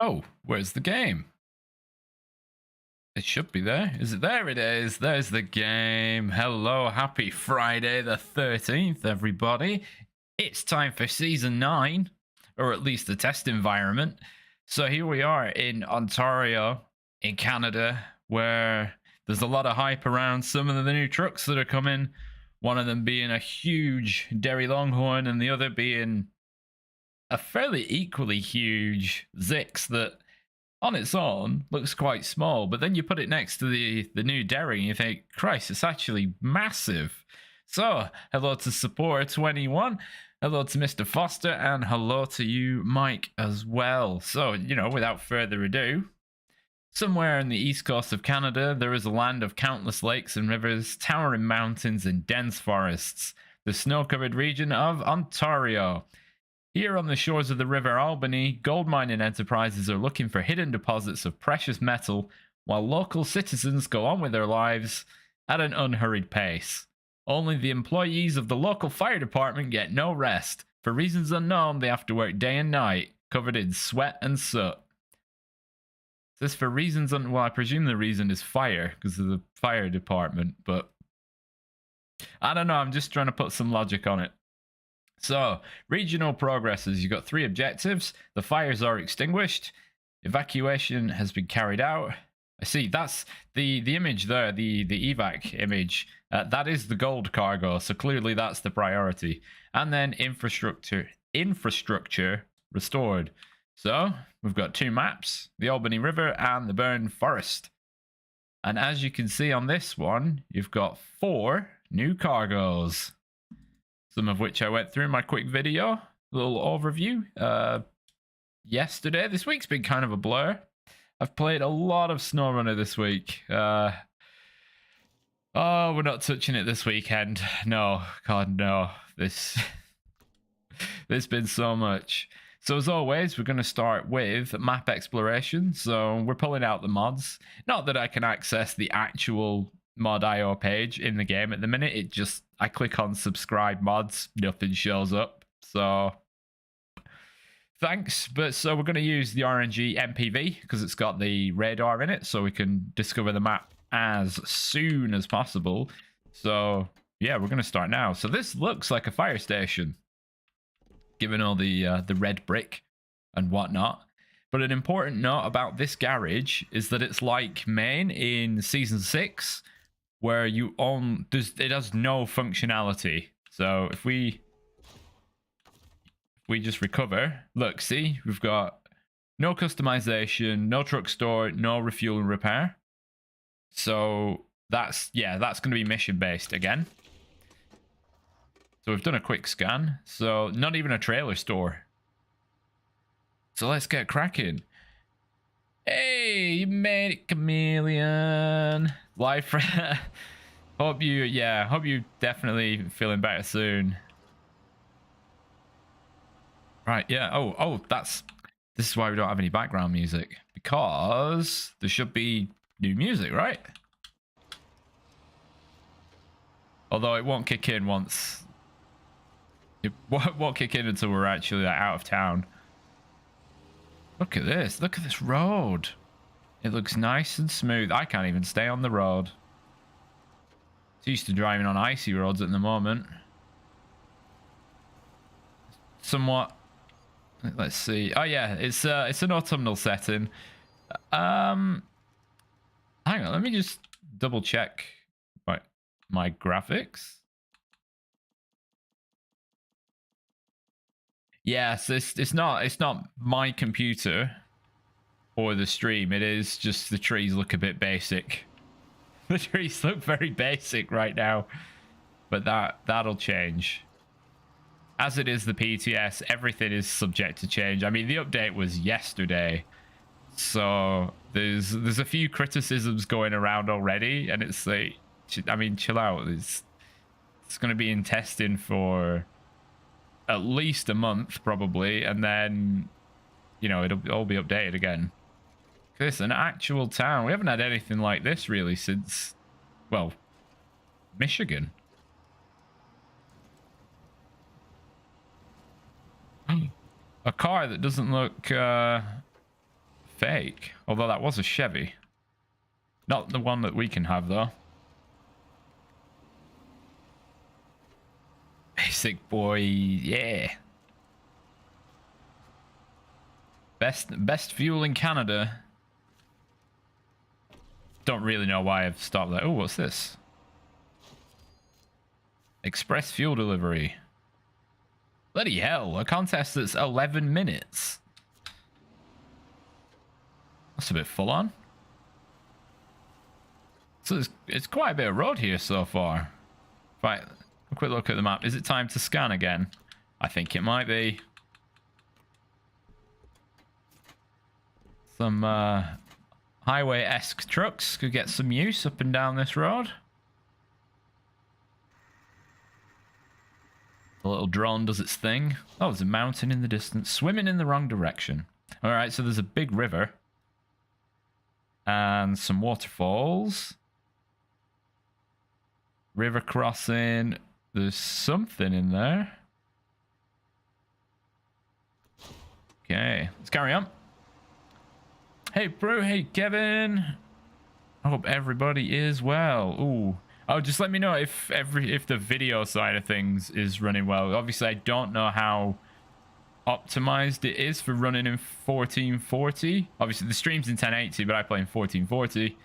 Oh, where's the game? It should be there. Is it there? It is. There's the game. Hello, happy Friday the 13th, everybody. It's time for Season 9, or at least the test environment. So here we are in Ontario, in Canada, where there's a lot of hype around some of the new trucks that are coming. One of them being a huge Derry Longhorn, and the other being a fairly equally huge Zix that on its own looks quite small, but then you put it next to the new Derry and you think, Christ, it's actually massive. So hello to Support21, hello to Mr. Foster, and hello to you, Mike, as well. So, without further ado, somewhere in the east coast of Canada, there is a land of countless lakes and rivers, towering mountains and dense forests, the snow-covered region of Ontario. Here on the shores of the River Albany, gold mining enterprises are looking for hidden deposits of precious metal, while local citizens go on with their lives at an unhurried pace. Only the employees of the local fire department get no rest. For reasons unknown, they have to work day and night, covered in sweat and soot. It says for reasons well, I presume the reason is fire, because of the fire department, but I don't know, I'm just trying to put some logic on it. So, regional progresses. You've got 3 objectives. The fires are extinguished. Evacuation has been carried out. I see, that's the image there, the evac image. That is the gold cargo, so clearly that's the priority. And then infrastructure restored. So, we've got 2 maps, the Albany River and the Burn Forest. And as you can see on this one, you've got 4 new cargoes. Some of which I went through in my quick video, a little overview yesterday. This week's been kind of a blur. I've played a lot of Snowrunner this week. Oh, we're not touching it this weekend. No, God, no. There's been so much. So as always, we're going to start with map exploration. So we're pulling out the mods. Not that I can access the actual mod.io page in the game at the minute. It just, I click on subscribe mods, nothing shows up. So thanks. But so we're going to use the RNG MPV because it's got the radar in it, so we can discover the map as soon as possible. So yeah, we're going to start now. So this looks like a fire station, given all the red brick and whatnot. But an important note about this garage is that it's like Maine in Season 6, where you own, it has no functionality. So if we just recover, look, see, we've got no customization, no truck store, no refuel and repair. So that's going to be mission based again. So we've done a quick scan. So not even a trailer store. So let's get cracking. Hey, you made it, Chameleon. Life. hope you definitely feeling better soon. Right, yeah. Oh, this is why we don't have any background music, because there should be new music, right? Although it won't kick in once. It won't kick in until we're actually out of town. Look at this. Look at this road. It looks nice and smooth. I can't even stay on the road. It's used to driving on icy roads at the moment. Somewhat. Let's see. Oh yeah, it's an autumnal setting. Hang on. Let me just double check my graphics. Yes, it's not my computer or the stream. It is just the trees look a bit basic. The trees look very basic right now, but that'll change. As it is the PTS, everything is subject to change. I mean, the update was yesterday, so there's a few criticisms going around already, and it's like, I mean, chill out. It's going to be in testing for at least a month probably, and then it'll all be updated again. This an actual town. We haven't had anything like this really since, well, Michigan. A car that doesn't look fake. Although that was a Chevy. Not the one that we can have, though. Basic boy, yeah. Best fuel in Canada. Don't really know why I've stopped there. Oh, what's this? Express fuel delivery. Bloody hell, a contest that's 11 minutes. That's a bit full on. So it's quite a bit of road here so far. Right, a quick look at the map. Is it time to scan again? I think it might be. Some highway-esque trucks could get some use up and down this road. The little drone does its thing. Oh, there's a mountain in the distance. Swimming in the wrong direction. Alright, so there's a big river. And some waterfalls. River crossing. There's something in there. Okay, let's carry on. Hey, bro. Hey, Kevin. I hope everybody is well. Ooh. Oh, just let me know if the video side of things is running well. Obviously, I don't know how optimized it is for running in 1440. Obviously, the stream's in 1080, but I play in 1440.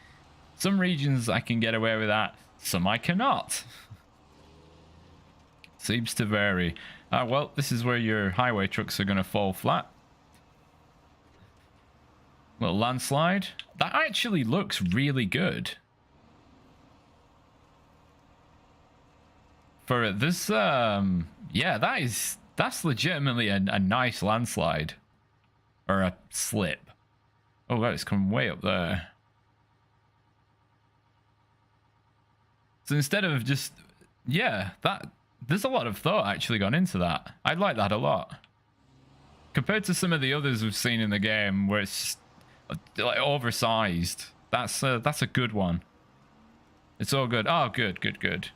Some regions I can get away with that. Some I cannot. Seems to vary. Well, this is where your highway trucks are going to fall flat. Little landslide. That actually looks really good. For this, yeah, that's legitimately a nice landslide. Or a slip. Oh, wow, it's coming way up there. So instead of just, yeah, there's a lot of thought actually gone into that. I like that a lot. Compared to some of the others we've seen in the game where it's like oversized. That's a good one. It's all good. Oh, good.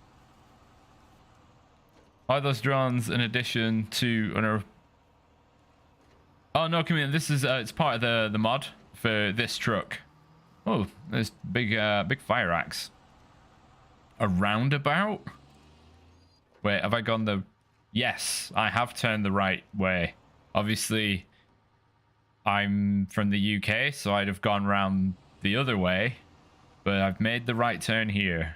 Are those drones in addition to an... Oh no, come in. This is it's part of the mod for this truck. Oh, there's big fire axe. A roundabout? Wait, have I gone the... Yes, I have turned the right way. Obviously, I'm from the UK, so I'd have gone round the other way. But I've made the right turn here.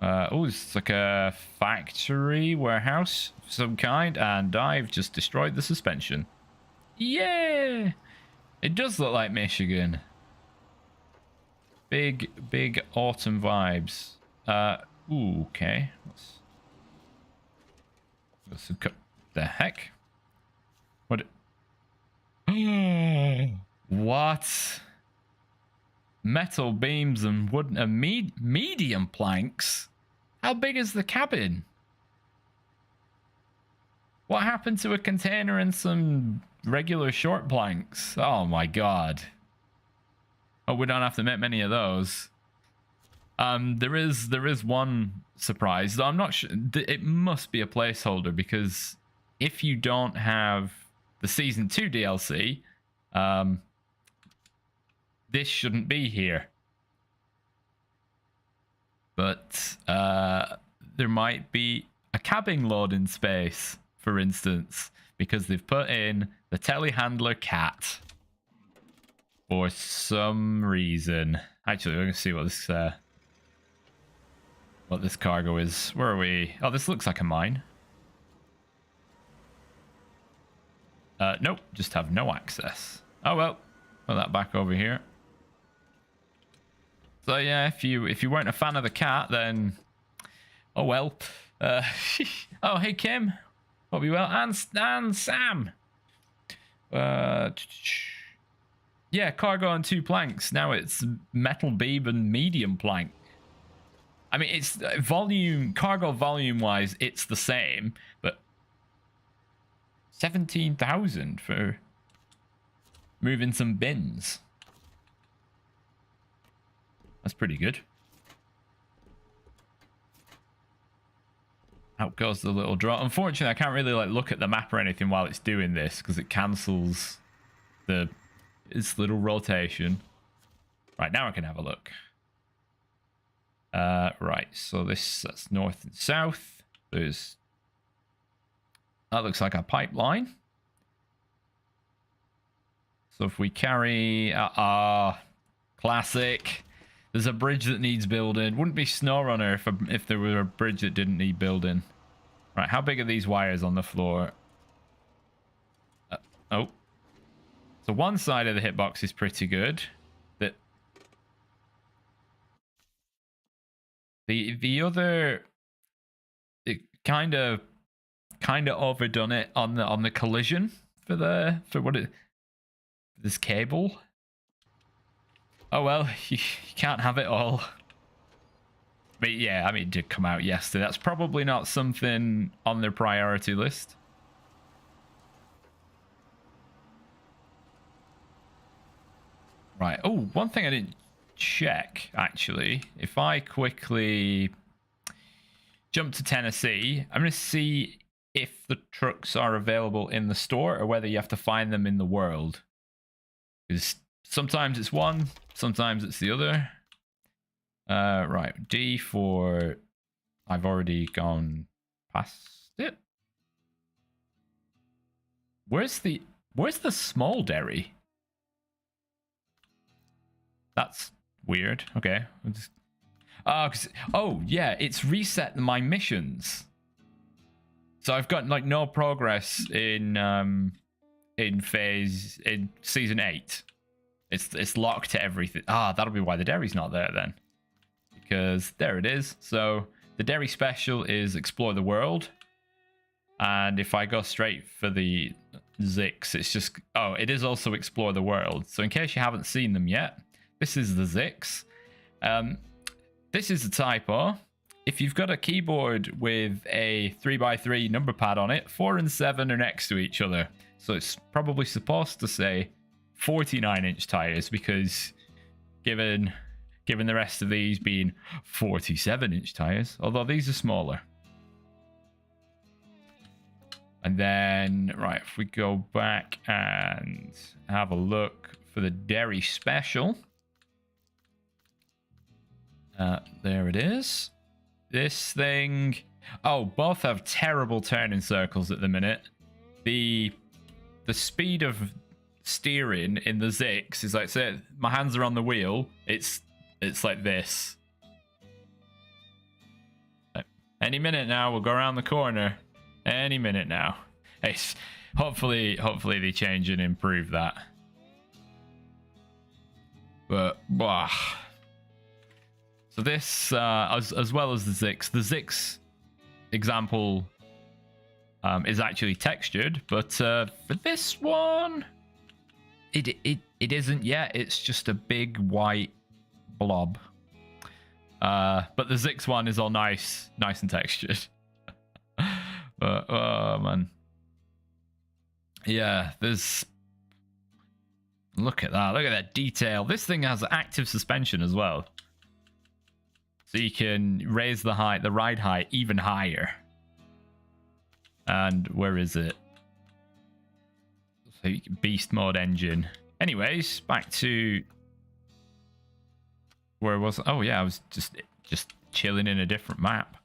Oh, it's like a factory warehouse of some kind, and I've just destroyed the suspension. Yeah! It does look like Michigan. Big autumn vibes. Ooh, okay. The heck? What? What? Metal beams and wooden medium planks? How big is the cabin? What happened to a container and some regular short planks? Oh my god. Oh, we don't have to make many of those. There is one surprise, though I'm not sure. It must be a placeholder, because if you don't have the Season 2 DLC, this shouldn't be here. But there might be a cabin loading space, for instance, because they've put in the telehandler cat for some reason. Actually, we're going to see what this cargo is. Where are we? Oh, this looks like a mine. Nope, just have no access. Oh well, put that back over here. So yeah, if you weren't a fan of the cat, then oh well. Oh hey Kim, hope you well, and Sam. Yeah, cargo on 2 planks. Now it's metal beam and medium plank. I mean, it's cargo volume wise, it's the same, but 17,000 for moving some bins. That's pretty good. Out goes the little drone. Unfortunately, I can't really look at the map or anything while it's doing this, because it cancels the its little rotation. Right, now I can have a look. Right, so that's north and south. That looks like a pipeline. So if we carry... classic. There's a bridge that needs building. Wouldn't be Snowrunner if there were a bridge that didn't need building. Right, how big are these wires on the floor? Oh. So one side of the hitbox is pretty good. The other, it kind of overdone it on the collision for this cable. Oh well, you can't have it all. But yeah, I mean, it did come out yesterday. That's probably not something on their priority list. Right. Oh, one thing I didn't check, actually. If I quickly jump to Tennessee, I'm going to see if the trucks are available in the store or whether you have to find them in the world. Because sometimes it's one, sometimes it's the other. Right, D for... I've already gone past it. Where's the small Derry? That's weird. Okay. Oh, yeah, it's reset my missions. So I've got like no progress in season 8. It's locked to everything. That'll be why the Derry's not there then. Because there it is. So the Derry special is explore the world. And if I go straight for the Zix, it's just... Oh, it is also explore the world. So in case you haven't seen them yet, this is the Zix. This is a typo. If you've got a keyboard with a 3x3 number pad on it, 4 and 7 are next to each other. So it's probably supposed to say 49-inch tires because given the rest of these being 47-inch tires, although these are smaller. And then, right, if we go back and have a look for the Derry special. There it is. This thing... Oh, both have terrible turning circles at the minute. The speed of steering in the Zix is like, say, my hands are on the wheel. It's like this. Any minute now, we'll go around the corner. Any minute now. It's hopefully they change and improve that. But wow. So this, as well as the Zix example is actually textured, but for this one, it isn't yet. It's just a big white blob. But the Zix one is all nice and textured. But oh man, yeah. Look at that detail. This thing has active suspension as well. So you can raise the ride height even higher. And where is it? So beast mode engine. Anyways, back to where was? Oh yeah, I was just chilling in a different map.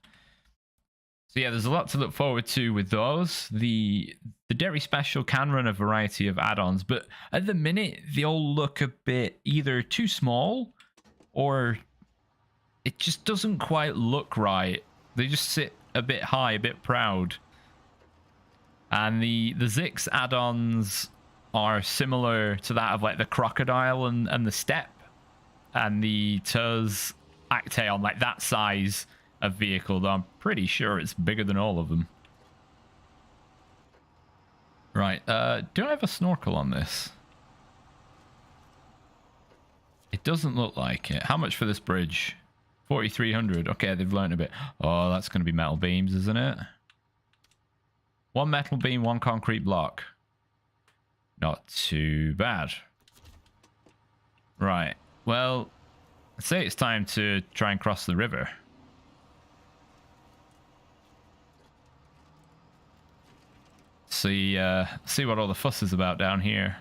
So yeah, there's a lot to look forward to with those. The Derry special can run a variety of add-ons, but at the minute they all look a bit either too small or it just doesn't quite look right. They just sit a bit high, a bit proud. And the Zix add-ons are similar to that of like the crocodile and the step and the Tuz Actaeon, like that size of vehicle, though I'm pretty sure it's bigger than all of them. Right, do I have a snorkel on this? It doesn't look like it. How much for this bridge? 4,300. Okay, they've learned a bit. Oh, that's going to be metal beams, isn't it? One metal beam, one concrete block. Not too bad. Right, well, I'd say it's time to try and cross the river. See what all the fuss is about down here.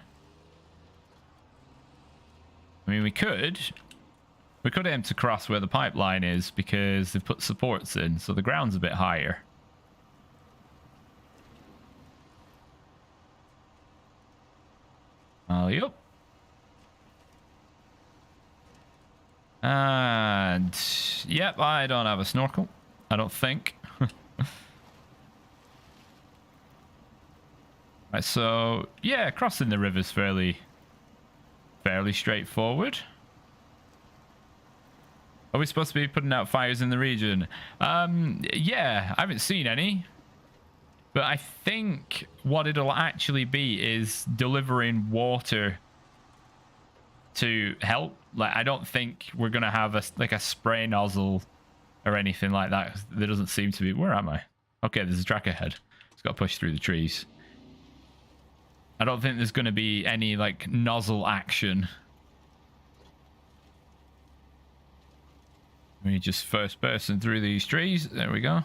I mean, we could aim to cross where the pipeline is because they've put supports in, so the ground's a bit higher. Yep. And yep, I don't have a snorkel. I don't think. Right, so yeah, crossing the river's fairly straightforward. Are we supposed to be putting out fires in the region? Yeah, I haven't seen any. But I think what it'll actually be is delivering water to help. Like, I don't think we're gonna have a spray nozzle or anything like that. There doesn't seem to be. Where am I? Okay, there's a track ahead. It's got to push through the trees. I don't think there's gonna be any like nozzle action. We just first person through these trees. There we go.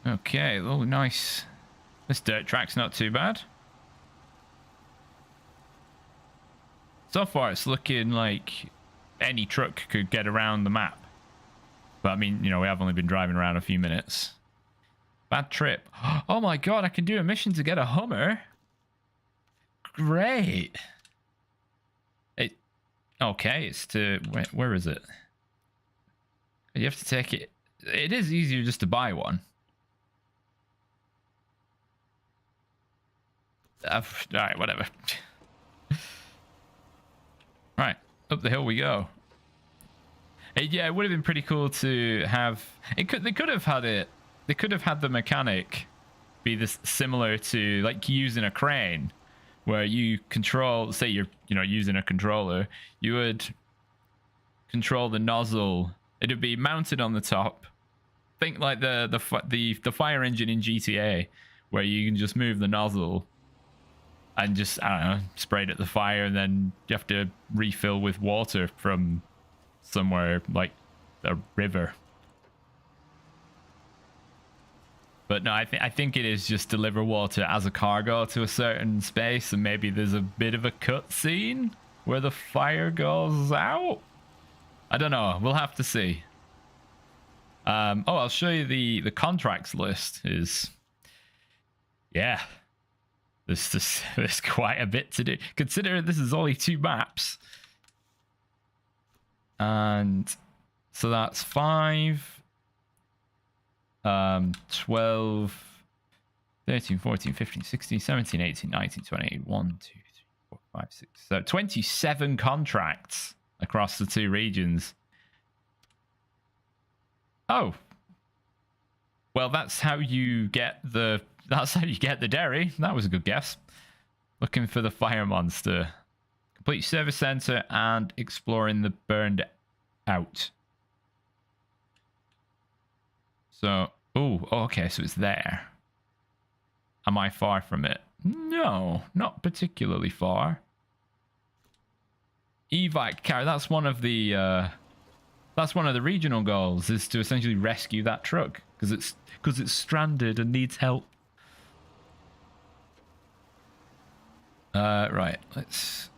Okay, oh nice. This dirt track's not too bad. So far it's looking like any truck could get around the map. But I mean, you know, we have only been driving around a few minutes. Bad trip. Oh my god, I can do a mission to get a Hummer. Great. Okay, it's to... Where is it? You have to take it... It is easier just to buy one. Alright, whatever. Right, up the hill we go. Yeah, it would have been pretty cool to have... They could have had it... They could have had the mechanic be this similar to like using a crane, where you control, say you're using a controller, you would control the nozzle. It'd be mounted on the top. Think like the fire engine in GTA, where you can just move the nozzle and just, I don't know, spray it at the fire, and then you have to refill with water from somewhere like a river. But no, I think it is just deliver water as a cargo to a certain space, and maybe there's a bit of a cutscene where the fire goes out. I don't know. We'll have to see. Oh, I'll show you the contracts list. Yeah, there's quite a bit to do. Consider this is only 2 maps, and so that's 5. 12, 13, 14, 15, 16, 17, 18, 19, 20, 1, 2, 3, 4, 5, 6. So 27 contracts across the 2 regions. Oh. Well, that's how you get the Derry. That was a good guess. Looking for the fire monster. Complete service center and exploring the burned out. So, okay, so it's there. Am I far from it? No, not particularly far. Evac car, that's one of the regional goals, is to essentially rescue that truck because it's stranded and needs help. Right, let's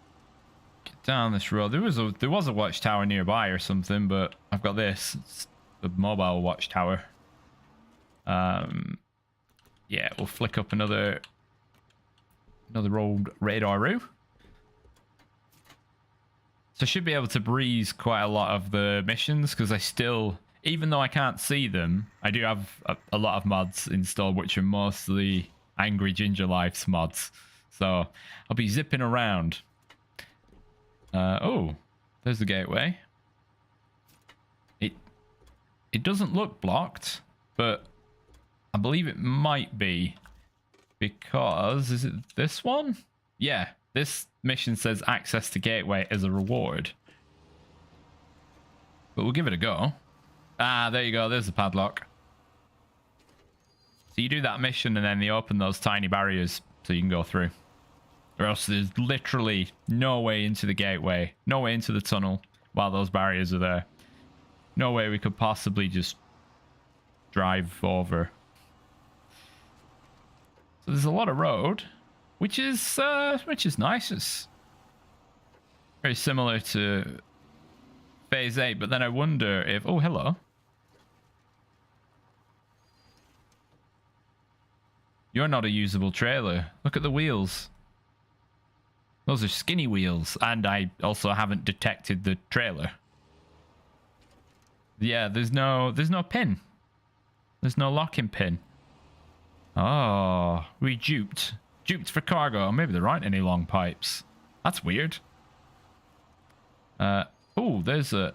get down this road. There was a watchtower nearby or something, but I've got this. It's the mobile watchtower. Yeah, we'll flick up another old radar-oo. So I should be able to breeze quite a lot of the missions, because I still, even though I can't see them, I do have a lot of mods installed, which are mostly Angry Ginger Life's mods. So I'll be zipping around. Oh, there's the gateway. It doesn't look blocked, but I believe it might be, because is it this one? Yeah, this mission says access to gateway as a reward. But we'll give it a go. Ah, there you go. There's the padlock. So you do that mission and then they open those tiny barriers so you can go through. Or else there's literally no way into the gateway, no way into the tunnel while those barriers are there. No way we could possibly just drive over. So there's a lot of road, which is nice. It's very similar to Phase 8, but then I wonder if... Oh, hello. You're not a usable trailer. Look at the wheels. Those are skinny wheels, and I also haven't detected the trailer. Yeah, there's no pin. There's no locking pin. Oh, we duped. Duped for cargo. Maybe there aren't any long pipes. That's weird. Oh, there's a...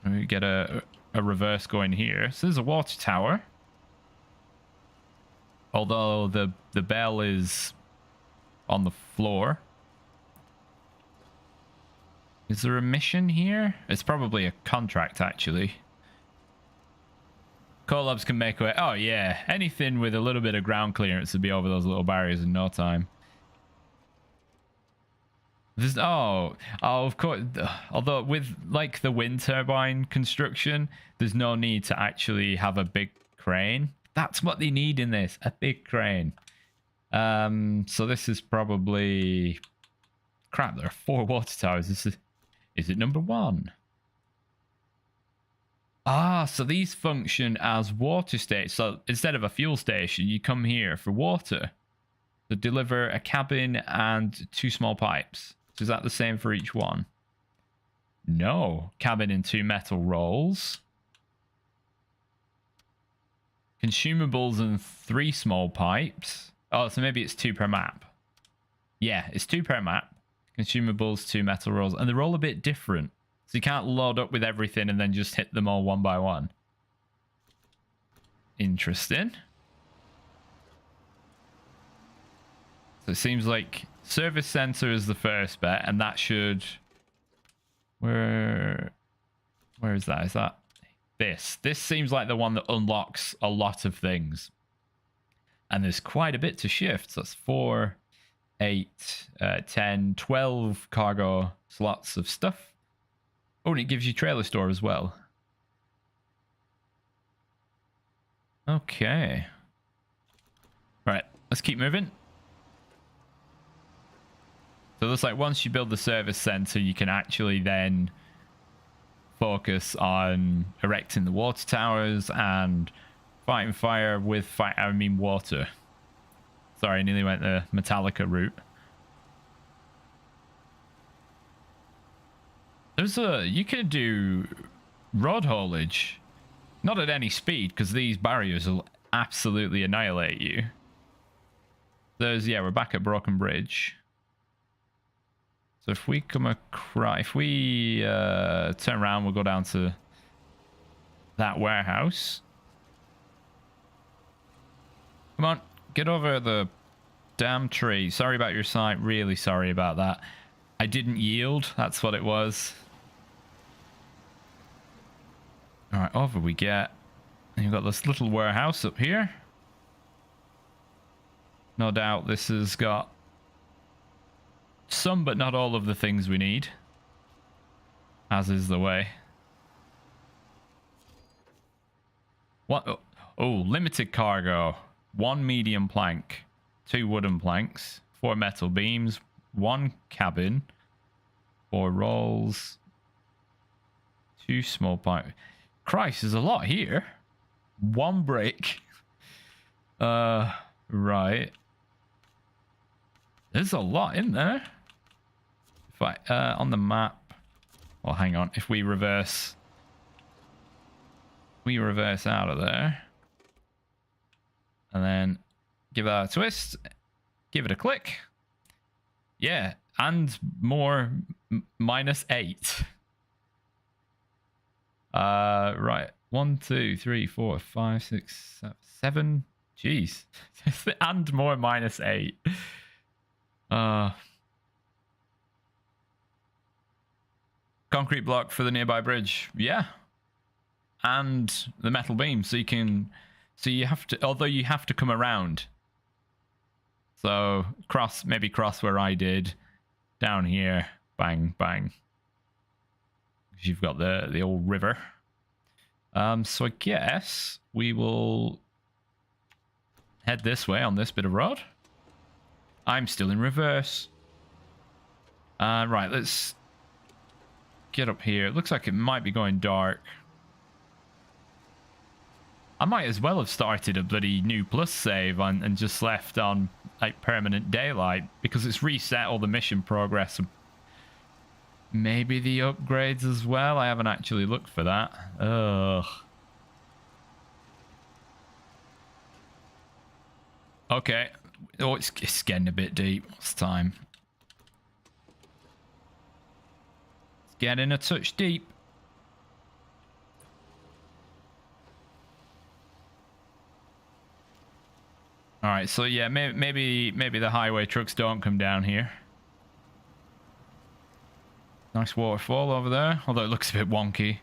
We get a reverse going here. So there's a water tower. Although the bell is on the floor. Is there a mission here? It's probably a contract, actually. Collabs can make away. Oh, yeah. Anything with a little bit of ground clearance would be over those little barriers in no time. There's, of course. Although with like the wind turbine construction, there's no need to actually have a big crane. That's what they need in this, a big crane. So this is probably... Crap, there are 4 water towers. Is it number 1? Ah, so these function as water stations. So instead of a fuel station, you come here for water. To deliver a cabin and 2 small pipes. So is that the same for each one? No. Cabin and 2 metal rolls. Consumables and 3 small pipes. Oh, so maybe it's 2 per map. Yeah, it's 2 per map. Consumables, 2 metal rolls. And they're all a bit different. So you can't load up with everything and then just hit them all one by one. Interesting. So it seems like service center is the first bet, and that should... Where is that? Is that this? This seems like the one that unlocks a lot of things. And there's quite a bit to shift. So that's 4, 8, 10, 12 cargo slots of stuff. Oh, and it gives you trailer store as well. Okay. Right, let's keep moving. So it looks like once you build the service center, you can actually then focus on erecting the water towers and fighting fire with water. Sorry, I nearly went the Metallica route. You can do road haulage, not at any speed, because these barriers will absolutely annihilate you. We're back at Broken Bridge. So if we come across, if we turn around, we'll go down to that warehouse. Come on, get over the damn tree. Sorry about your sight, really sorry about that. I didn't yield, that's what it was. Alright, over we get. And you've got this little warehouse up here. No doubt this has got some but not all of the things we need. As is the way. What? Oh, limited cargo. 1 medium plank. 2 wooden planks. 4 metal beams. 1 cabin. 4 rolls. 2 small pipe. Christ, there's a lot here. 1 brick. Right. There's a lot in there. If I, on the map. Well, hang on. If we reverse out of there. And then give that a twist. Give it a click. Yeah. And more -8. Right. 1, 2, 3, 4, 5, 6, 7. Jeez. And more -8. Concrete block for the nearby bridge. Yeah. And the metal beam. So you have to, although you have to come around. So maybe cross where I did. Down here. Bang, bang. You've got the old river. So I guess we will head this way on this bit of road. I'm still in reverse. Right, let's get up here. It looks like it might be going dark. I might as well have started a bloody new plus save on and just left on like permanent daylight, because it's reset all the mission progress and maybe the upgrades as well. I haven't actually looked for that. Ugh. Okay. Oh, it's getting a bit deep. It's time. It's getting a touch deep. All right, so yeah, maybe the highway trucks don't come down here. Nice waterfall over there, although it looks a bit wonky.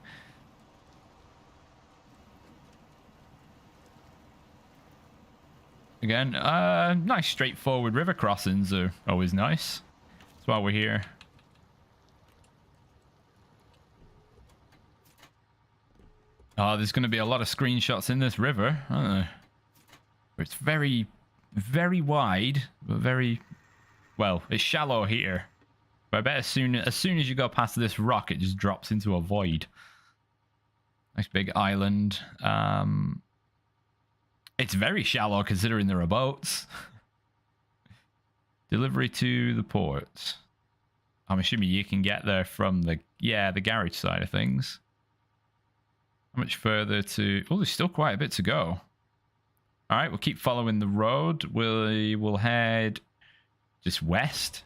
Again, nice straightforward river crossings are always nice. That's why we're here. Oh, there's going to be a lot of screenshots in this river, aren't there? It's very, very wide, but very, well, it's shallow here. But I bet as soon as you go past this rock, it just drops into a void. Nice big island. It's very shallow considering there are boats. Delivery to the port. I'm assuming you can get there from the garage side of things. How much further to... Oh, there's still quite a bit to go. All right, we'll keep following the road. We'll head just west.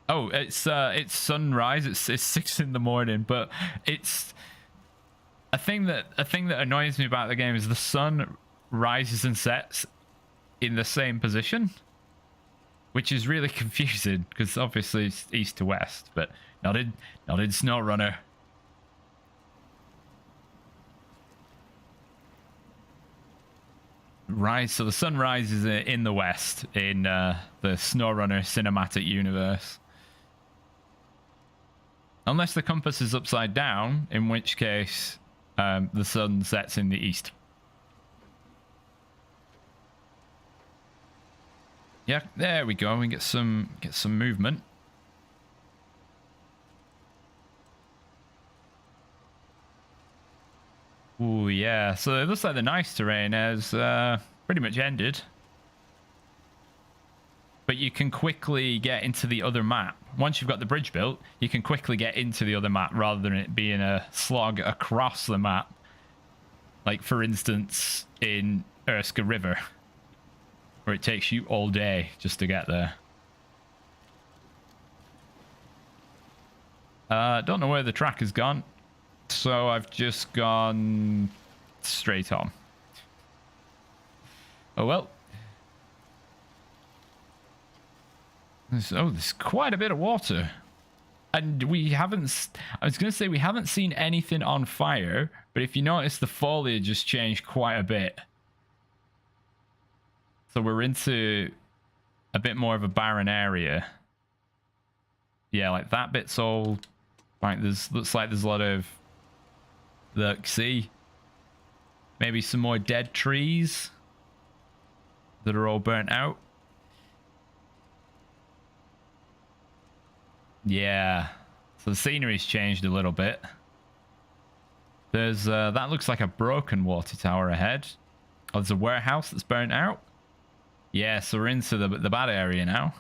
Oh, it's sunrise. It's 6 in the morning, but it's a thing that annoys me about the game is the sun rises and sets in the same position, which is really confusing because obviously it's east to west, but not in Snowrunner. Right, so the sun rises in the west in the Snowrunner cinematic universe. Unless the compass is upside down, in which case the sun sets in the east. Yeah, there we go. We get some movement. Ooh, yeah. So it looks like the nice terrain has pretty much ended. But you can quickly get into the other map. Once you've got the bridge built, you can quickly get into the other map rather than it being a slog across the map. Like, for instance, in Erska River, where it takes you all day just to get there. Don't know where the track has gone, so I've just gone straight on. Oh well. There's quite a bit of water. And we haven't... I was going to say we haven't seen anything on fire, but if you notice, the foliage has changed quite a bit. So we're into a bit more of a barren area. Yeah, like that bit's all... Like, looks like there's a lot of... Look, see? Maybe some more dead trees that are all burnt out. Yeah, so the scenery's changed a little bit. There's that looks like a broken water tower ahead. Oh, there's a warehouse that's burnt out. Yeah, so we're into the bad area now.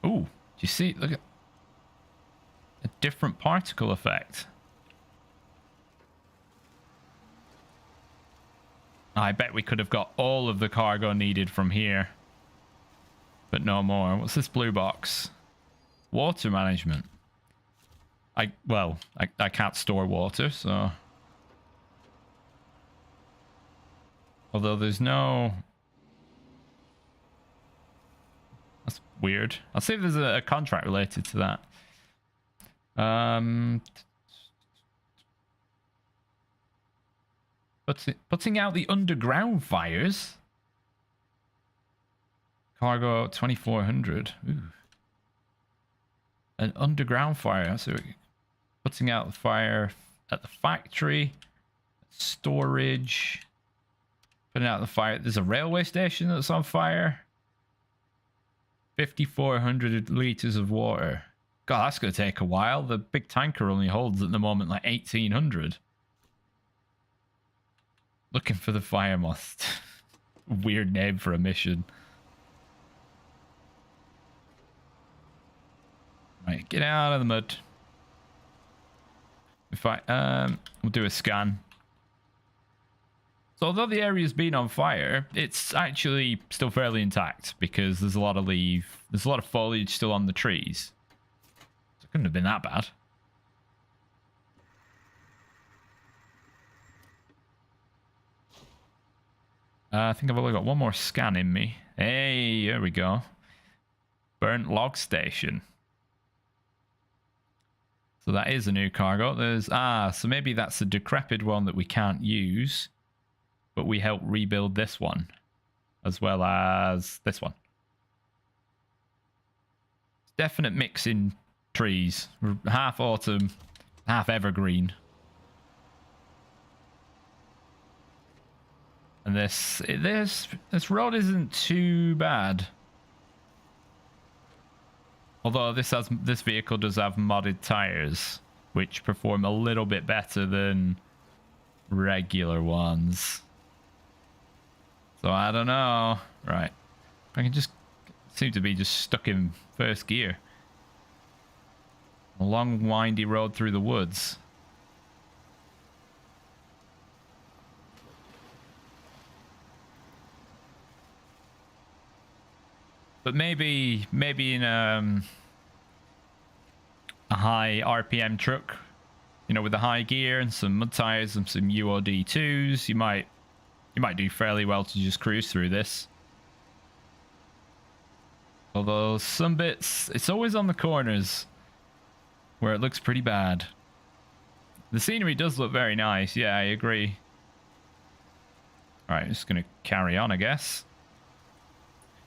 Ooh, do you see? Look at a different particle effect. I bet we could have got all of the cargo needed from here. But no more. What's this blue box? Water management. I can't store water, so... Although there's no... That's weird. I'll see if there's a contract related to that. Putting out the underground fires... Cargo 2400. Ooh. An underground fire. So Putting out the fire at the factory. Storage. Putting out the fire. There's a railway station that's on fire. 5,400 liters of water. God, that's going to take a while. The big tanker only holds at the moment like 1,800. Looking for the fire moth. Weird name for a mission. Right, get out of the mud. If we'll do a scan. So although the area's been on fire, it's actually still fairly intact because there's a lot of there's a lot of foliage still on the trees. So it couldn't have been that bad. I think I've only got one more scan in me. Hey, there we go. Burnt log station. So that is a new cargo. So maybe that's a decrepit one that we can't use. But we help rebuild this one. As well as this one. Definite mix in trees. Half autumn, half evergreen. And this road isn't too bad. Although this vehicle does have modded tires, which perform a little bit better than regular ones. So I don't know. Right. I can just seem to be just stuck in first gear. A long windy road through the woods. But maybe in a high RPM truck, you know, with the high gear and some mud tires and some UOD 2s, you might do fairly well to just cruise through this. Although some bits, it's always on the corners where it looks pretty bad. The scenery does look very nice. Yeah, I agree. All right, just gonna carry on, I guess.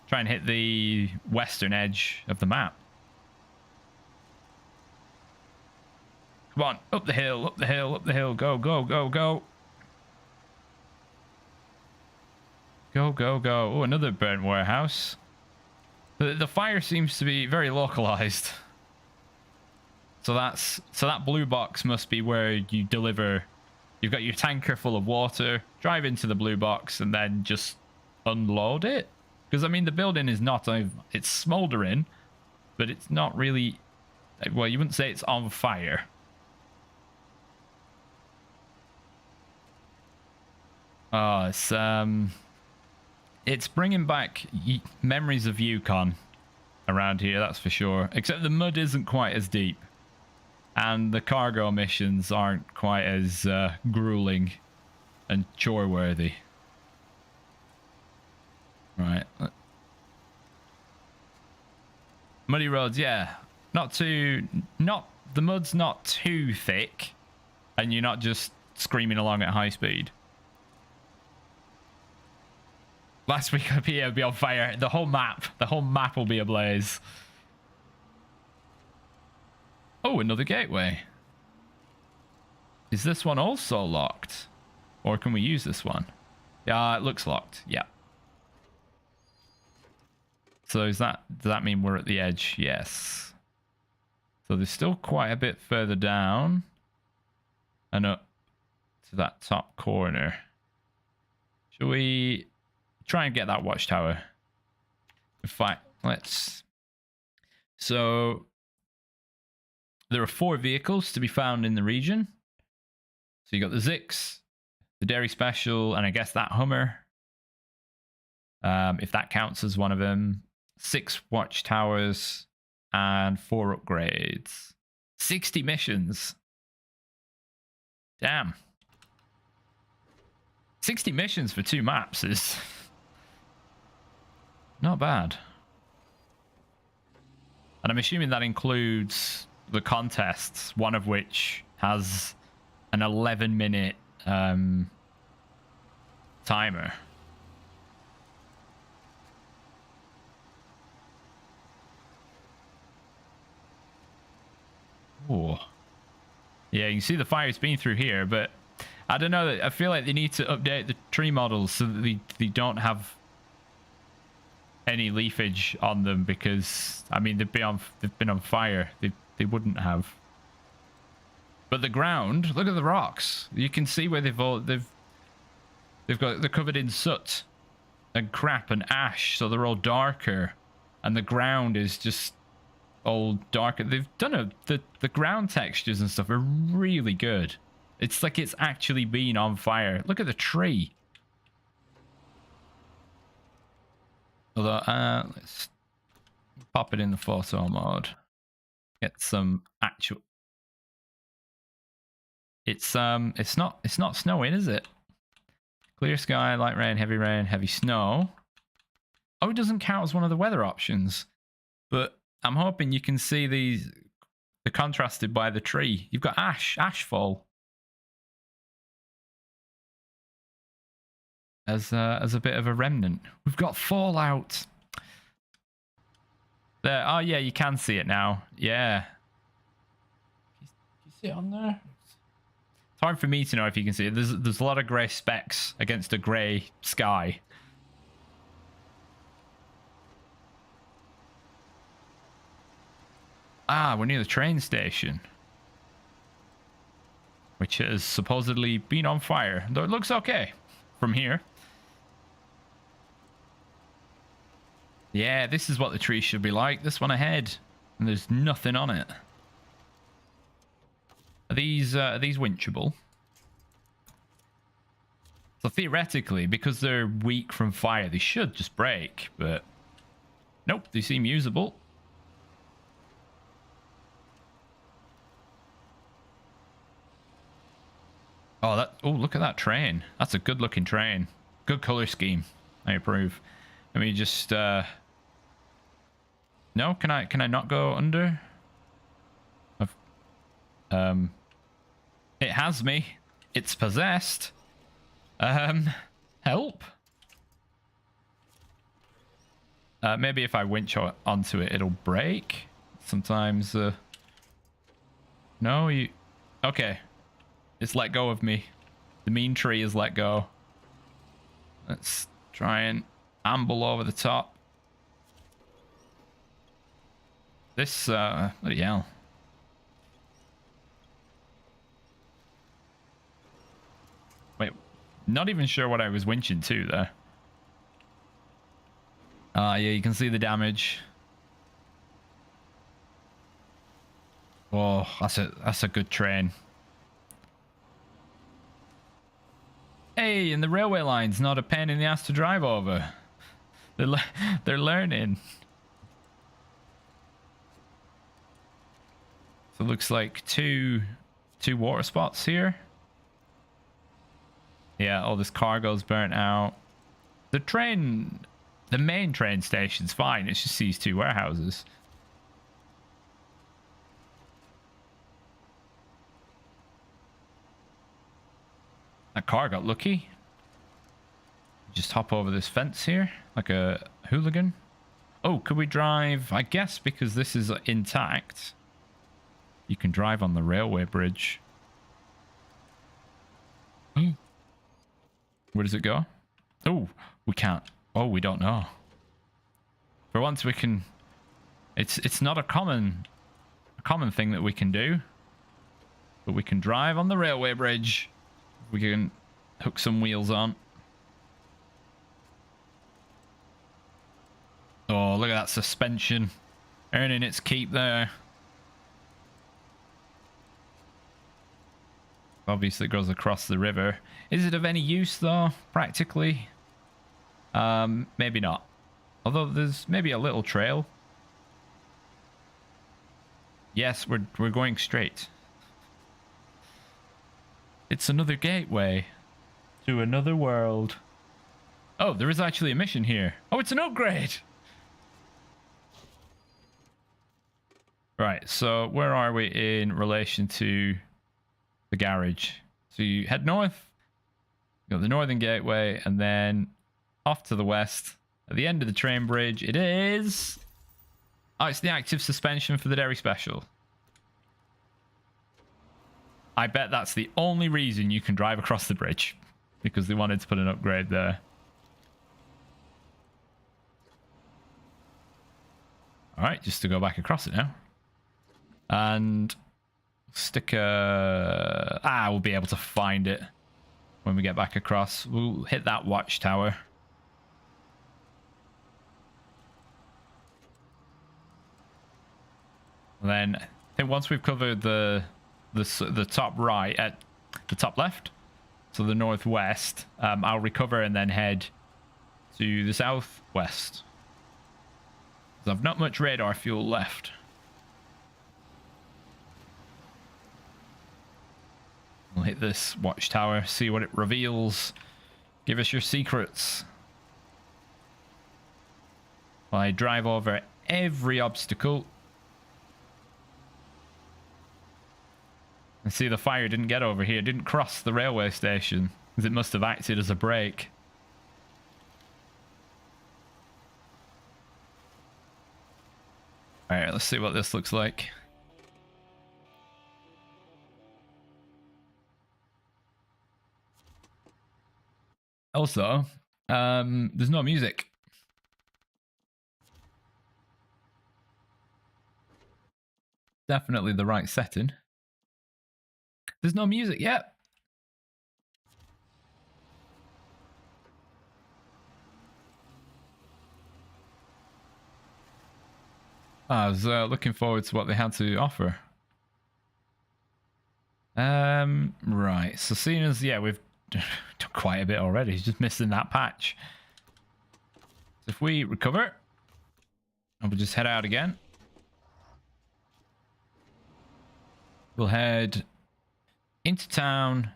Try and hit the western edge of the map. Come on, up the hill, up the hill, up the hill. Go, go, go, go. Go, go, go. Oh, another burnt warehouse. The fire seems to be very localized. So that blue box must be where you deliver. You've got your tanker full of water, drive into the blue box, and then just unload it. Because, I mean, the building is not... It's smoldering, but it's not really... Well, you wouldn't say it's on fire. Oh, it's bringing back memories of Yukon around here, that's for sure. Except the mud isn't quite as deep. And the cargo missions aren't quite as grueling and chore-worthy. Right. Muddy roads, yeah. The mud's not too thick. And you're not just screaming along at high speed. Last week up here will be on fire. The whole map will be ablaze. Oh, another gateway. Is this one also locked? Or can we use this one? Yeah, it looks locked. Yeah. So does that mean we're at the edge? Yes. So there's still quite a bit further down and up to that top corner. Shall we try and get that watchtower? In fact, so there are 4 vehicles to be found in the region. So you got the Zix, the Derry Special, and I guess that Hummer. If that counts as one of them. 6 watchtowers and 4 upgrades. 60 missions. Damn. 60 missions for 2 maps is not bad. And I'm assuming that includes the contests, one of which has an 11-minute timer. Oh. Yeah, you can see the fire's been through here, but I don't know. I feel like they need to update the tree models so that they don't have any leafage on them, because I mean they've been on fire. They wouldn't have. But the ground, look at the rocks. You can see where they're covered in soot and crap and ash, so they're all darker, and the ground is just all darker. They've done the ground textures and stuff are really good. It's like it's actually been on fire. Look at the tree. Although, let's pop it in the photo mode. Get some actual. It's not snowing, is it? Clear sky, light rain, heavy snow. Oh, it doesn't count as one of the weather options. But I'm hoping you can see they're contrasted by the tree. You've got ashfall. As a bit of a remnant. We've got fallout. There. Oh yeah, you can see it now. Yeah. Can you see it on there? It's hard for me to know if you can see it. There's a lot of grey specks against a grey sky. Ah, we're near the train station, which has supposedly been on fire, though it looks okay from here. Yeah, this is what the tree should be like. This one ahead, and there's nothing on it. Are these winchable? So theoretically, because they're weak from fire, they should just break, but nope, they seem usable. Oh, look at that train. That's a good looking train. Good color scheme. I approve. Let me just no, can I not go under? It has me. It's possessed. Help. Maybe if I winch onto it, it'll break. Sometimes no, you okay. It's let go of me. The mean tree is let go. Let's try and amble over the top. This, bloody hell. Wait, not even sure what I was winching to there. Yeah, you can see the damage. Oh, that's a good train. Hey, and the railway line's not a pain in the ass to drive over. They're learning. So it looks like two water spots here. Yeah, all this cargo's burnt out. The main train station's fine. It's just these two warehouses. That car got lucky. Just hop over this fence here like a hooligan. Oh, could we drive? I guess because this is intact, you can drive on the railway bridge. Where does it go? Oh, we can't. Oh, we don't know. For once we can. It's not a common thing that we can do, but we can drive on the railway bridge. We can hook some wheels on. Oh, look at that suspension. Earning its keep there. Obviously it goes across the river. Is it of any use though, practically? Maybe not. Although there's maybe a little trail. Yes, we're going straight. It's another gateway to another world. Oh, there is actually a mission here. Oh, it's an upgrade. Right, so where are we in relation to the garage? So you head north, you got the northern gateway, and then off to the west. At the end of the train bridge, it is... Oh, it's the active suspension for the Derry special. I bet that's the only reason you can drive across the bridge, because they wanted to put an upgrade there. All right, just to go back across it now. And stick a... we'll be able to find it when we get back across. We'll hit that watchtower. And then I think once we've covered the top right, at the top left, so the northwest, I'll recover and then head to the southwest. I've not much radar fuel left. We'll hit this watchtower, see what it reveals. Give us your secrets. While I drive over every obstacle. And see, the fire didn't get over here, didn't cross the railway station, because it must have acted as a brake. Alright, let's see what this looks like. Also, there's no music. Definitely the right setting. There's no music yet. I was looking forward to what they had to offer. Right. So seeing as, yeah, we've done quite a bit already. It's just missing that patch. So if we recover, and we'll just head out again. We'll head into town.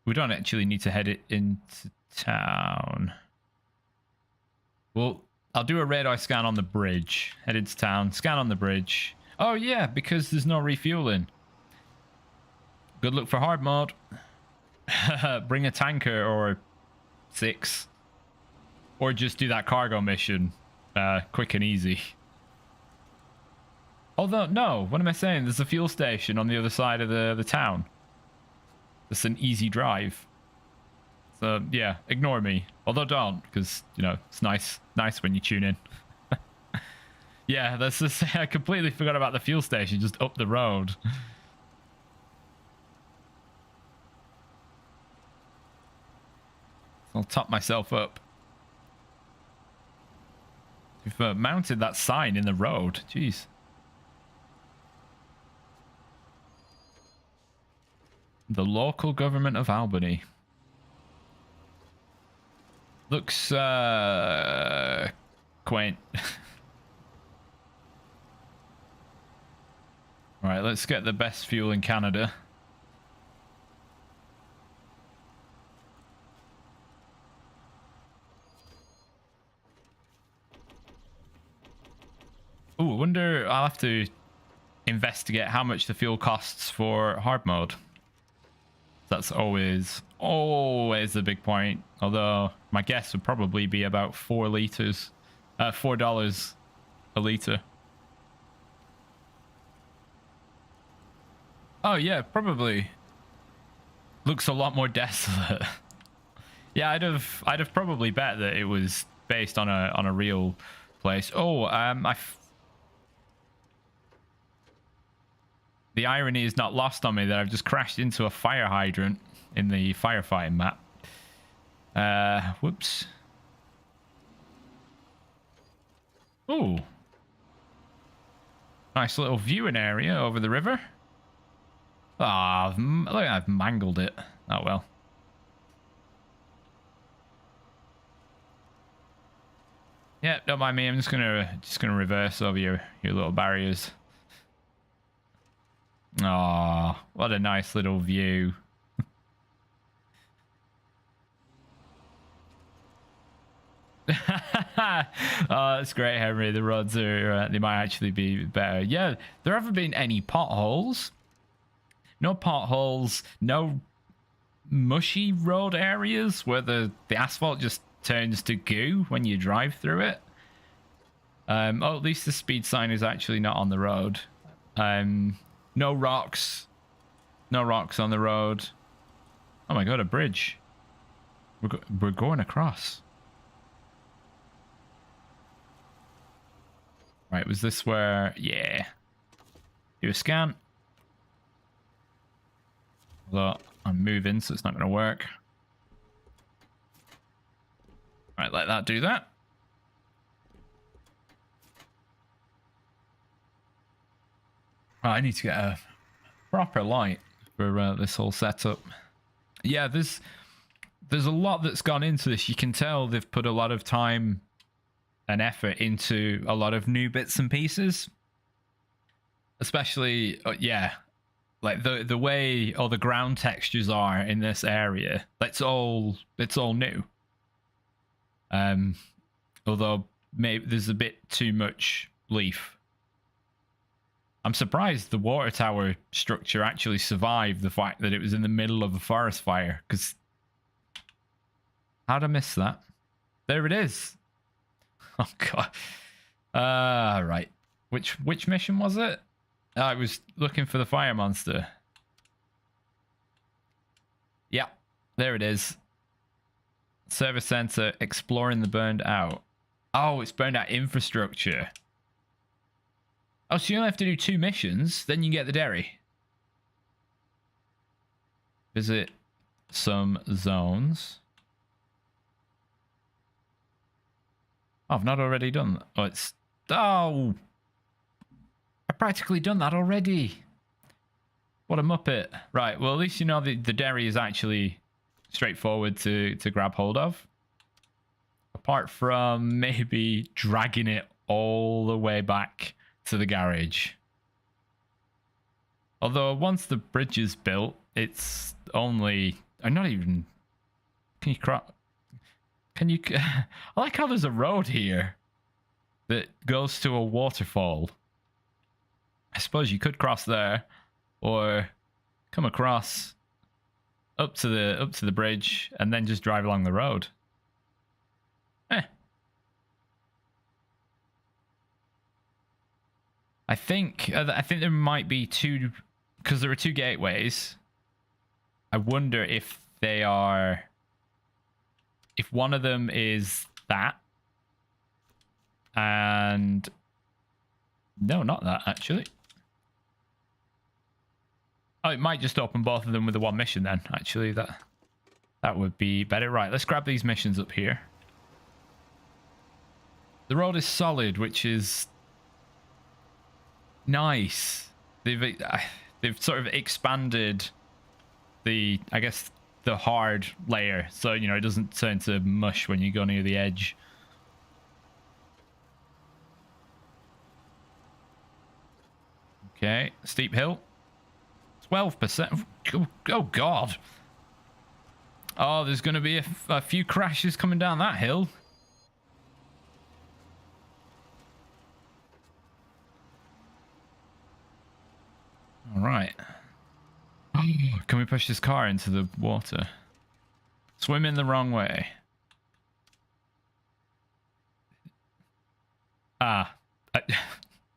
We don't actually need to head it into town. Well, I'll do a radar scan on the bridge. Head into town, scan on the bridge. Oh yeah, because there's no refueling. Good luck for hard mode. Bring a tanker or 6. Or just do that cargo mission. Quick and easy. Although, no, what am I saying? There's a fuel station on the other side of the town. It's an easy drive. So, yeah, ignore me. Although don't, because, you know, it's nice when you tune in. Yeah, that's just, I completely forgot about the fuel station just up the road. I'll top myself up. We've mounted that sign in the road. Jeez. The local government of Albany. Looks quaint. Alright, let's get the best fuel in Canada. Ooh, I wonder, I'll have to investigate how much the fuel costs for hard mode. That's always a big point. Although my guess would probably be about $4 a liter. Oh yeah, probably. Looks a lot more desolate. Yeah, I'd have probably bet that it was based on a real place. Oh, the irony is not lost on me that I've just crashed into a fire hydrant in the firefighting map. Whoops. Ooh. Nice little viewing area over the river. Ah, look, I've mangled it. Oh well. Yeah, don't mind me. I'm just gonna reverse over your little barriers. Ah, what a nice little view. Oh, that's great, Henry. The roads are they might actually be better. Yeah, there haven't been any potholes. No potholes, no mushy road areas where the asphalt just turns to goo when you drive through it. Oh, at least the speed sign is actually not on the road. No rocks. No rocks on the road. Oh my god, a bridge. We're going across. Right, was this where... Yeah. Do a scan. Although I'm moving, so it's not going to work. Right, let that do that. Oh, I need to get a proper light for this whole setup. Yeah, there's a lot that's gone into this. You can tell they've put a lot of time and effort into a lot of new bits and pieces. Especially, yeah, like the way all the ground textures are in this area. It's all new. Although maybe there's a bit too much leaf. I'm surprised the water tower structure actually survived the fact that it was in the middle of a forest fire, because how'd I miss that? There it is. Oh god. Right. Which mission was it? I was looking for the fire monster. Yeah, there it is. Service center, exploring the burned out. Oh, it's burned out infrastructure. Oh, so you only have to do 2 missions, then you get the Derry. Visit some zones. Oh, I've not already done that. Oh, it's... Oh! I've practically done that already. What a muppet. Right, well, at least you know the Derry is actually straightforward to grab hold of. Apart from maybe dragging it all the way back to the garage. Although once the bridge is built, it's only... I'm not even... Can you cross... Can you... I like how there's a road here that goes to a waterfall. I suppose you could cross there, or come across up to the bridge and then just drive along the road. I think there might be 2, because there are 2 gateways. I wonder if they are... If one of them is that. And... No, not that, actually. Oh, it might just open both of them with the 1 mission then. Actually, that would be better. Right, let's grab these missions up here. The road is solid, which is nice. They've sort of expanded the, I guess, the hard layer, so you know it doesn't turn to mush when you go near the edge. Okay, steep hill. 12%. Oh god. Oh, there's going to be a few crashes coming down that hill. All right. Can we push this car into the water? Swim in the wrong way.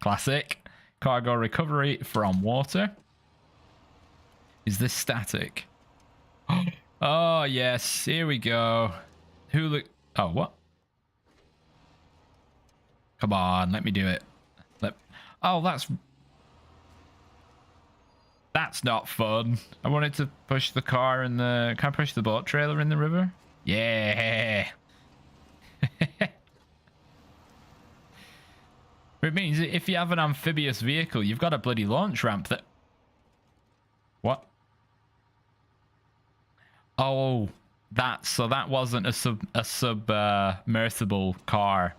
Classic. Cargo recovery from water. Is this static? Oh, yes. Here we go. Who look... Oh, what? Come on, let me do it. Oh, that's not fun. I wanted to push the car in the... Can I push the boat trailer in the river? Yeah. It means if you have an amphibious vehicle, you've got a bloody launch ramp that... What? Oh, so that wasn't a submersible car.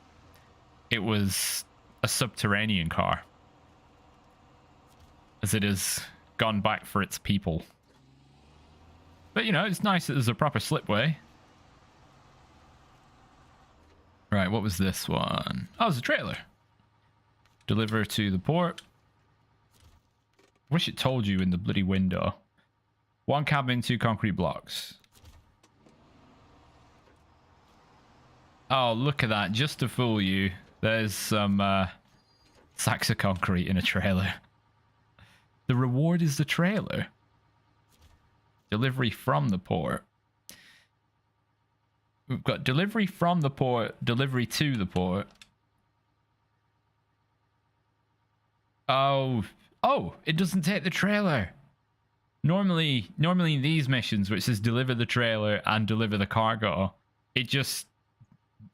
It was a subterranean car. As it has gone back for its people. But, you know, it's nice that there's a proper slipway. Right, what was this one? Oh, it's a trailer. Deliver to the port. Wish it told you in the bloody window. 1 cabin, 2 concrete blocks. Oh, look at that. Just to fool you, there's some sacks of concrete in a trailer. The reward is the trailer. delivery from the port. We've got delivery from the port, delivery to the port. Oh, it doesn't take the trailer. Normally in these missions, where it says deliver the trailer and deliver the cargo, it just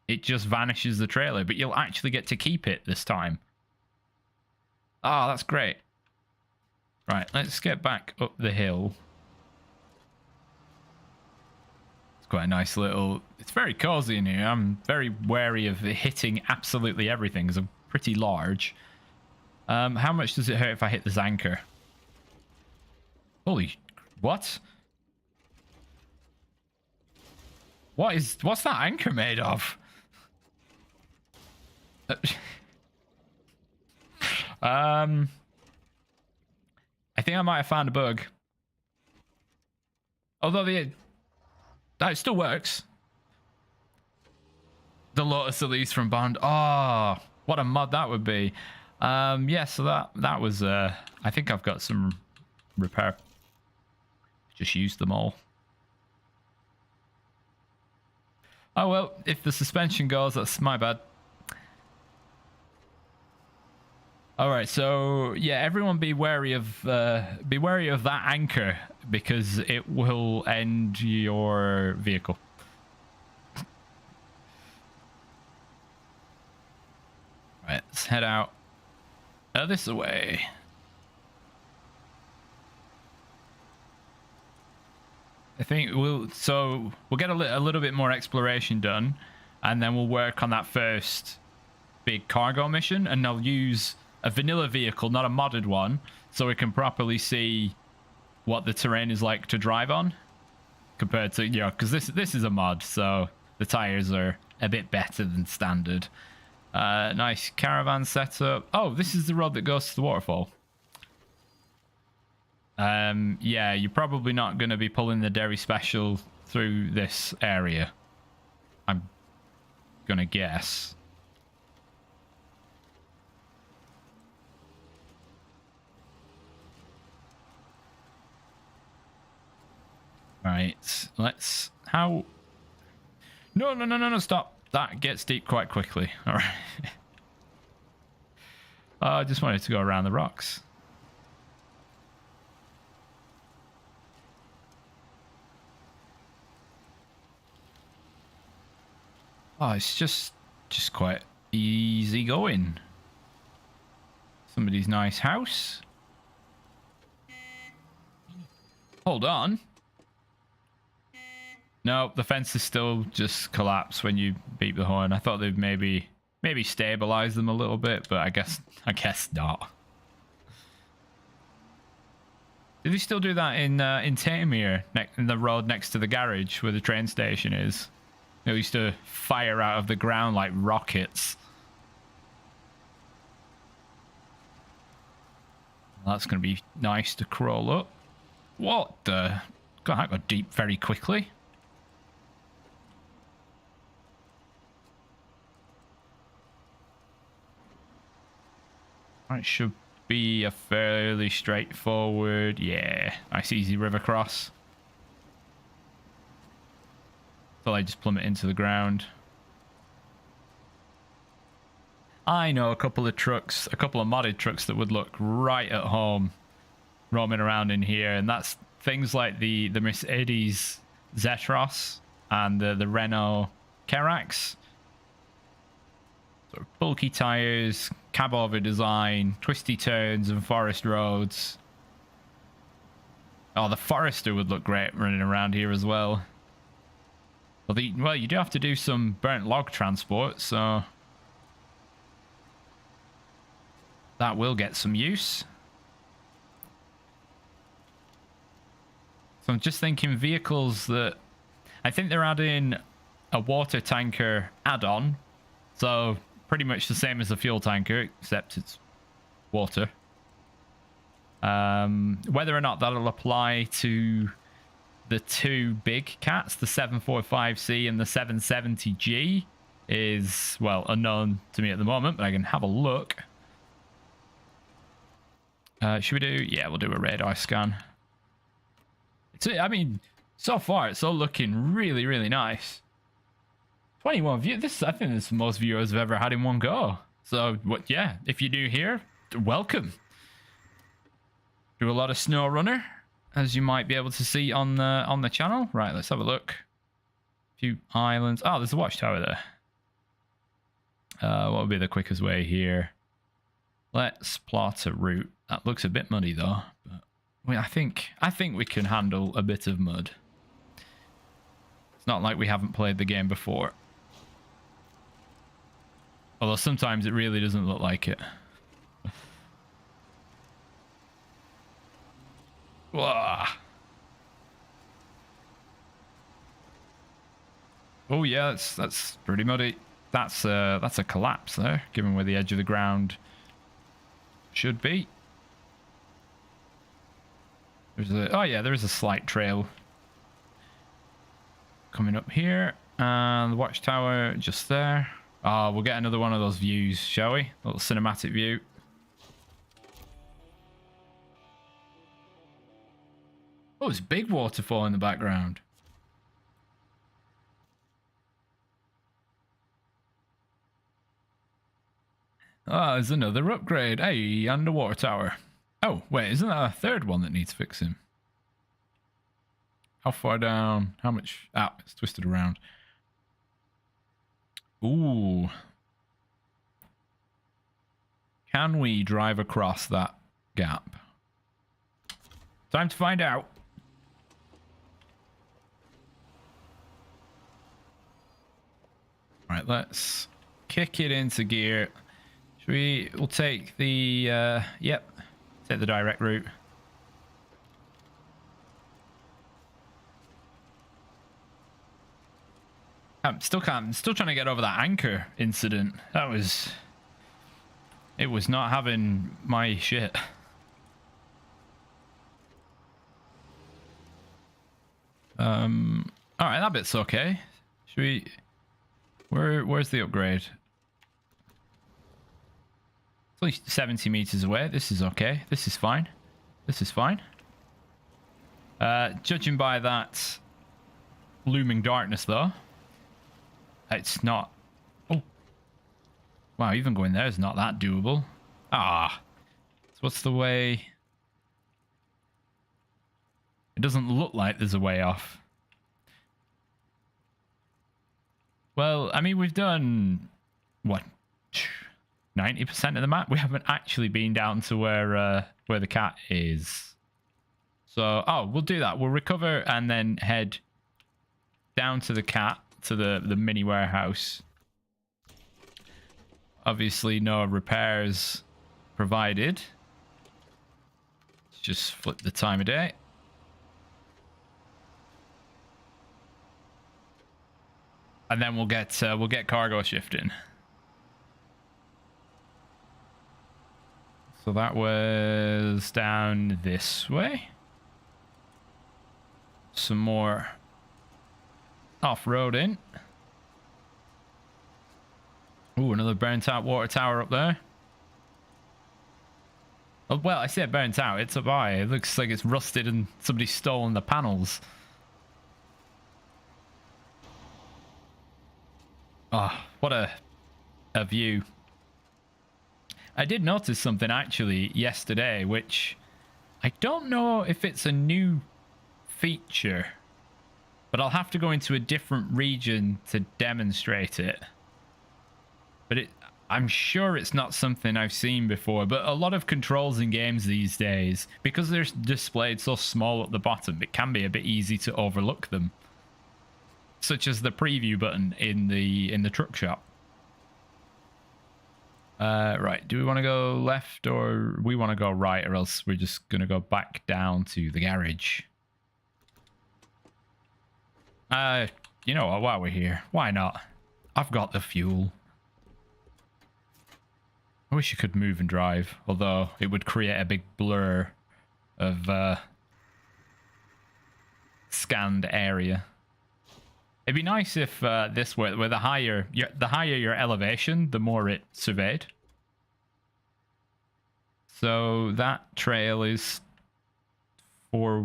vanishes the trailer, but you'll actually get to keep it this time. Oh, that's great. Right, let's get back up the hill. It's quite a nice little... It's very cozy in here. I'm very wary of hitting absolutely everything because I'm pretty large. How much does it hurt if I hit this anchor? Holy... What? What's that anchor made of? I think I might have found a bug. Although that still works. The Lotus Elise from Bond. Oh, what a mod that would be. Yeah, so that was I think I've got some repair. Just used them all. Oh well, if the suspension goes, that's my bad. All right, so yeah, everyone be wary of that anchor because it will end your vehicle. All right, let's head out this way. I think we'll get a little bit more exploration done, and then we'll work on that first big cargo mission, and I'll use a vanilla vehicle, not a modded one, so we can properly see what the terrain is like to drive on compared to, you know, because this is a mod, so the tires are a bit better than standard. Nice caravan setup. Oh, this is the road that goes to the waterfall. Yeah, you're probably not going to be pulling the Derry special through this area, I'm gonna guess. Right, let's... How... No, stop. That gets deep quite quickly. All right. I just wanted to go around the rocks. Oh, it's just quite easy going. Somebody's nice house. Hold on. No, the fences still just collapse when you beep the horn. I thought they'd maybe stabilize them a little bit, but I guess not. Do they still do that in Tamir, in the road next to the garage where the train station is? They used to fire out of the ground like rockets. Well, that's going to be nice to crawl up. What the? God, that got deep very quickly. It should be a fairly straightforward, yeah, nice easy river cross. So I just plummet into the ground. I know a couple of trucks, a couple of modded trucks that would look right at home roaming around in here, and that's things like the Mercedes Zetros and the Renault Kerax. Sort of bulky tires, cab over design, twisty turns and forest roads. Oh, the Forester would look great running around here as well. Well, you do have to do some burnt log transport, so that will get some use. So I'm just thinking vehicles that... I think they're adding a water tanker add-on, so pretty much the same as the fuel tanker, except it's water. Whether or not that'll apply to the two big cats, the 745C and the 770G, is, well, unknown to me at the moment, but I can have a look. Should we do... Yeah, we'll do a radar scan. So, I mean, so far it's all looking really, really nice. 21 views. I think this is the most viewers I've ever had in one go. So, what? Yeah, if you're new here, welcome. Do a lot of Snowrunner, as you might be able to see on the channel. Right, let's have a look. A few islands. Oh, there's a watchtower there. What would be the quickest way here? Let's plot a route. That looks a bit muddy though, but I think we can handle a bit of mud. It's not like we haven't played the game before. Although sometimes it really doesn't look like it. Whoa. Oh yeah, that's pretty muddy. That's a collapse there, given where the edge of the ground should be. Oh yeah, there is a slight trail coming up here, and the watchtower just there. Oh, we'll get another one of those views, shall we? A little cinematic view. Oh, there's a big waterfall in the background. Oh, there's another upgrade. Hey, underwater tower. Oh, wait, isn't that a third one that needs fixing? How far down? How much? Ah, it's twisted around. Ooh. Can we drive across that gap? Time to find out. Right, let's kick it into gear. We'll take the, yep, take the direct route. I'm still trying to get over that anchor incident. It was not having my shit. All right, that bit's okay. Should we, where's the upgrade? It's only 70 meters away. This is okay. This is fine. This is fine. Judging by that looming darkness, though, it's not... Oh. Wow, even going there is not that doable. Ah. So what's the way... It doesn't look like there's a way off. Well, I mean, we've done... What? 90% of the map. We haven't actually been down to where the cat is. So, oh, we'll do that. We'll recover and then head down to the cat, to the mini warehouse. Obviously, no repairs provided. Let's just flip the time of day. And then we'll get cargo shifting. So that was down this way. Some more off-roading. Ooh, another burnt out water tower up there. Oh, well, I said burnt out. It's up high. It looks like it's rusted and somebody's stolen the panels. Oh, what a view. I did notice something actually yesterday, which I don't know if it's a new feature, but I'll have to go into a different region to demonstrate it. But I'm sure it's not something I've seen before, but a lot of controls in games these days, because they're displayed so small at the bottom, it can be a bit easy to overlook them. Such as the preview button in the truck shop. Right, do we want to go left or we want to go right, or else we're just going to go back down to the garage? You know what, while we're here, why not? I've got the fuel. I wish you could move and drive, although it would create a big blur of scanned area. It'd be nice if this were where the higher your elevation, the more it surveyed. So that trail is for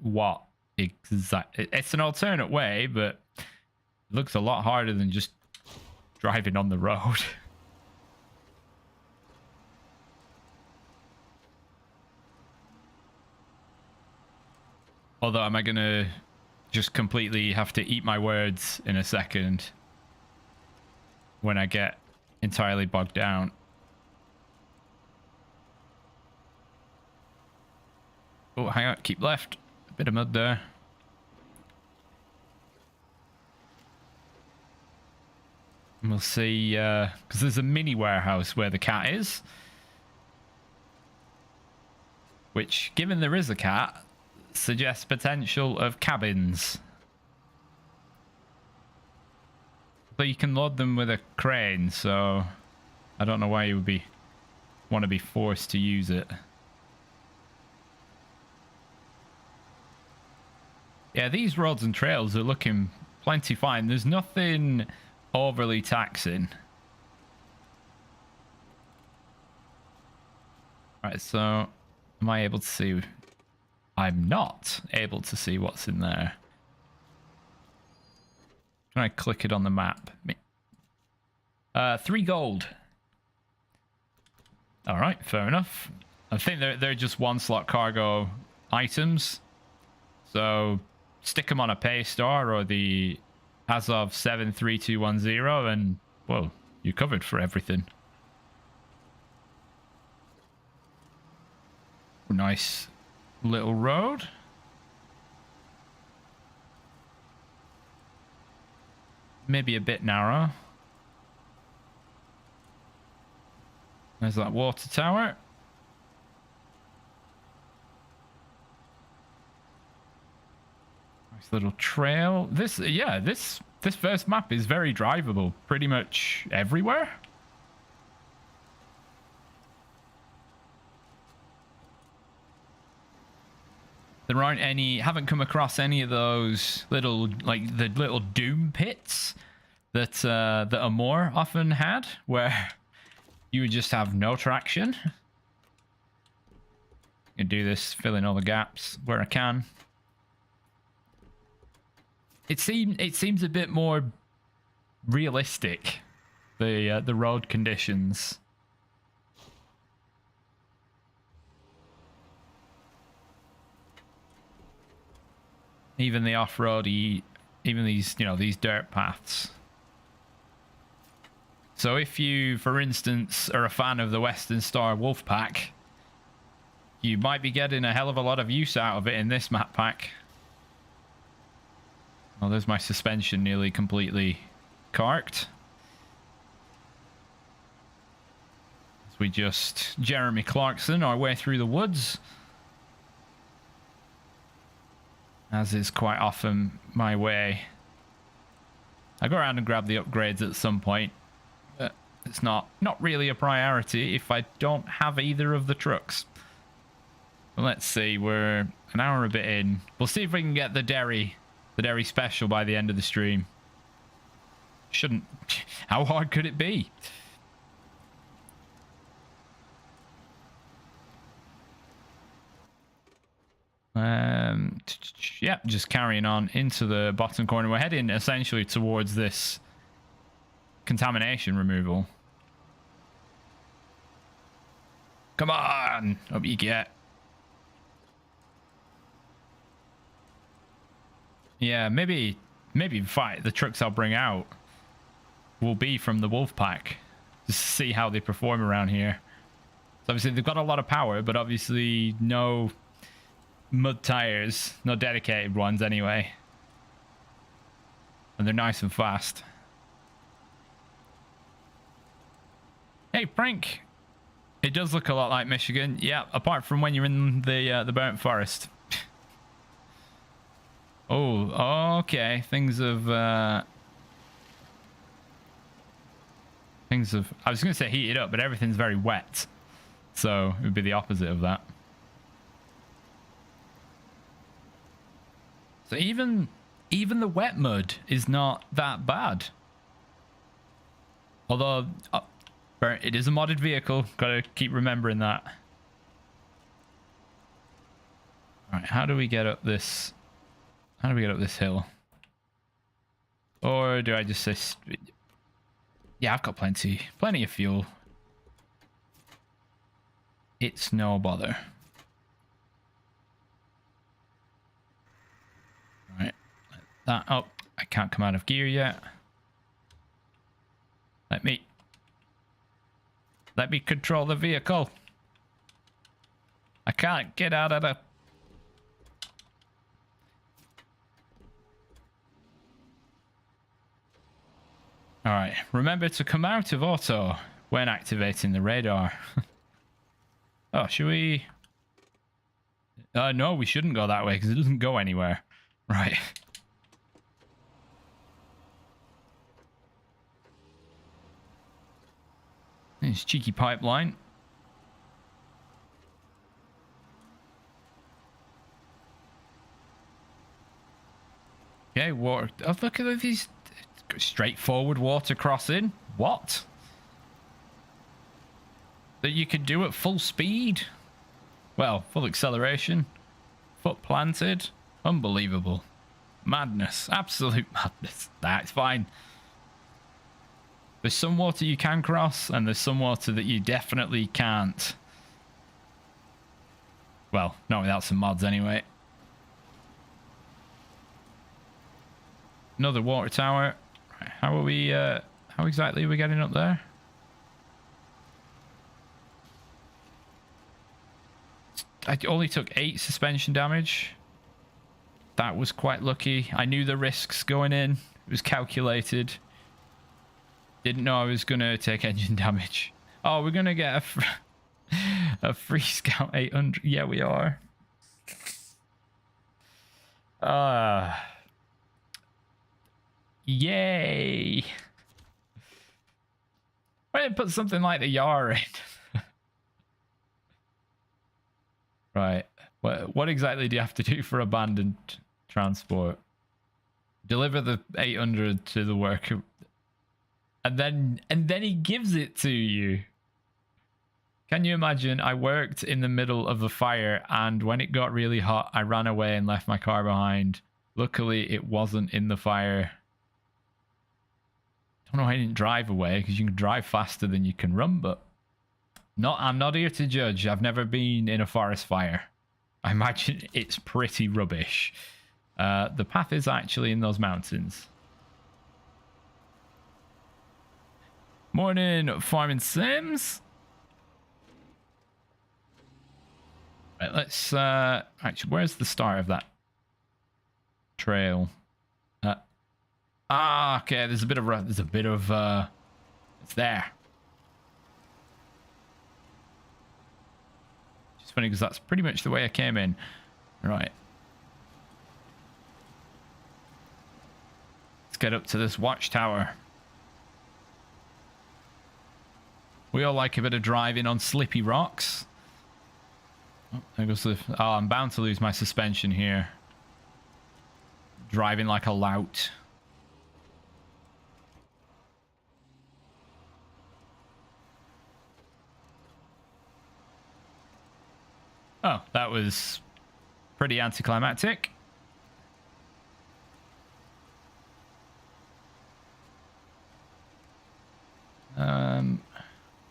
what? It's an alternate way, but it looks a lot harder than just driving on the road. Although, am I gonna just completely have to eat my words in a second when I get entirely bogged down? Oh, hang on, keep left. A bit of mud there. And we'll see, because there's a mini warehouse where the cat is. Which, given there is a cat, suggests potential of cabins. But you can load them with a crane, so I don't know why you would want to be forced to use it. Yeah, these roads and trails are looking plenty fine. There's nothing overly taxing. Right, so am I able to see? I'm not able to see what's in there. Can I click it on the map? 3 gold. All right, fair enough. I think they're just 1-slot cargo items. So stick them on a pay star or the Azov 73210 and, well, you're covered for everything. Nice little road. Maybe a bit narrow. There's that water tower. Nice little trail. This first map is very drivable pretty much everywhere. There aren't any, haven't come across any of those little, like the little doom pits that Amor often had, where you would just have no traction. I can do this, fill in all the gaps where I can. It seems a bit more realistic, the road conditions. Even the off-roady, even these, these dirt paths. So if you, for instance, are a fan of the Western Star Wolfpack, you might be getting a hell of a lot of use out of it in this map pack. Oh, there's my suspension nearly completely carked. As we just Jeremy Clarkson our way through the woods. As is quite often my way. I go around and grab the upgrades at some point, but it's not really a priority if I don't have either of the trucks. Well, let's see, we're an hour a bit in. We'll see if we can get the Derry special by the end of the stream. Shouldn't. How hard could it be? Yeah, just carrying on into the bottom corner. We're heading essentially towards this contamination removal. Come on, up you get. Yeah, maybe fight the trucks I'll bring out will be from the Wolfpack, just to see how they perform around here. So obviously they've got a lot of power, but obviously no mud tires, no dedicated ones anyway, and they're nice and fast. Hey Frank, it does look a lot like Michigan, yeah, apart from when you're in the burnt forest. Oh, okay, things have I was gonna say heated up, but everything's very wet, so it would be the opposite of that. So even the wet mud is not that bad. Although it is a modded vehicle, gotta keep remembering that. Alright, how do we get up this How do we get up this hill? Or do I just say... Yeah, I've got plenty of fuel. It's no bother. Right, let that up. I can't come out of gear yet. Let me control the vehicle. I can't get out of the... Alright, remember to come out of auto when activating the radar. Oh, should we... no, we shouldn't go that way because it doesn't go anywhere. Right. This cheeky pipeline. Okay, water. Oh, look at these straightforward water crossing. What? That you could do at full speed? Well, full acceleration. Foot planted. Unbelievable. Madness. Absolute madness. That's fine. There's some water you can cross, and there's some water that you definitely can't. Well, not without some mods anyway. Another water tower. How are we, how exactly are we getting up there? I only took 8 suspension damage. That was quite lucky. I knew the risks going in. It was calculated. Didn't know I was going to take engine damage. Oh, we're going to get a free Scout 800. Yeah, we are. Yay. Why didn't put something like the Yar in? Right. What exactly do you have to do for abandoned transport? Deliver the 800 to the worker. And then he gives it to you. Can you imagine? I worked in the middle of a fire, and when it got really hot, I ran away and left my car behind. Luckily, it wasn't in the fire. Don't know why I didn't drive away, because you can drive faster than you can run, but I'm not here to judge. I've never been in a forest fire. I imagine it's pretty rubbish. The path is actually in those mountains. Morning, Farming Sims. Right, let's actually, where's the start of that trail? Okay, there's a bit of it's there. It's funny because that's pretty much the way I came in. Right. Let's get up to this watchtower. We all like a bit of driving on slippy rocks. Oh, there goes the... Oh, I'm bound to lose my suspension here. Driving like a lout. Oh, that was pretty anticlimactic.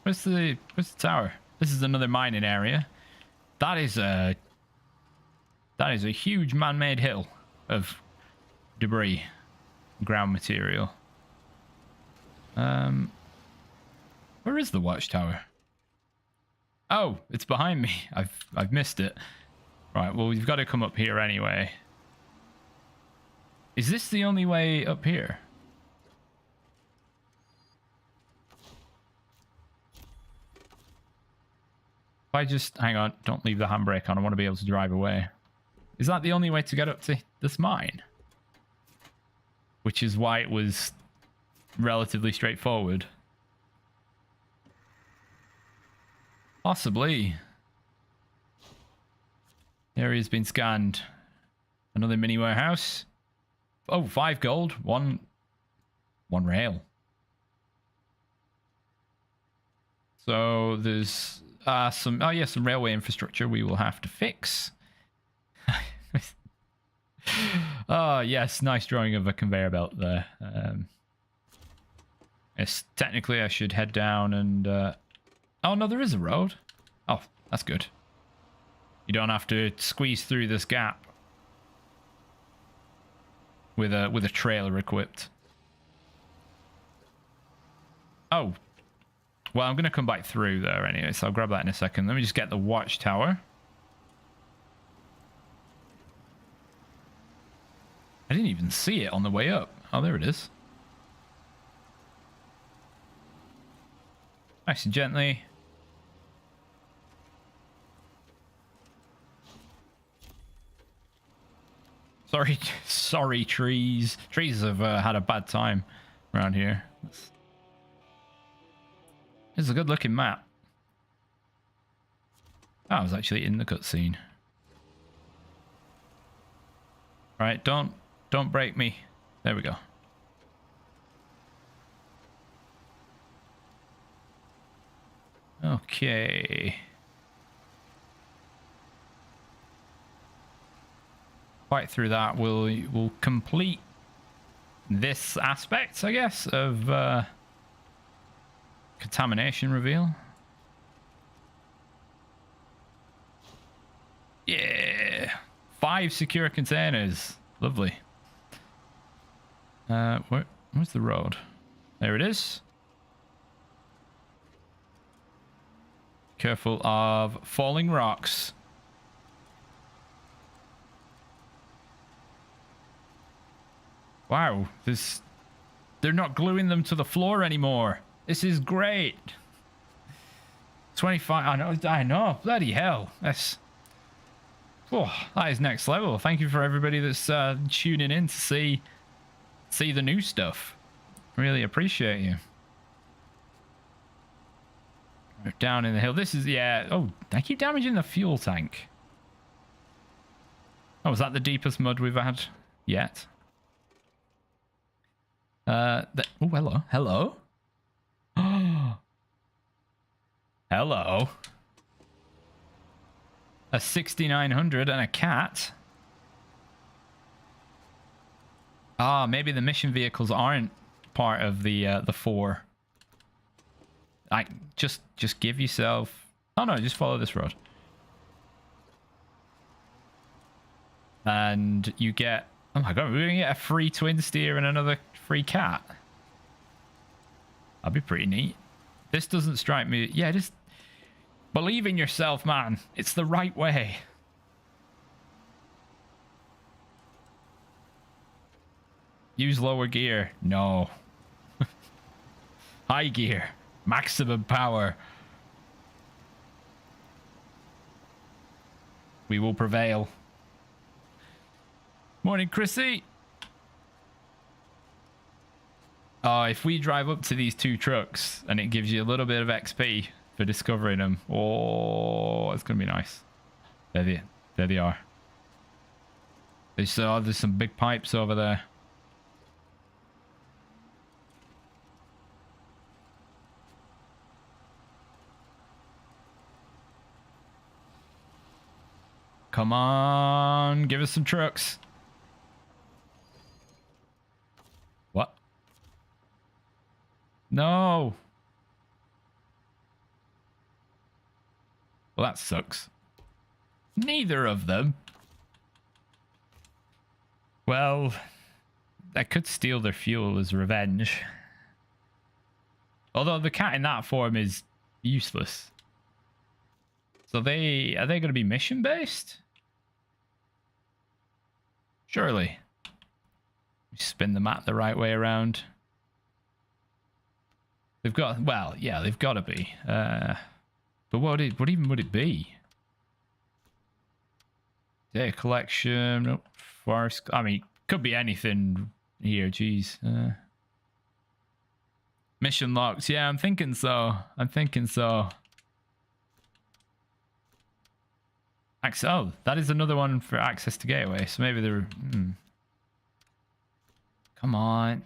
Where's the tower? This is another mining area. That is a huge man-made hill of debris, ground material. Where is the watchtower? Oh, it's behind me. I've missed it. Right, well, we've got to come up here anyway. Is this the only way up here? If I just... Hang on, don't leave the handbrake on. I want to be able to drive away. Is that the only way to get up to this mine? Which is why it was relatively straightforward. Possibly. The area's been scanned. Another mini warehouse. Oh, 5 gold. One rail. So there's some railway infrastructure we will have to fix. Oh, yes. Nice drawing of a conveyor belt there. Yes, technically I should head down and... Oh, no, there is a road. Oh, that's good. You don't have to squeeze through this gap with a trailer equipped. Oh. Well, I'm going to come back through there anyway, so I'll grab that in a second. Let me just get the watchtower. I didn't even see it on the way up. Oh, there it is. Nice and gently. Sorry, trees. Trees have had a bad time around here. It's a good-looking map. Oh, I was actually in the cutscene. Right, don't break me. There we go. Okay. Fight through that. We'll complete this aspect, I guess, of contamination reveal. Yeah, 5 secure containers. Lovely. Where's the road? There it is. Careful of falling rocks. Wow, they're not gluing them to the floor anymore. This is great. 25. I know. Bloody hell. That is next level. Thank you for everybody that's tuning in to see the new stuff. Really appreciate you. We're down in the hill. This is, yeah. Oh, I keep damaging the fuel tank. Oh, was that the deepest mud we've had yet? Oh, hello. Hello. Hello. A 6900 and a cat. Ah, maybe the mission vehicles aren't part of the 4. Just give yourself... Oh no, just follow this road. And you get... Oh my god, we're gonna get a free twin steer and another free cat. That'd be pretty neat. This doesn't strike me... Yeah, just... Believe in yourself, man. It's the right way. Use lower gear. No. High gear. Maximum power. We will prevail. Morning, Chrissy. Oh, if we drive up to these 2 trucks and it gives you a little bit of XP for discovering them. Oh, it's going to be nice. There they are. There's some big pipes over there. Come on, give us some trucks. What? No. Well, that sucks. Neither of them. Well, I could steal their fuel as revenge. Although the cat in that form is useless. So are they going to be mission based? Surely. Spin the map the right way around. They've got, well, yeah, they've got to be. But what even would it be? Data collection, nope, forest. I mean, could be anything here. Jeez. Mission locked. Yeah, I'm thinking so. Oh, that is another one for access to gateway. So maybe they're... Come on.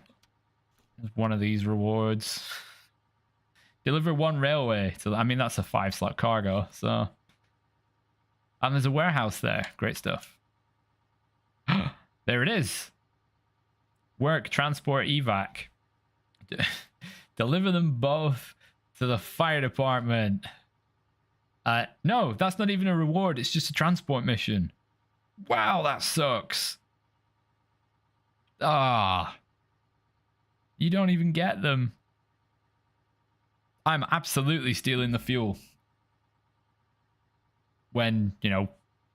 There's one of these rewards. Deliver 1 railway. So, I mean, that's a 5-slot cargo. So, and there's a warehouse there. Great stuff. There it is. Work, transport, evac. Deliver them both to the fire department. No, that's not even a reward. It's just a transport mission. Wow, that sucks. Ah. You don't even get them. I'm absolutely stealing the fuel. When, you know,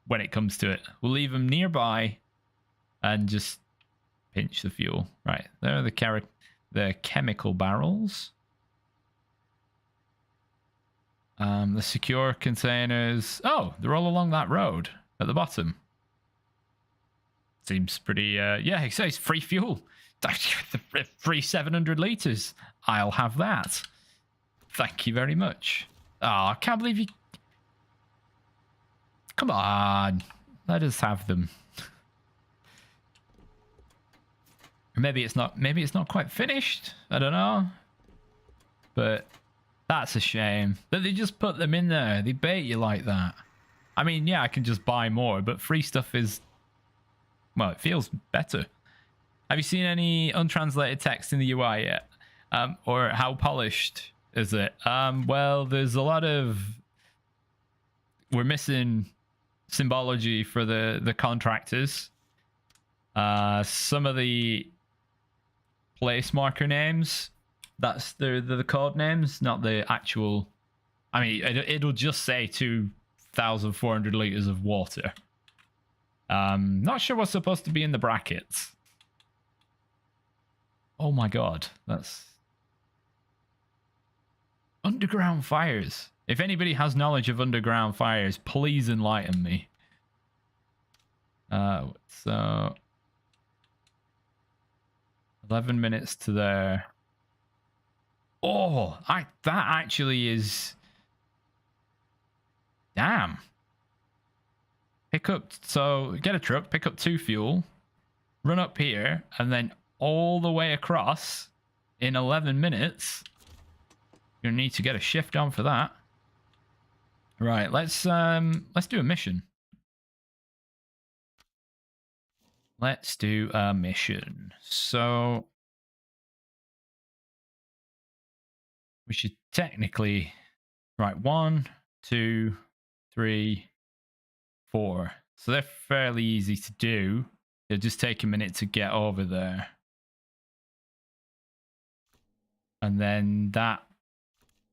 when it comes to it. We'll leave them nearby and just pinch the fuel. Right, there are the chemical barrels. The secure containers. Oh, they're all along that road at the bottom. Seems pretty, yeah, it says free fuel. Free 700 litres. I'll have that. Thank you very much. Oh, I can't believe you... Come on. Let us have them. Maybe it's not quite finished. I don't know. But that's a shame that they just put them in there. They bait you like that. I mean, yeah, I can just buy more, but free stuff is... Well, it feels better. Have you seen any untranslated text in the UI yet? Or how polished is it? Well, there's a lot of... We're missing symbology for the contractors. Some of the place marker names, that's the code names, not the actual... I mean, it'll just say 2,400 litres of water. Not sure what's supposed to be in the brackets. Oh my god, that's... Underground fires. If anybody has knowledge of underground fires, please enlighten me. So... 11 minutes to there. Oh, that actually is... Damn. Pick up... So, get a truck, pick up 2 fuel, run up here, and then all the way across in 11 minutes. You're gonna need to get a shift on for that. Right, let's do a mission. Let's do a mission. So we should technically... Right, 1, 2, 3, 4. So they're fairly easy to do. It'll just take a minute to get over there. And then that...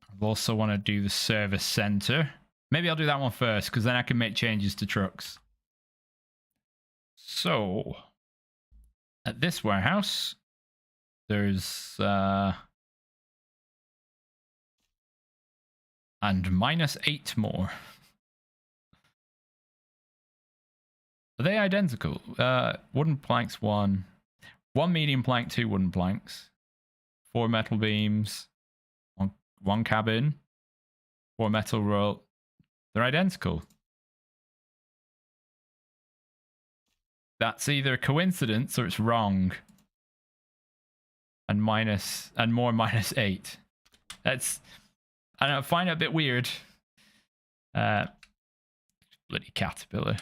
I also want to do the service center. Maybe I'll do that one first, because then I can make changes to trucks. So, at this warehouse, there's... and -8 more. Are they identical? Wooden planks, 1. 1 medium plank, 2 wooden planks. 4 metal beams. 1 cabin. 4 metal roll. They're identical. That's either a coincidence or it's wrong. And more -8. That's... I don't know, I find it a bit weird. Bloody caterpillar.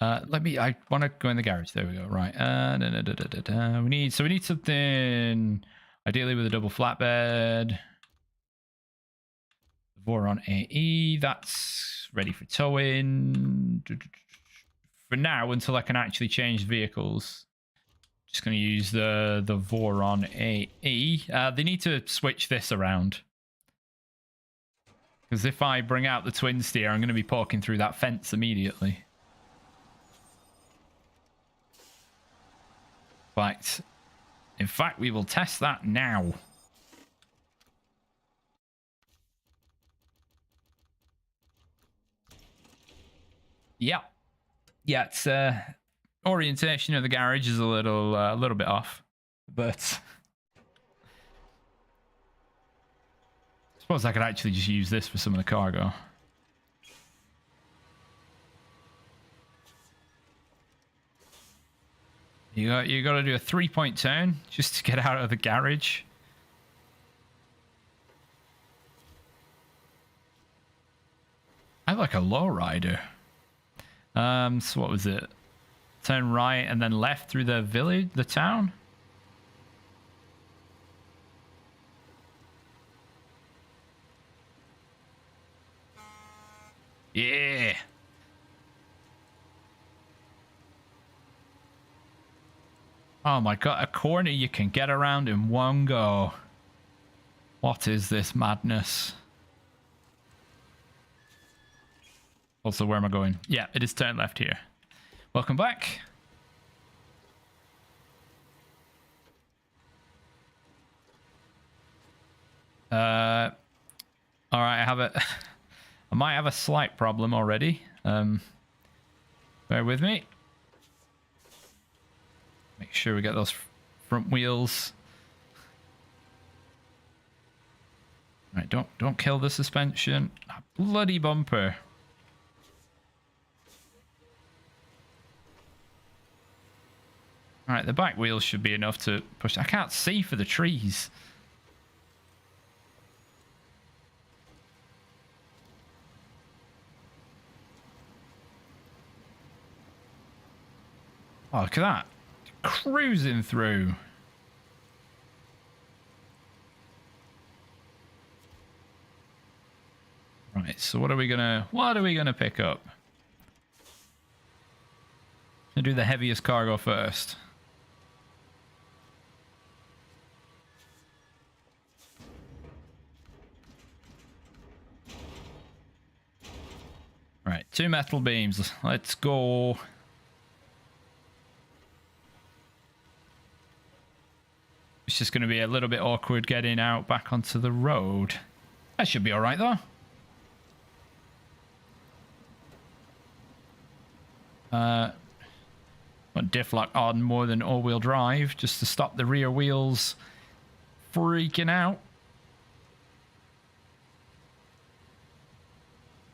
I want to go in the garage. There we go. Right. We need something ideally with a double flatbed. Voron AE. That's ready for towing. For now, until I can actually change vehicles. Just going to use the Voron AE. They need to switch this around. Because if I bring out the twin steer, I'm going to be poking through that fence immediately. Right. In fact, we will test that now. Yeah. Yeah, it's orientation of the garage is a little bit off, but I suppose I could actually just use this for some of the cargo. You got to do a 3-point turn just to get out of the garage. I like a lowrider. So what was it? Turn right and then left through the village, the town. Yeah. Oh my god, a corner you can get around in one go. What is this madness? Also, where am I going? Yeah, it is turn left here. Welcome back. All right, I might have a slight problem already. Bear with me. Make sure we get those front wheels. All right, don't kill the suspension. A bloody bumper. All right, the back wheels should be enough to push. I can't see for the trees. Oh, look at that. Cruising through. Right, so what are we gonna pick up? Gonna do the heaviest cargo first. Right, 2 metal beams. Let's go. It's just going to be a little bit awkward getting out back onto the road. That should be all right, though. Want diff lock on more than all-wheel drive, just to stop the rear wheels freaking out.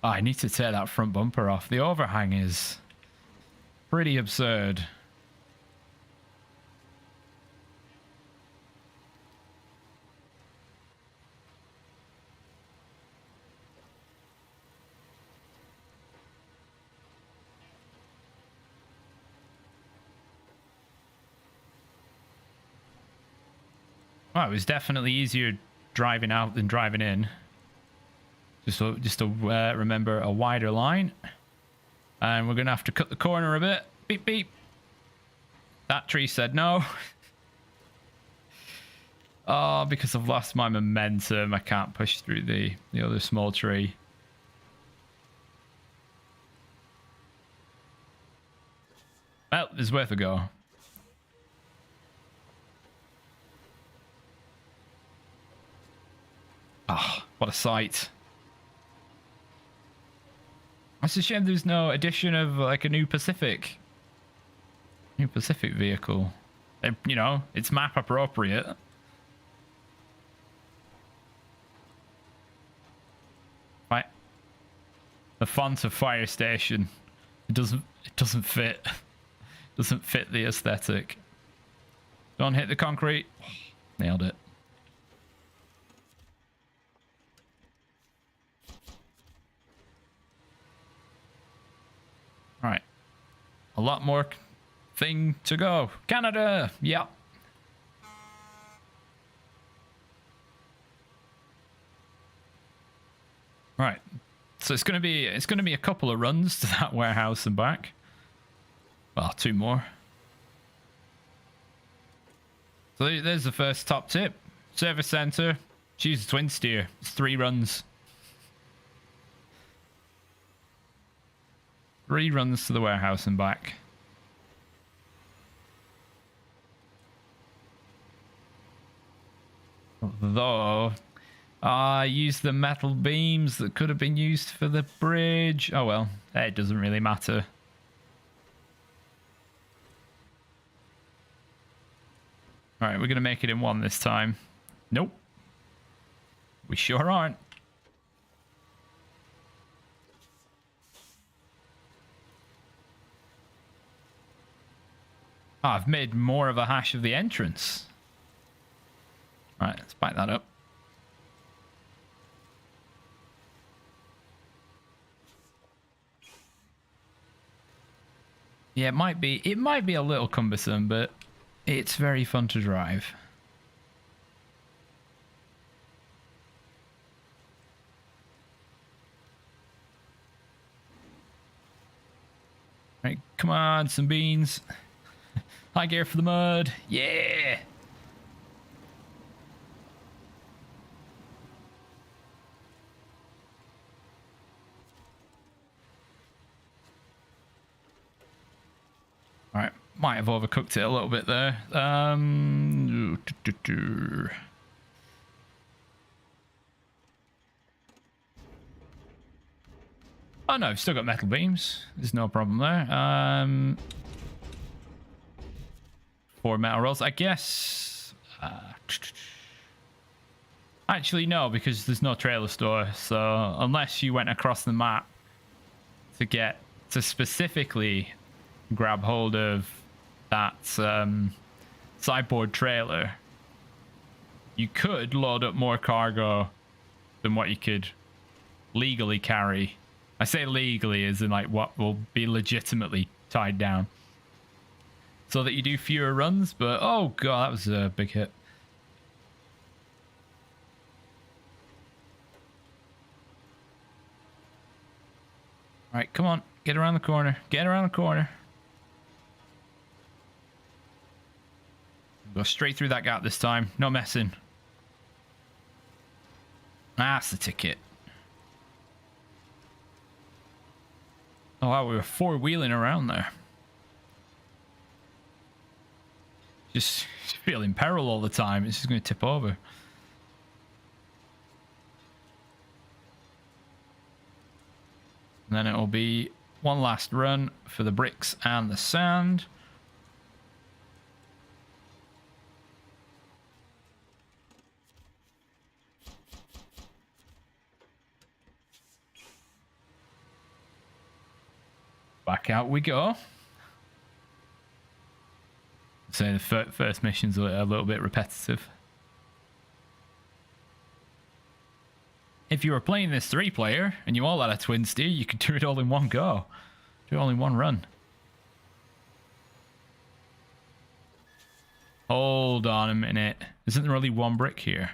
Oh, I need to tear that front bumper off. The overhang is pretty absurd. Well, it was definitely easier driving out than driving in. Just to remember a wider line. And we're going to have to cut the corner a bit. Beep, beep. That tree said no. Oh, because I've lost my momentum, I can't push through the other small tree. Well, it's worth a go. Ah, oh, what a sight. It's a shame there's no addition of like a new Pacific vehicle. You know, it's map appropriate. Right. The font of Fire Station. It doesn't fit. Doesn't fit the aesthetic. Don't hit the concrete. Nailed it. All right. A lot more thing to go. Canada. Yep. All right. So it's going to be a couple of runs to that warehouse and back. Well, 2 more. So there's the first top tip. Service center. Choose a twin steer. It's 3 runs. 3 runs to the warehouse and back. Though, I used the metal beams that could have been used for the bridge. Oh well, it doesn't really matter. Alright, we're going to make it in 1 this time. Nope. We sure aren't. Oh, I've made more of a hash of the entrance. Alright, let's back that up. Yeah, it might be a little cumbersome, but it's very fun to drive. Right, come on, some beans. High gear for the mud. Yeah. All right, might have overcooked it a little bit there. Oh no, I've still got metal beams. There's no problem there. 4 metal rolls, I guess. Actually, no, because there's no trailer store. So unless you went across the map to specifically grab hold of that sideboard trailer, you could load up more cargo than what you could legally carry. I say legally as in like what will be legitimately tied down, so that you do fewer runs. But oh god, that was a big hit. All right, come on, get around the corner. Get around the corner. Go straight through that gap this time. No messing. That's the ticket. Oh wow, we were four-wheeling around there. Just feel in peril all the time. It's just going to tip over. And then it'll be one last run for the bricks and the sand. Back out we go. So the first mission's a little bit repetitive. If you were playing this 3-player and you all had a twin steer, you could do it all in one go. Do it all in one run. Hold on a minute. Isn't there only one brick here?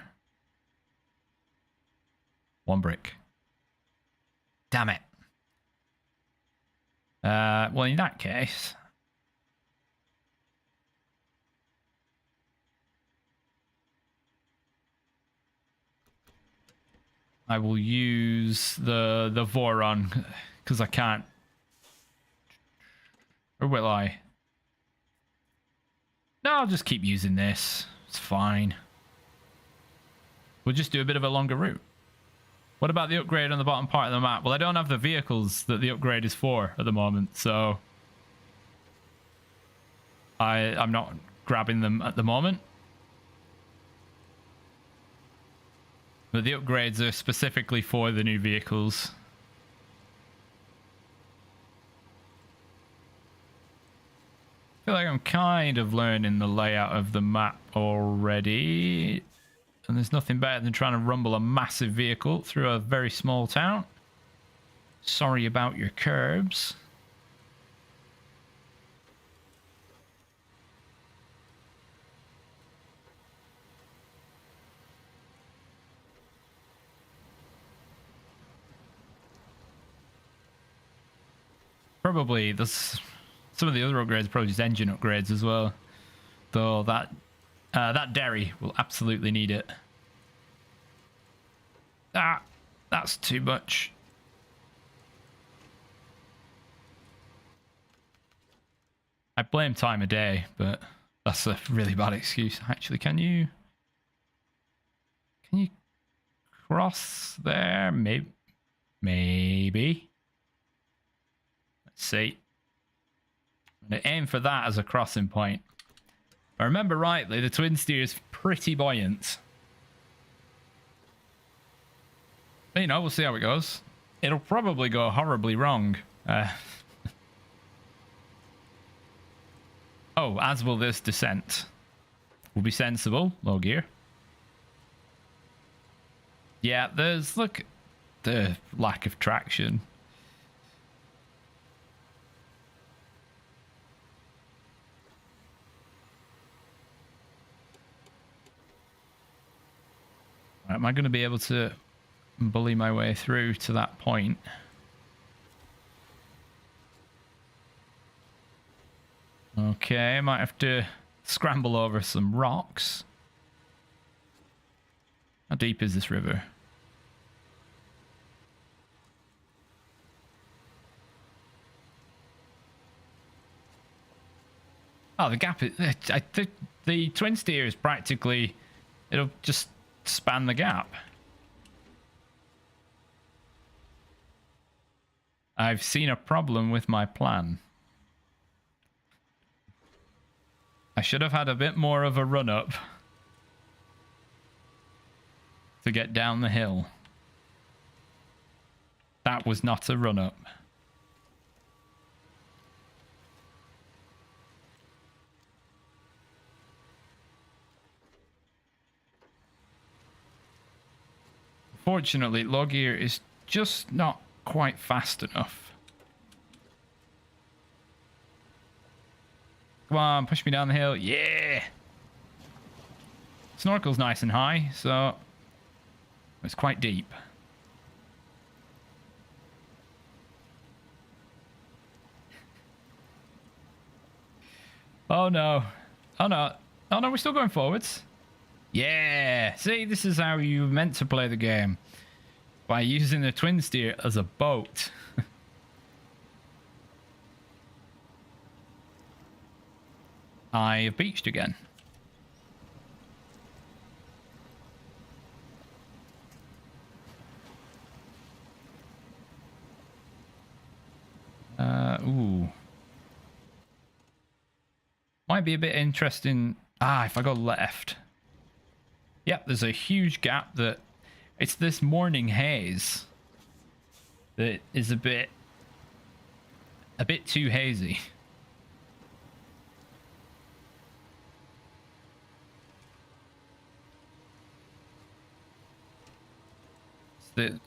One brick. Damn it. Well, in that case, I will use the Voron because I can't. Or will I? No, I'll just keep using this. It's fine. We'll just do a bit of a longer route. What about the upgrade on the bottom part of the map? Well, I don't have the vehicles that the upgrade is for at the moment, so I'm not grabbing them at the moment. But the upgrades are specifically for the new vehicles. I feel like I'm kind of learning the layout of the map already. And there's nothing better than trying to rumble a massive vehicle through a very small town. Sorry about your curbs. Probably there's some of the other upgrades are probably just engine upgrades as well. Though that Derry will absolutely need it. Ah, that's too much. I blame time of day, but that's a really bad excuse. Actually, can you cross there? Maybe. Let's see. I'm gonna aim for that as a crossing point. If I remember rightly, the twin steer is pretty buoyant. But, you know, we'll see how it goes. It'll probably go horribly wrong. Oh, as will this descent. Will be sensible. Low gear. Yeah, look, the lack of traction. Am I going to be able to bully my way through to that point? Okay, I might have to scramble over some rocks. How deep is this river? Oh, the gap is... I think the twin steer is practically... It'll just span the gap. I've seen a problem with my plan. I should have had a bit more of a run-up to get down the hill. That was not a run-up. Fortunately, low gear is just not quite fast enough. Come on, push me down the hill. Yeah! Snorkel's nice and high, so it's quite deep. Oh no. Oh no. Oh no, we're still going forwards. Yeah! See, this is how you meant to play the game. By using the twin steer as a boat. I have beached again. Ooh. Might be a bit interesting. Ah, if I go left. Yep, there's a huge gap that... It's this morning haze that is a bit too hazy. It's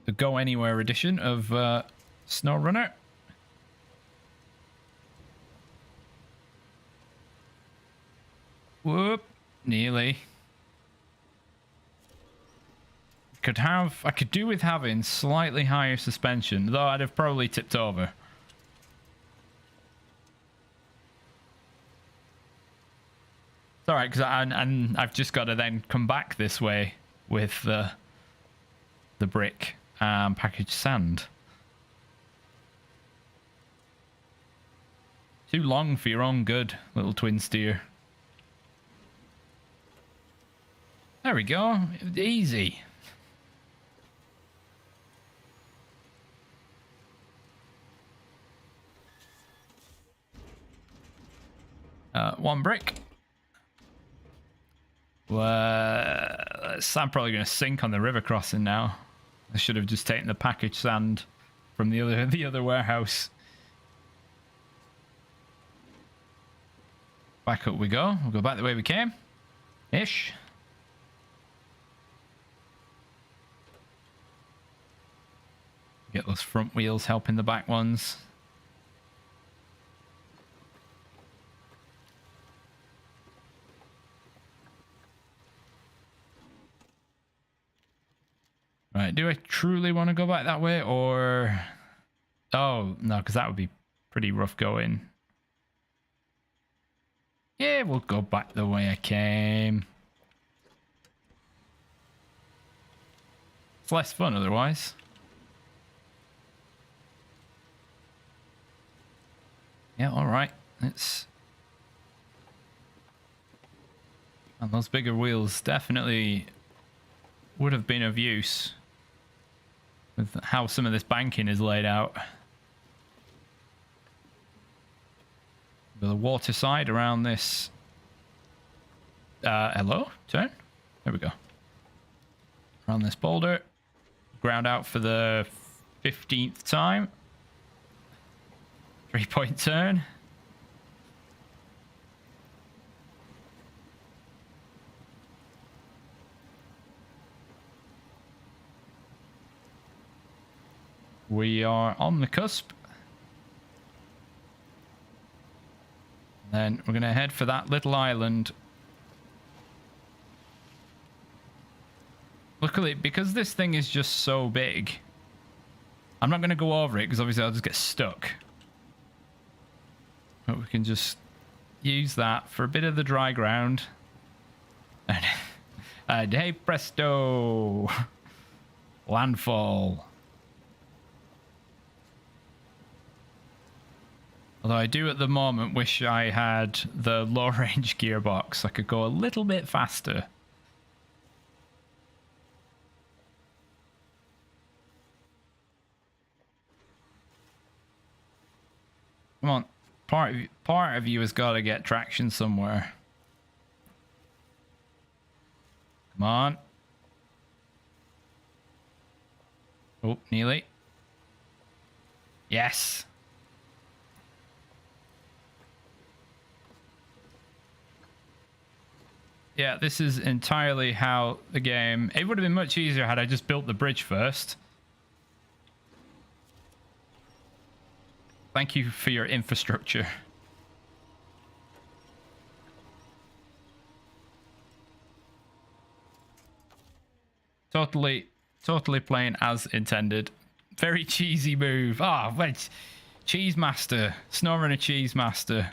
the Go Anywhere edition of Snowrunner. Whoop, nearly. I could do with having slightly higher suspension, though I'd have probably tipped over. It's alright, because I've just got to then come back this way with the brick packaged sand. Too long for your own good, little twin steer. There we go. Easy. One brick. Well, I'm probably going to sink on the river crossing now. I should have just taken the packaged sand from the other warehouse. Back up we go. We'll go back the way we came. Ish. Get those front wheels helping the back ones. Right, do I truly want to go back that way, or... Oh, no, because that would be pretty rough going. Yeah, we'll go back the way I came. It's less fun otherwise. Yeah, alright. It's... And those bigger wheels definitely would have been of use with how some of this banking is laid out. The water side around this. Hello? Turn? There we go. Around this boulder. Ground out for the 15th time. 3-point turn. We are on the cusp. Then we're going to head for that little island. Luckily, because this thing is just so big, I'm not going to go over it because obviously I'll just get stuck. But we can just use that for a bit of the dry ground. And hey presto! Landfall. Although I do at the moment wish I had the low range gearbox. I could go a little bit faster. Come on, part of you has got to get traction somewhere. Come on. Oh, nearly. Yes. Yeah, this is entirely how the game... It would have been much easier had I just built the bridge first. Thank you for your infrastructure. Totally playing as intended. Very cheesy move. Ah, wait. Cheese Master. Snowrunner Cheese Master.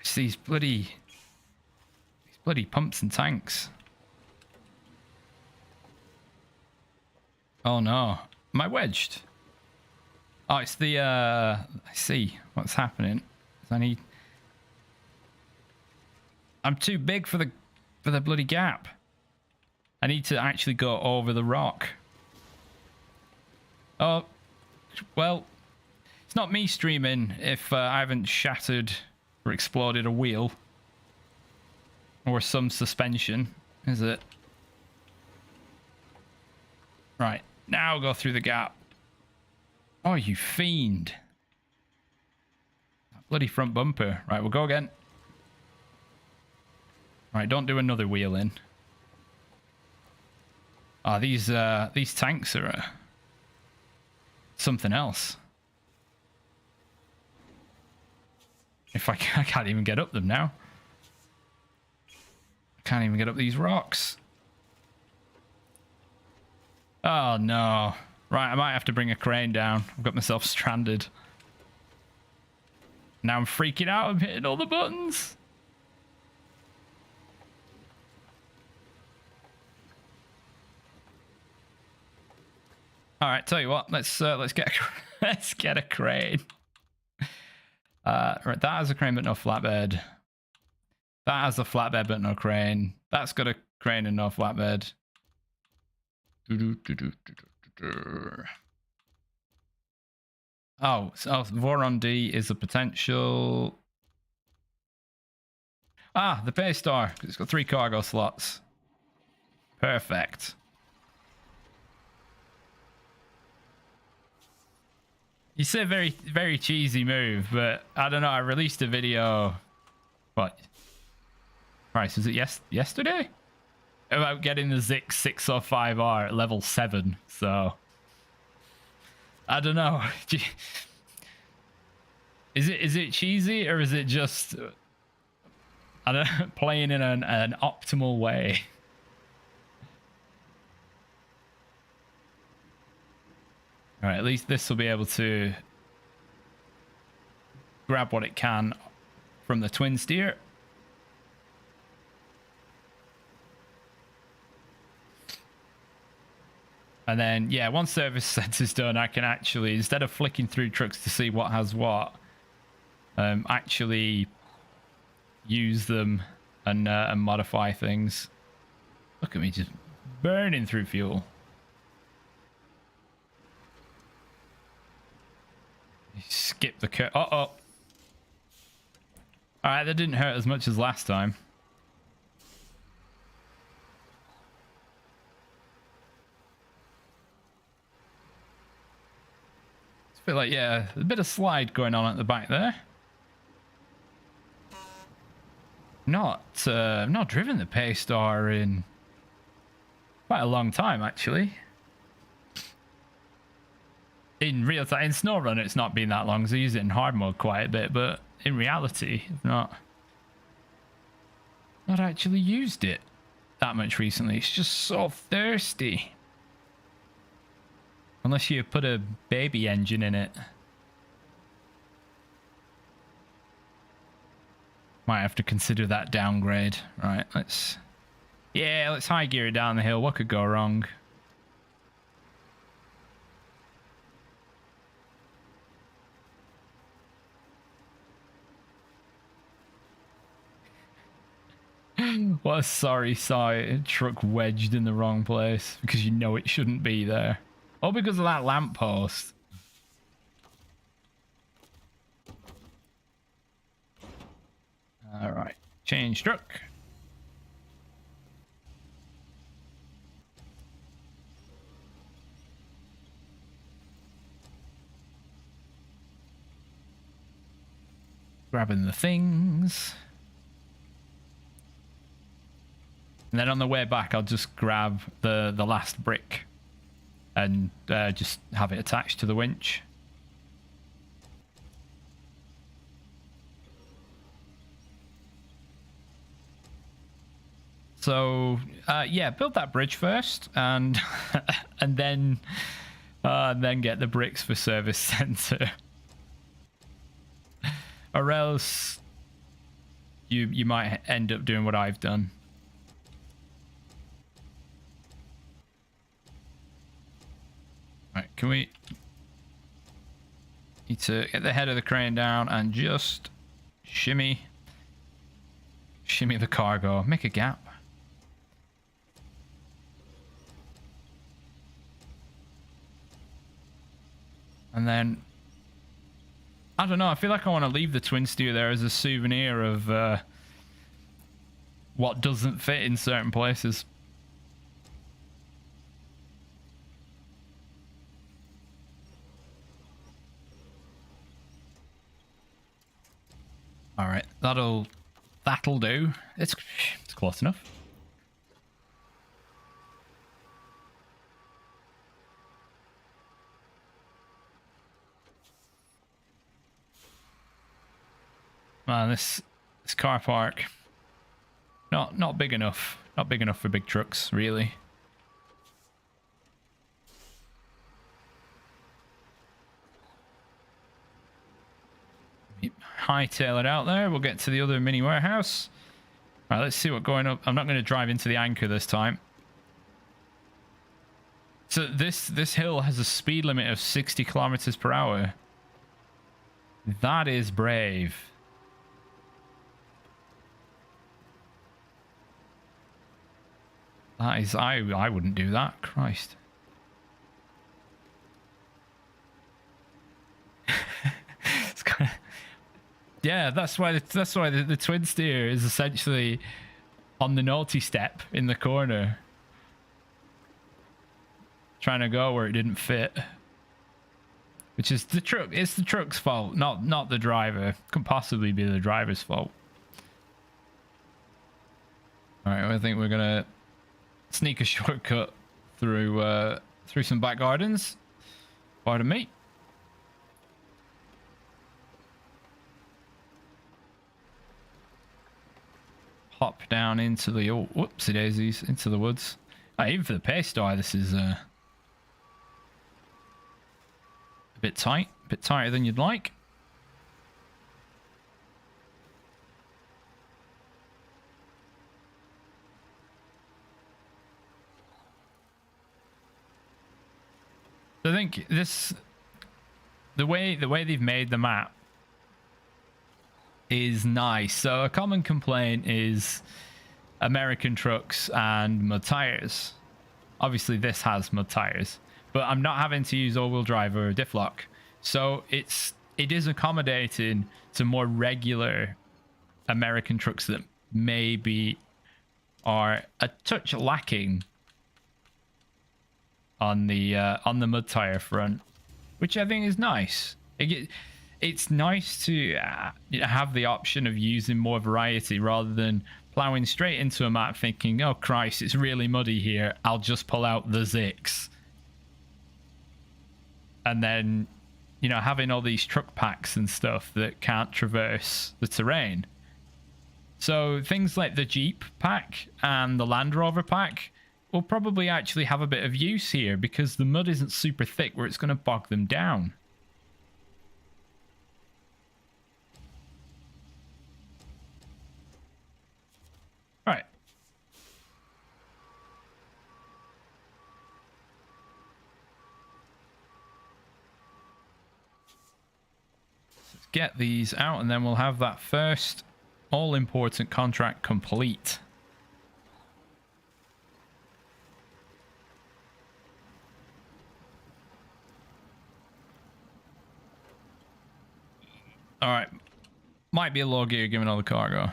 It's these bloody pumps and tanks. Oh no. Am I wedged? Oh, it's the I see what's happening. I'm too big for the bloody gap. I need to actually go over the rock. Oh, well, it's not me streaming if I haven't shattered or exploded a wheel or some suspension, is it? Right, now go through the gap. Oh, you fiend. That bloody front bumper. Right, we'll go again. Right, don't do another wheel in. Oh, these tanks are something else. If I can't even get up them now. I can't even get up these rocks. Oh no. Right, I might have to bring a crane down. I've got myself stranded. Now I'm freaking out. I'm hitting all the buttons. All right, tell you what. Let's get let's get a crane. Right, that has a crane but no flatbed. That has a flatbed but no crane. That's got a crane and no flatbed. Oh, so Voron D is a potential. Ah, the pay star. It's got 3 cargo slots. Perfect. You say very cheesy move, but I don't know. I released a video. What? Christ, was it yesterday? About getting the Zix 605R at level 7. So I don't know. Is it cheesy or is it just I don't know, playing in an optimal way? All right, at least this will be able to grab what it can from the twin steer. And then, yeah, once service sense is done, I can actually, instead of flicking through trucks to see what has what, actually use them and modify things. Look at me just burning through fuel. Skip the curve. Uh-oh. All right, that didn't hurt as much as last time. It's a bit like, yeah, a bit of slide going on at the back there. Not driven the Paystar in quite a long time, actually. In real time, in Snowrunner, it's not been that long, so I use it in hard mode quite a bit, but in reality, I've not actually used it. that much recently. It's just so thirsty. Unless you put a baby engine in it. Might have to consider that downgrade. Right, let's high gear it down the hill. What could go wrong? What a sorry sight. Truck wedged in the wrong place because you know it shouldn't be there. Or because of that lamppost. Alright. Change truck. Grabbing the things. And then on the way back, I'll just grab the last brick and just have it attached to the winch. So yeah, build that bridge first, and and then get the bricks for service center, or else you might end up doing what I've done. Right, can we need to get the head of the crane down and just shimmy the cargo, make a gap. And then, I don't know, I feel like I want to leave the twin steer there as a souvenir of what doesn't fit in certain places. All right, that'll do. It's close enough. Man, this car park, not big enough. Not big enough for big trucks, really. Hightail it out there. We'll get to the other mini warehouse. All right, let's see what's going up. I'm not going to drive into the anchor this time. So this hill has a speed limit of 60 kilometers per hour. That is brave. That is, I wouldn't do that. Christ. It's kind of, yeah, that's why the twin steer is essentially on the naughty step in the corner, trying to go where it didn't fit. Which is the truck. It's the truck's fault, not the driver. Couldn't possibly be the driver's fault. All right, I think we're gonna sneak a shortcut through some back gardens. Pardon me. Hop down into the whoopsie daisies, into the woods. Even for the pace die, this is a bit tight, a bit tighter than you'd like. I think the way they've made the map is nice. So a common complaint is American trucks and mud tires. Obviously this has mud tires, but I'm not having to use all-wheel drive or diff lock. So it is accommodating to more regular American trucks that maybe are a touch lacking on the mud tire front, which I think is nice. It's nice to have the option of using more variety rather than plowing straight into a map thinking, oh Christ, it's really muddy here, I'll just pull out the Zix. And then, you know, having all these truck packs and stuff that can't traverse the terrain. So things like the Jeep pack and the Land Rover pack will probably actually have a bit of use here because the mud isn't super thick where it's going to bog them down. All right. Let's get these out and then we'll have that first all-important contract complete. All right. Might be a low gear given all the cargo.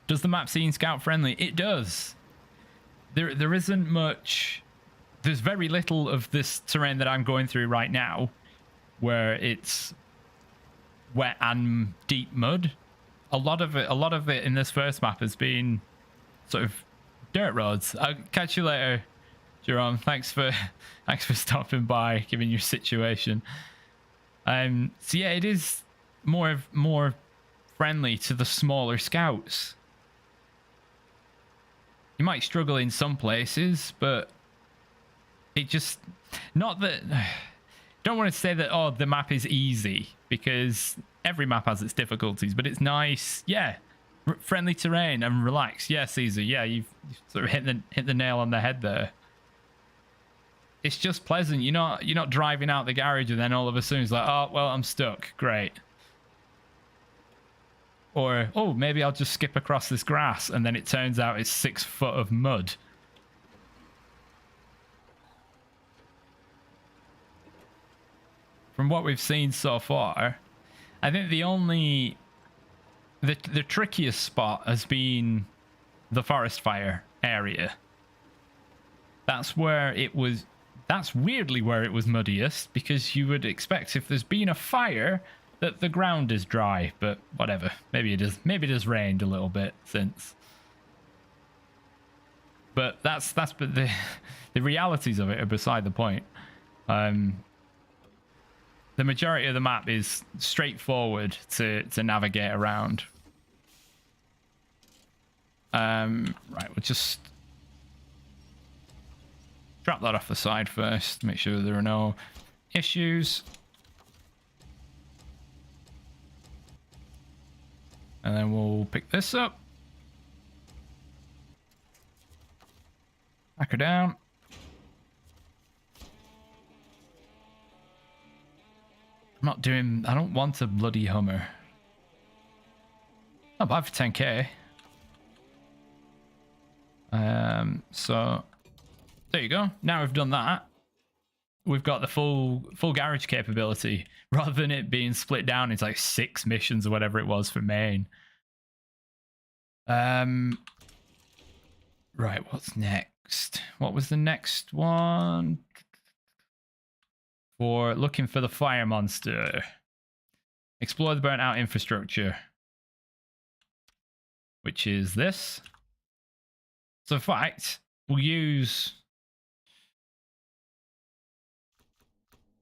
Does the map seem scout friendly? It does. There isn't much. There's very little of this terrain that I'm going through right now where it's wet and deep mud. A lot of it in this first map has been sort of dirt roads. I'll catch you later, Jerome. Thanks for stopping by, giving your situation. So yeah, it is more friendly to the smaller scouts. You might struggle in some places, but it just not that. Don't want to say that, oh, the map is easy, because every map has its difficulties, but it's nice. Yeah, friendly terrain and relaxed. Yeah, Caesar. Yeah, you've sort of hit the nail on the head there. It's just pleasant. You're not driving out the garage and then all of a sudden it's like, oh, well, I'm stuck. Great. Or, oh, maybe I'll just skip across this grass and then it turns out it's 6 foot of mud. From what we've seen so far, I think the trickiest spot has been the forest fire area. That's weirdly where it was muddiest, because you would expect if there's been a fire that the ground is dry, but whatever. Maybe it has rained a little bit since. But but the realities of it are beside the point. The majority of the map is straightforward to navigate around. Right, we'll just drop that off the side first, make sure there are no issues. And then we'll pick this up. Back her down. I don't want a bloody Hummer. Not bad for 10k. So there you go. Now we've done that, we've got the full garage capability, rather than it being split down into like 6 missions or whatever it was for main. Right, what's next? What was the next one? For looking for the fire monster. Explore the burnt out infrastructure. Which is this. So in fact, we'll use...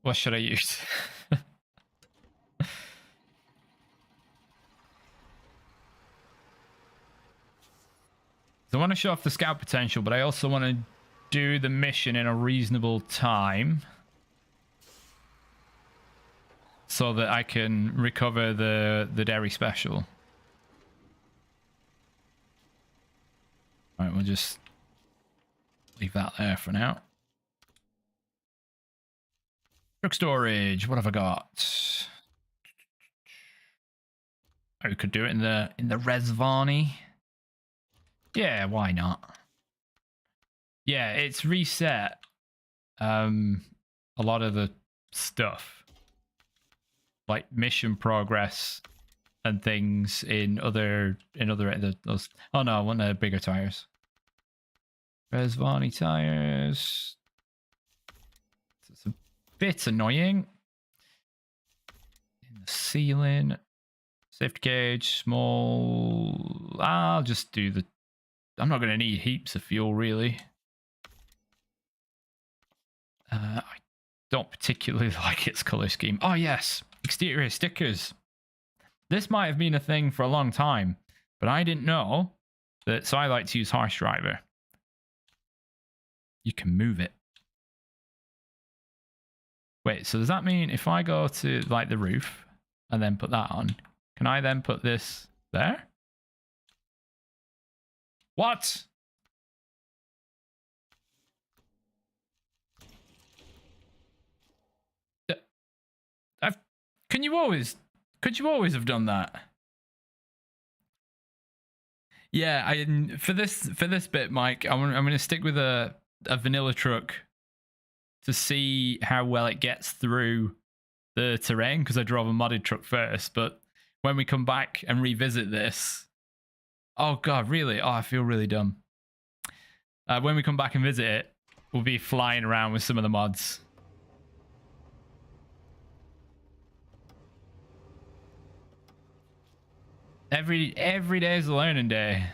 What should I use? So I want to show off the scout potential, but I also want to do the mission in a reasonable time, so that I can recover the Derry special. All right, we'll just leave that there for now. Truck storage. What have I got? Oh, we could do it in the Rezvani. Yeah, why not? Yeah, it's reset a lot of the stuff, like mission progress and things in other those. Oh no, I want the bigger tires. Rezvani tires. It's a bit annoying. In the ceiling, safety gauge, small. I'll just do the. I'm not going to need heaps of fuel, really. I don't particularly like its color scheme. Oh yes, exterior stickers. This might have been a thing for a long time, but But I didn't know that, so I like to use Harsh Driver. You can move it. Wait, so does that mean if I go to like the roof and then put that on, can I then put this there? What? Could you always have done that? Yeah, for this bit, Mike, I'm gonna stick with a vanilla truck to see how well it gets through the terrain, because I drove a modded truck first. But when we come back and revisit this, oh god, really? Oh, I feel really dumb. When we come back and visit it, we'll be flying around with some of the mods. Every day is a learning day.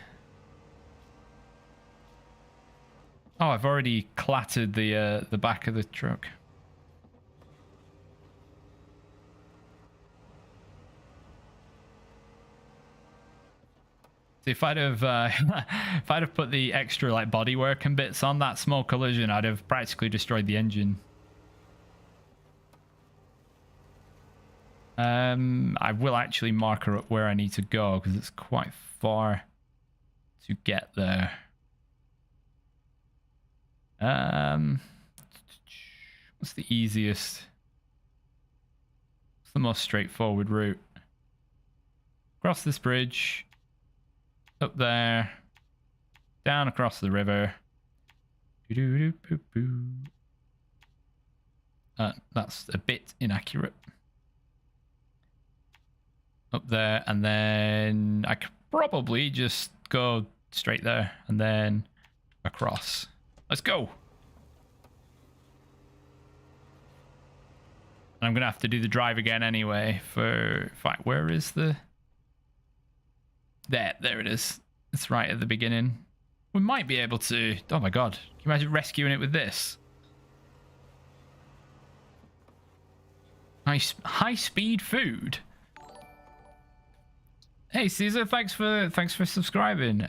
Oh, I've already clattered the back of the truck. See, if I'd have put the extra like bodywork and bits on that small collision, I'd have practically destroyed the engine. I will actually mark her up where I need to go because it's quite far to get there. What's the easiest? What's the most straightforward route? Cross this bridge, up there, down across the river. That's a bit inaccurate. Up there, and then I could probably just go straight there and then across. Let's go. And I'm gonna have to do the drive again anyway for fight. Where is the there it is. It's right at the beginning. We might be able to, oh my god, can you imagine rescuing it with this? High speed food. Hey Caesar, thanks for subscribing. Is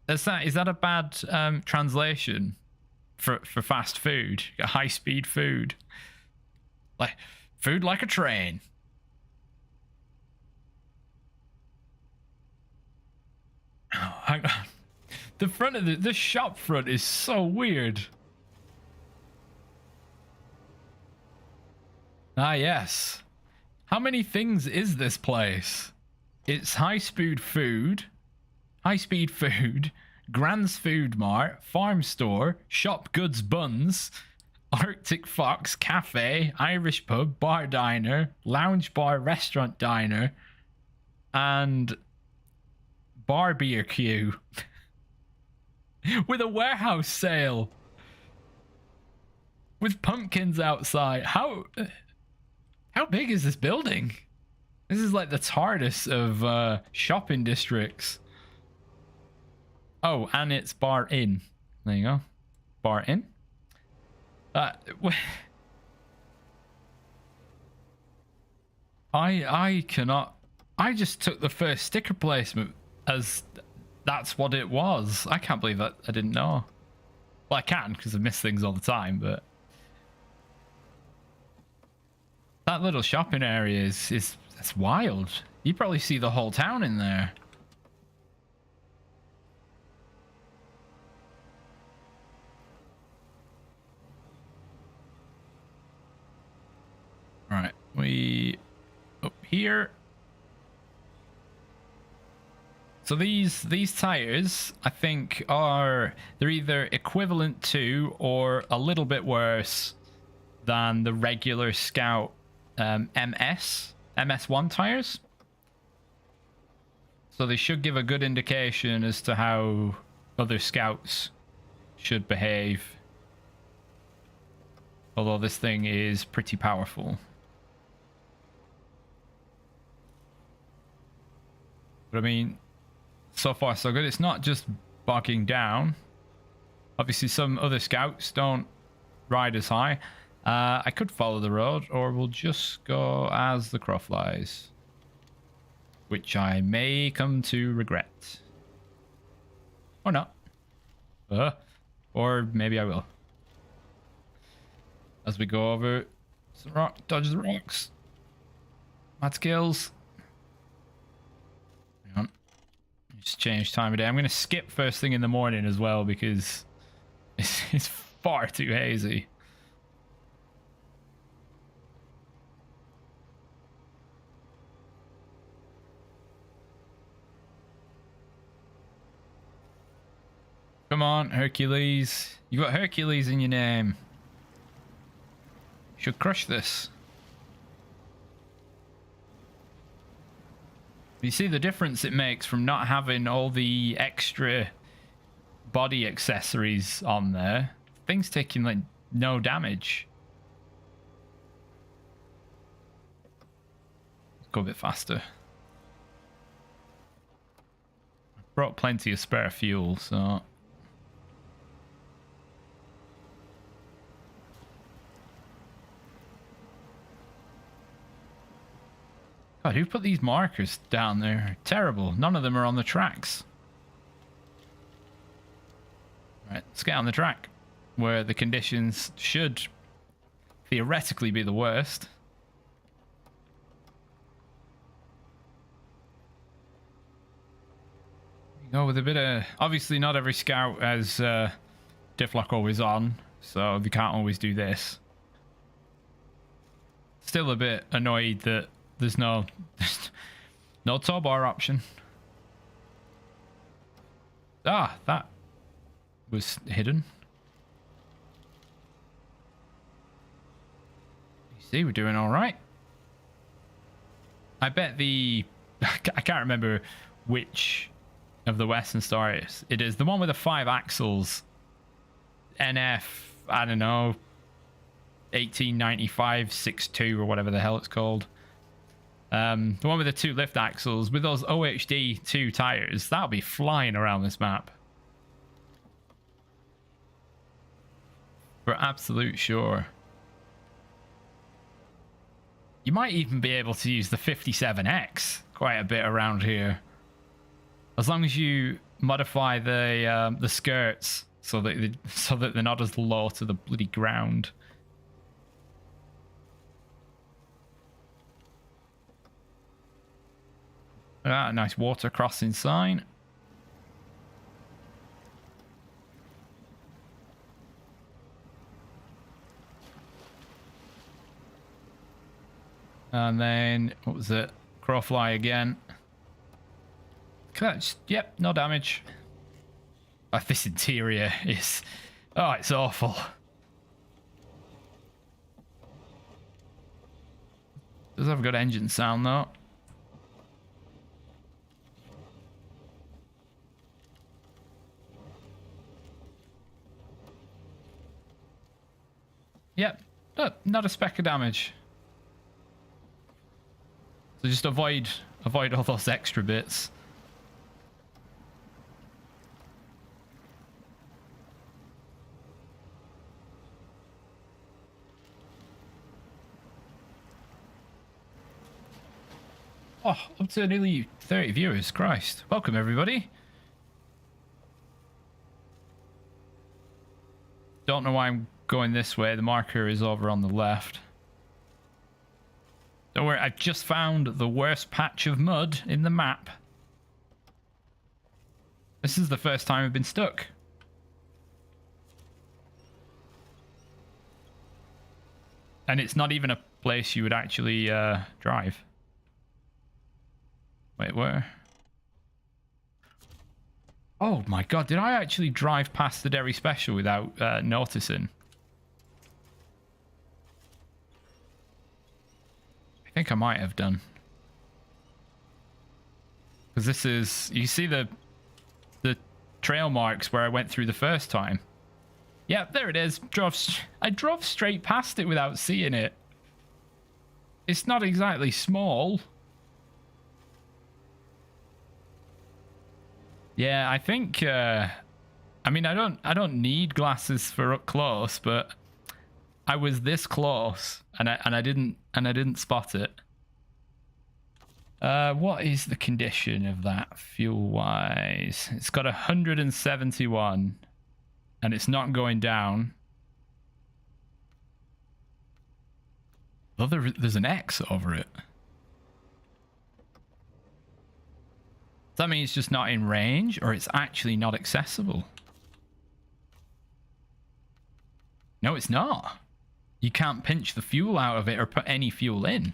that a bad translation for fast food? High speed food, like food like a train. Oh, hang on. The front of the shop front is so weird. Ah yes. How many things is this place? It's high speed food, Grand's Food Mart, farm store, shop goods buns, Arctic Fox cafe, Irish pub, bar diner, lounge bar, restaurant diner, and barbecue with a warehouse sale with pumpkins outside. How big is this building? This is like the TARDIS of shopping districts. Oh, and it's bar in. There you go. Bar in. I cannot. I just took the first sticker placement as that's what it was. I can't believe that I didn't know. Well, I can because I miss things all the time, but that little shopping area is that's wild. You probably see the whole town in there. All right, we up here. So these tires, I think, they're either equivalent to or a little bit worse than the regular Scout MS1 tires. So they should give a good indication as to how other Scouts should behave. Although this thing is pretty powerful. But I mean, so far so good. It's not just bogging down. Obviously some other Scouts don't ride as high. I could follow the road, or we'll just go as the crow flies. which I may come to regret. Or not. Or maybe I will. As we go over some rock, dodge the rocks. Mad skills. Hang on. Just change time of day. I'm going to skip first thing in the morning as well because it's far too hazy. Come on, Hercules. You got Hercules in your name. Should crush this. You see the difference it makes from not having all the extra body accessories on there. Things taking like no damage. Let's go a bit faster. I brought plenty of spare fuel, so... God, who put these markers down there? Terrible. None of them are on the tracks. Right, let's get on the track where the conditions should theoretically be the worst. You go with a bit of... Obviously, not every scout has diff lock always on, so they can't always do this. Still a bit annoyed that there's no tow bar option. Ah, that was hidden. You see, we're doing all right. I bet the... I can't remember which of the Western Stars it is. The one with the 5 axles. NF, I don't know, 1895-62 or whatever the hell it's called. The one with the 2 lift axles with those OHD 2 tires, that'll be flying around this map. For absolute sure. You might even be able to use the 57X quite a bit around here. As long as you modify the skirts so that they're not as low to the bloody ground. Ah, nice water crossing sign. And then, what was it? Crowfly again. Clutch. Yep, no damage. Oh, this interior is... Oh, it's awful. Does have a good engine sound, though. Yep, not a speck of damage. So just avoid all those extra bits. Oh, up to nearly 30 viewers. Christ. Welcome, everybody. Don't know why I'm going this way. The marker is over on the left. Don't worry, I've just found the worst patch of mud in the map. This is the first time I've been stuck. And it's not even a place you would actually drive. Wait, where? Oh my god, did I actually drive past the Derry Special without noticing? I think I might have done. Because this is... You see the trail marks where I went through the first time? Yeah, there it is. I drove straight past it without seeing it. It's not exactly small. Yeah, I think I mean I don't need glasses for up close, but I was this close and I didn't spot it. What is the condition of that fuel-wise? It's got 171, and it's not going down. Oh, there's an X over it. Does that mean it's just not in range, or it's actually not accessible? No, it's not. You can't pinch the fuel out of it or put any fuel in.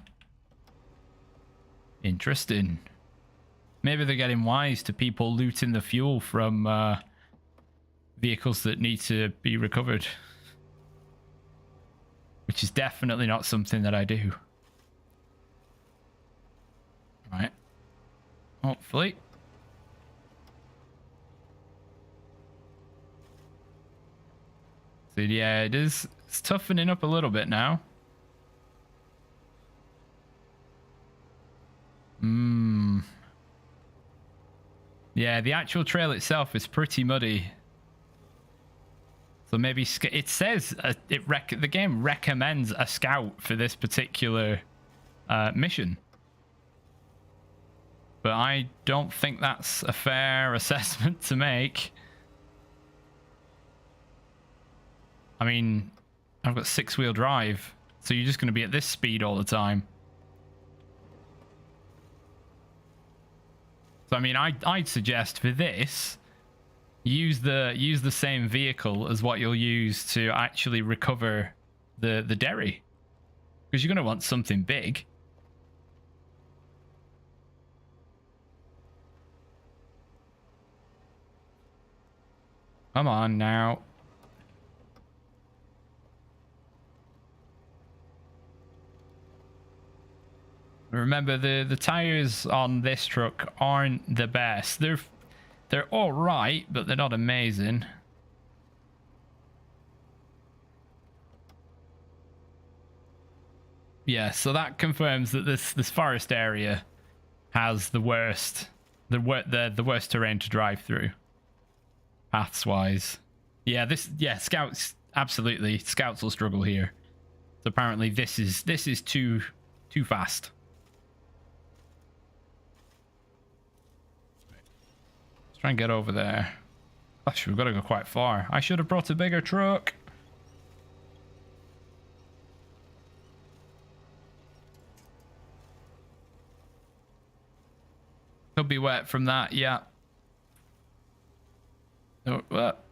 Interesting. Maybe they're getting wise to people looting the fuel from vehicles that need to be recovered. Which is definitely not something that I do. Right. Hopefully. So yeah, it's toughening up a little bit now. Yeah, the actual trail itself is pretty muddy. So maybe it says the game recommends a scout for this particular mission. But I don't think that's a fair assessment to make. I mean, I've got 6-wheel drive, so you're just going to be at this speed all the time. So I mean, I'd suggest for this, use the same vehicle as what you'll use to actually recover the Derry, because you're going to want something big. Come on now. Remember, the tires on this truck aren't the best. They're all right, but they're not amazing. Yeah, so that confirms that this forest area has the worst terrain to drive through, paths wise. Yeah, scouts absolutely. Scouts will struggle here. So apparently this is too fast. Try and get over there. Gosh, we've got to go quite far. I should have brought a bigger truck. Could be wet from that, yeah. Oh, what?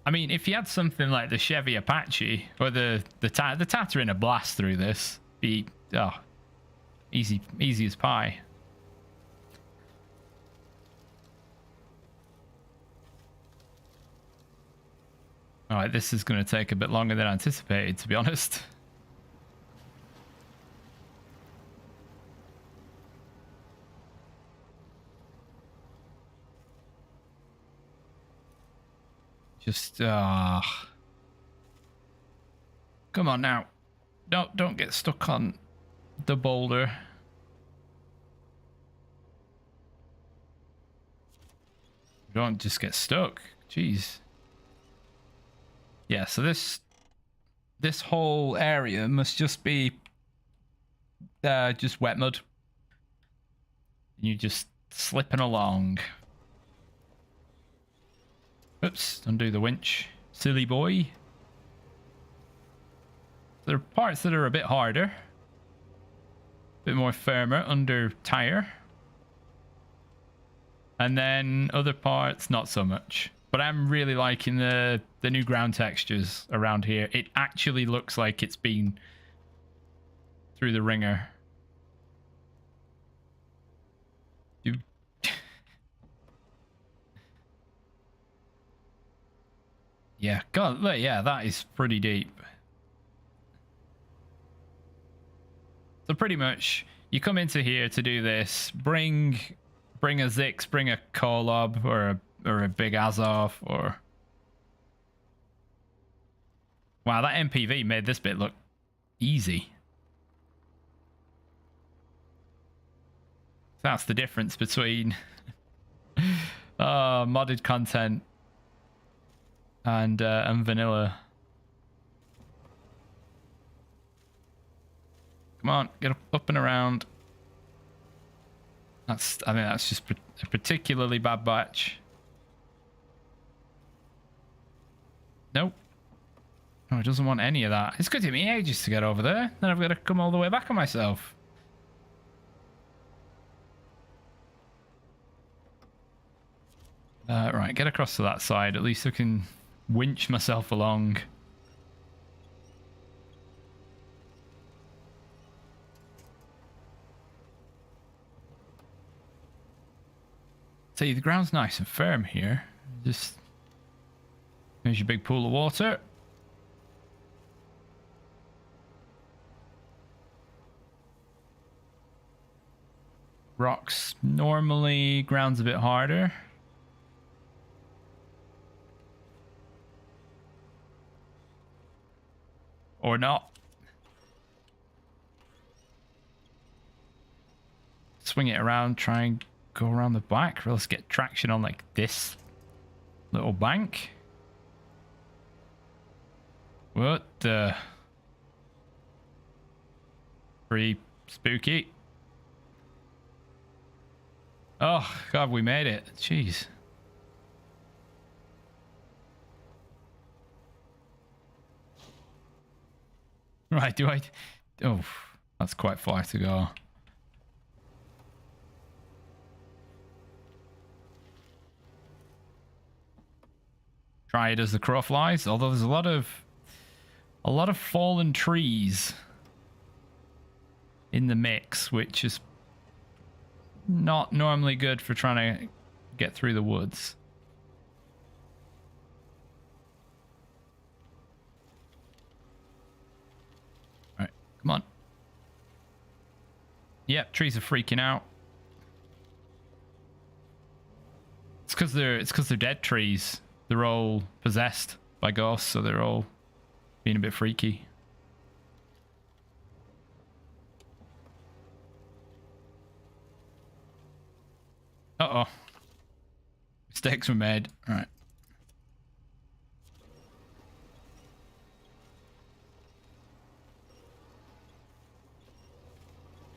I mean, if you had something like the Chevy Apache or the Tata in a blast through this, be easy as pie. All right, this is going to take a bit longer than anticipated, to be honest. Just come on now. Don't get stuck on the boulder. Don't just get stuck. Jeez. Yeah, so this whole area must just be just wet mud. You just slipping along. Oops, undo the winch. Silly boy. There are parts that are a bit harder. A bit more firmer under tire. And then other parts, not so much. But I'm really liking the new ground textures around here. It actually looks like it's been through the ringer. Yeah, God, yeah, that is pretty deep. So pretty much, you come into here to do this. Bring a Zix, bring a Kolob or a big Azov or. Wow, that MPV made this bit look easy. That's the difference between modded content and vanilla. Come on, get up and around. I think that's just a particularly bad batch. Nope. No, it doesn't want any of that. It's going to take me ages to get over there. Then I've got to come all the way back on myself. Right, get across to that side. At least I can winch myself along. See, the ground's nice and firm here. Just... There's your big pool of water. Rocks. Normally, ground's a bit harder. Or not. Swing it around, try and go around the back. Let's get traction on like this little bank. What the? Pretty spooky. Oh, God, we made it. Jeez. Right, do I... Oh, that's quite far to go. Try it as the crow flies, although there's a lot of fallen trees in the mix, which is not normally good for trying to get through the woods. All right, come on. Yep, trees are freaking out. It's because they're dead trees. They're all possessed by ghosts, so they're all being a bit freaky. Uh-oh. Mistakes were made. All right.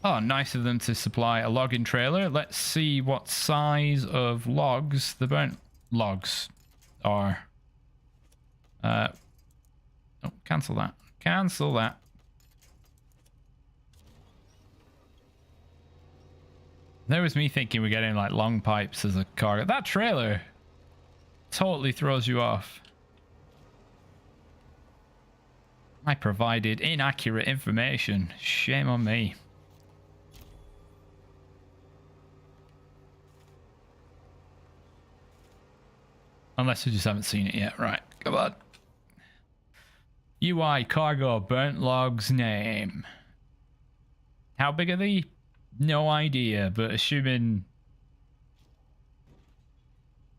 Oh, nice of them to supply a logging trailer. Let's see what size of logs the burnt logs are. Oh, cancel that. Cancel that. There was me thinking we're getting like long pipes as a cargo. That trailer totally throws you off. I provided inaccurate information. Shame on me. Unless we just haven't seen it yet. Right, come on. UI cargo burnt logs name. How big are they? No idea, but assuming...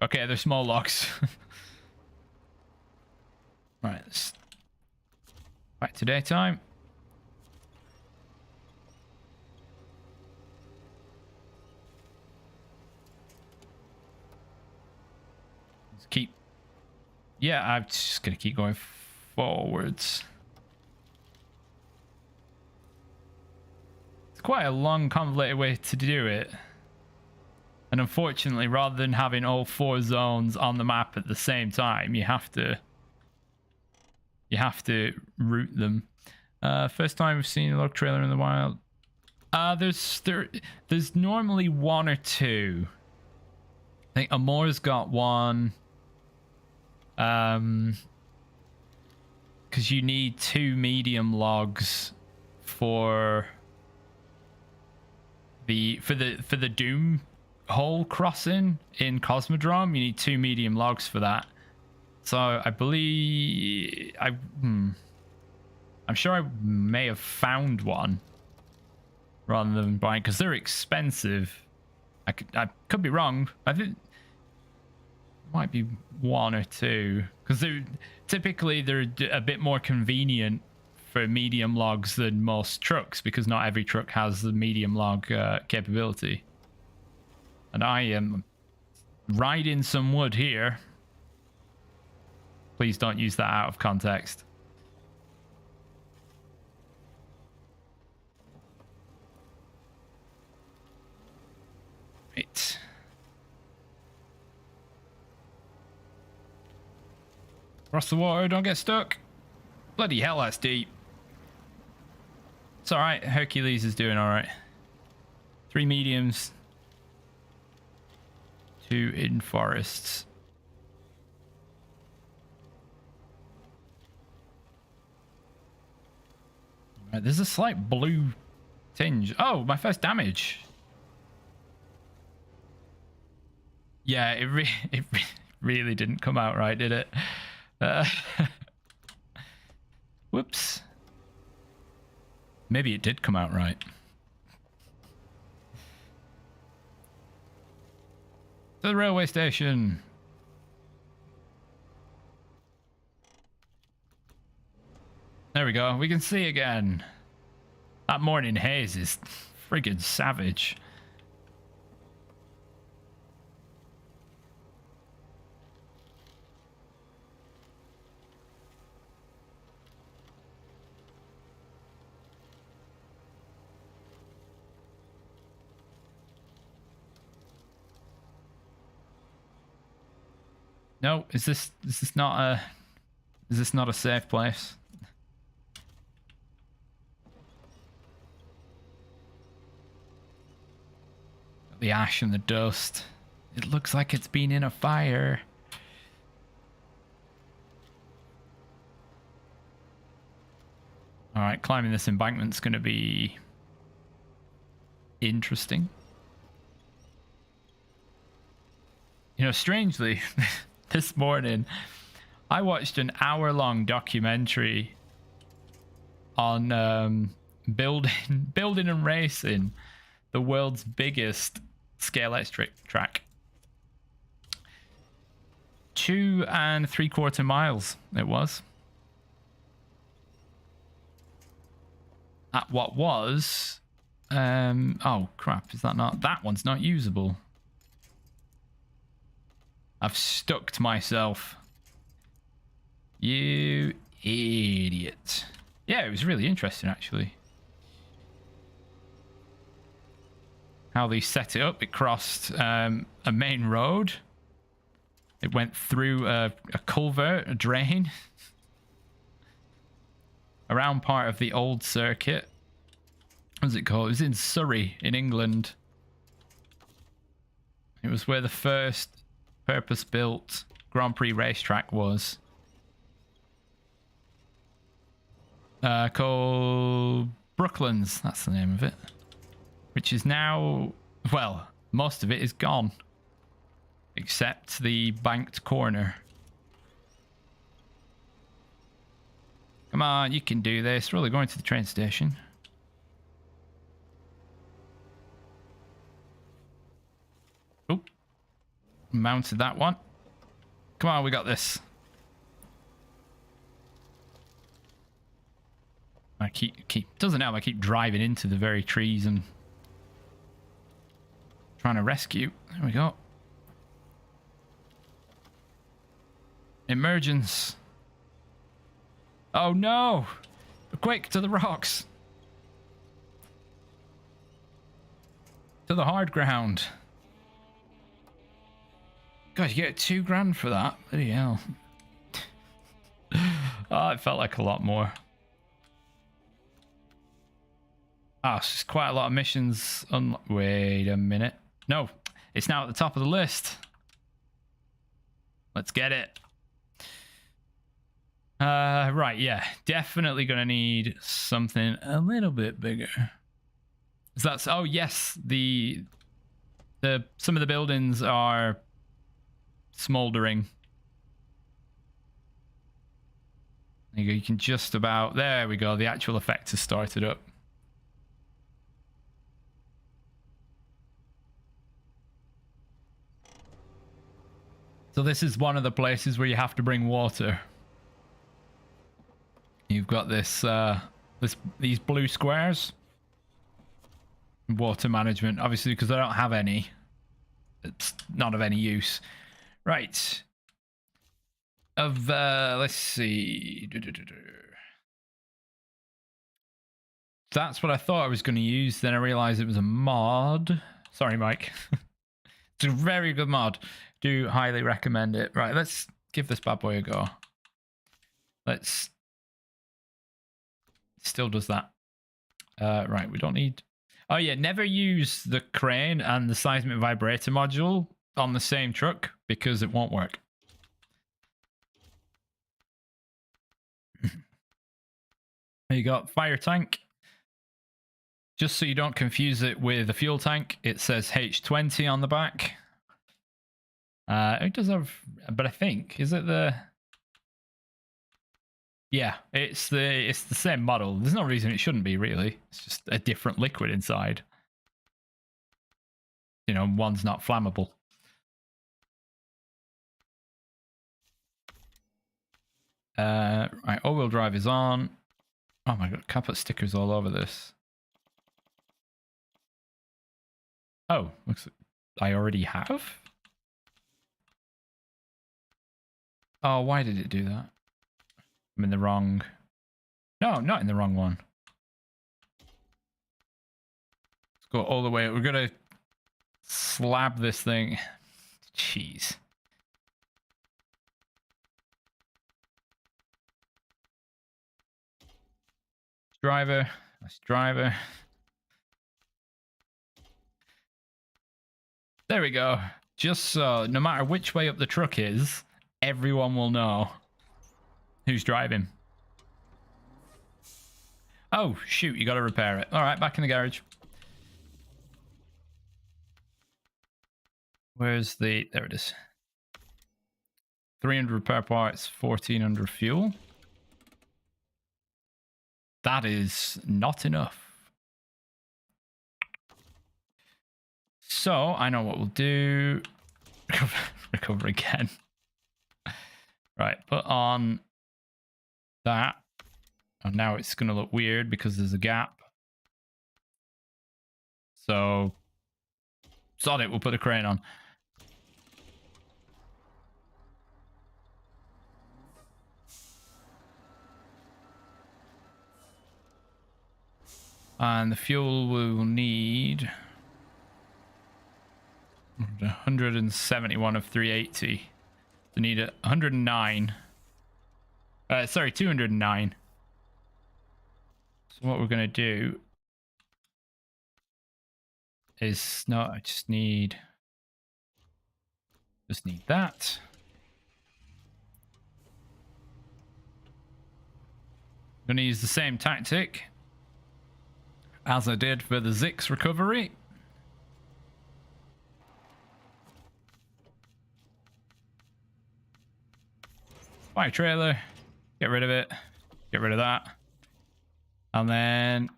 Okay, they're small logs. Right, let's... Back to daytime. Let's keep... Yeah, I'm just gonna keep going forwards. Quite a long, convoluted way to do it, and unfortunately, rather than having all 4 zones on the map at the same time, you have to route them. First time we've seen a log trailer in the wild. There's normally 1 or 2. I think Amor's got 1. Because you need 2 medium logs for the Doom hole crossing in Cosmodrome. You need 2 medium logs for that. So I believe I'm sure I may have found 1 rather than buying, because they're expensive. I could be wrong. I think it might be 1 or 2, because they're a bit more convenient for medium logs than most trucks, because not every truck has the medium log capability. And I am riding some wood here. Please don't use that out of context. Right. Cross the water, don't get stuck. Bloody hell, that's deep. It's alright, Hercules is doing alright. 3 mediums. 2 in forests. Right, there's a slight blue tinge. Oh, my first damage. Yeah, it really didn't come out right, did it? Whoops. Maybe it did come out right. To the railway station. There we go. We can see again. That morning haze is friggin' savage. No, is this not a safe place? The ash and the dust. It looks like it's been in a fire. All right, climbing this embankment's going to be interesting. You know, strangely, this morning I watched an hour-long documentary on building and racing the world's biggest scale-electric track. 2 3/4 miles it was. At what was oh crap, is that not, that one's not usable. I've stuck myself. You idiot. Yeah, it was really interesting actually. How they set it up. It crossed a main road. It went through a culvert, a drain. Around part of the old circuit. What's it called? It was in Surrey, in England. It was where the first purpose-built Grand Prix racetrack was. Called Brooklands, that's the name of it. Which is now, well, most of it is gone. Except the banked corner. Come on, you can do this. Really going to the train station. Oh, mounted that one. Come on, we got this. I keep doesn't help. I keep driving into the very trees and trying to rescue. There we go. Emergence. Oh no! Quick, to the rocks. To the hard ground. God, you get $2 grand for that. Bloody hell. Oh, it felt like a lot more. Ah, it's just quite a lot of missions. Wait a minute. No, it's now at the top of the list. Let's get it. Right, yeah. Definitely gonna need something a little bit bigger. So that's, oh yes, some of the buildings are smoldering. You can just about, there we go, the actual effect has started up. So this is one of the places where you have to bring water. You've got this, these blue squares. Water management, obviously, because I don't have any. It's not of any use. Right. Let's see. That's what I thought I was going to use. Then I realized it was a mod. Sorry, Mike. It's a very good mod. Do highly recommend it. Right, let's give this bad boy a go. Let's... Still does that. Right, we don't need... Oh yeah, never use the crane and the seismic vibrator module on the same truck because it won't work. You got fire tank. Just so you don't confuse it with a fuel tank, it says H20 on the back. It does have, but I think, is it the... Yeah, it's the same model. There's no reason it shouldn't be, really. It's just a different liquid inside. You know, one's not flammable. Right, all-wheel drive is on. Oh my god, can't put stickers all over this. Oh, looks like I already have? Oh, why did it do that? I'm in the wrong... No, I'm not in the wrong one. Let's go all the way. We're gonna slab this thing. Jeez. Driver. That's driver. There we go. Just so no matter which way up the truck is, everyone will know who's driving. Oh, shoot, you got to repair it. All right, back in the garage. Where's the... There it is. 300 repair parts, 1400 fuel. That is not enough. So, I know what we'll do. Recover again. Right, put on that. And now it's going to look weird because there's a gap. So, sod it, we'll put a crane on. And the fuel will need 171 of 380. So need 109. Sorry, 209. So what we're going to do is not, I just need that. I'm going to use the same tactic as I did for the Zix recovery. Buy a trailer, get rid of it, get rid of that, and then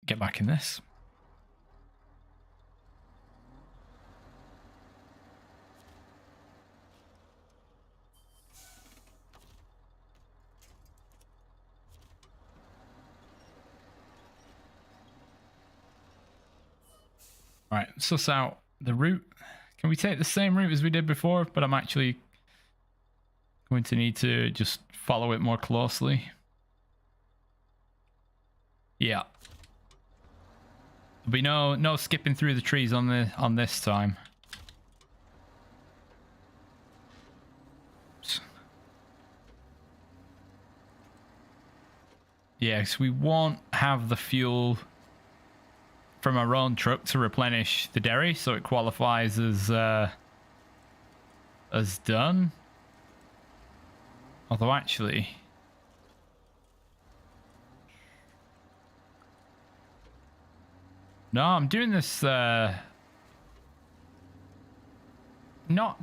get back in this. All right, suss out the route. Can we take the same route as we did before? But I'm actually going to need to just follow it more closely. Yeah. There'll be no skipping through the trees on this time. Oops. Yeah, because we won't have the fuel from our own truck to replenish the Derry, so it qualifies as done. Although actually, no, I'm doing this not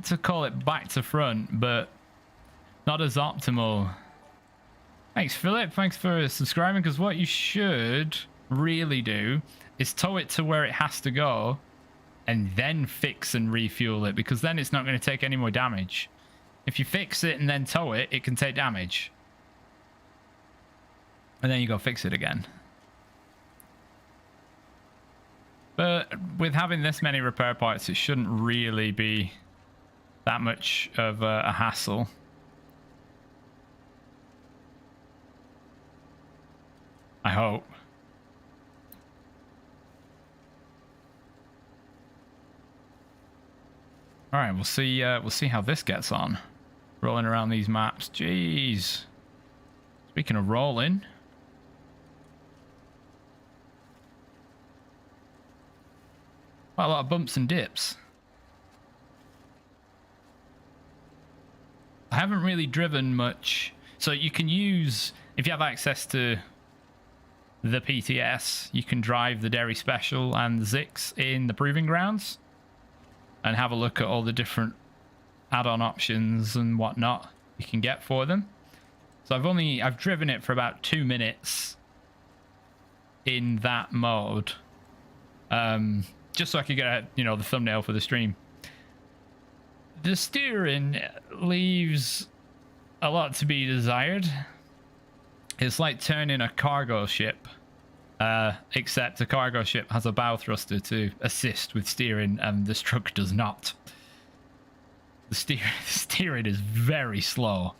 to call it back to front, but not as optimal. Thanks, Philip. Thanks for subscribing, because what you should really do is tow it to where it has to go and then fix and refuel it, because then it's not going to take any more damage. If you fix it and then tow it, it can take damage. And then you go fix it again. But with having this many repair parts, it shouldn't really be that much of a hassle. I hope. All right, we'll see how this gets on. Rolling around these maps. Jeez. Speaking of rolling. Quite a lot of bumps and dips. I haven't really driven much. So you can use, if you have access to the PTS, you can drive the Derry Special and the Zix in the Proving Grounds and have a look at all the different add-on options and whatnot you can get for them. So I've driven it for about 2 minutes in that mode, just so I could get the thumbnail for the stream. The steering leaves a lot to be desired. It's like turning a cargo ship, except a cargo ship has a bow thruster to assist with steering, and this truck does not. The steering is very slow.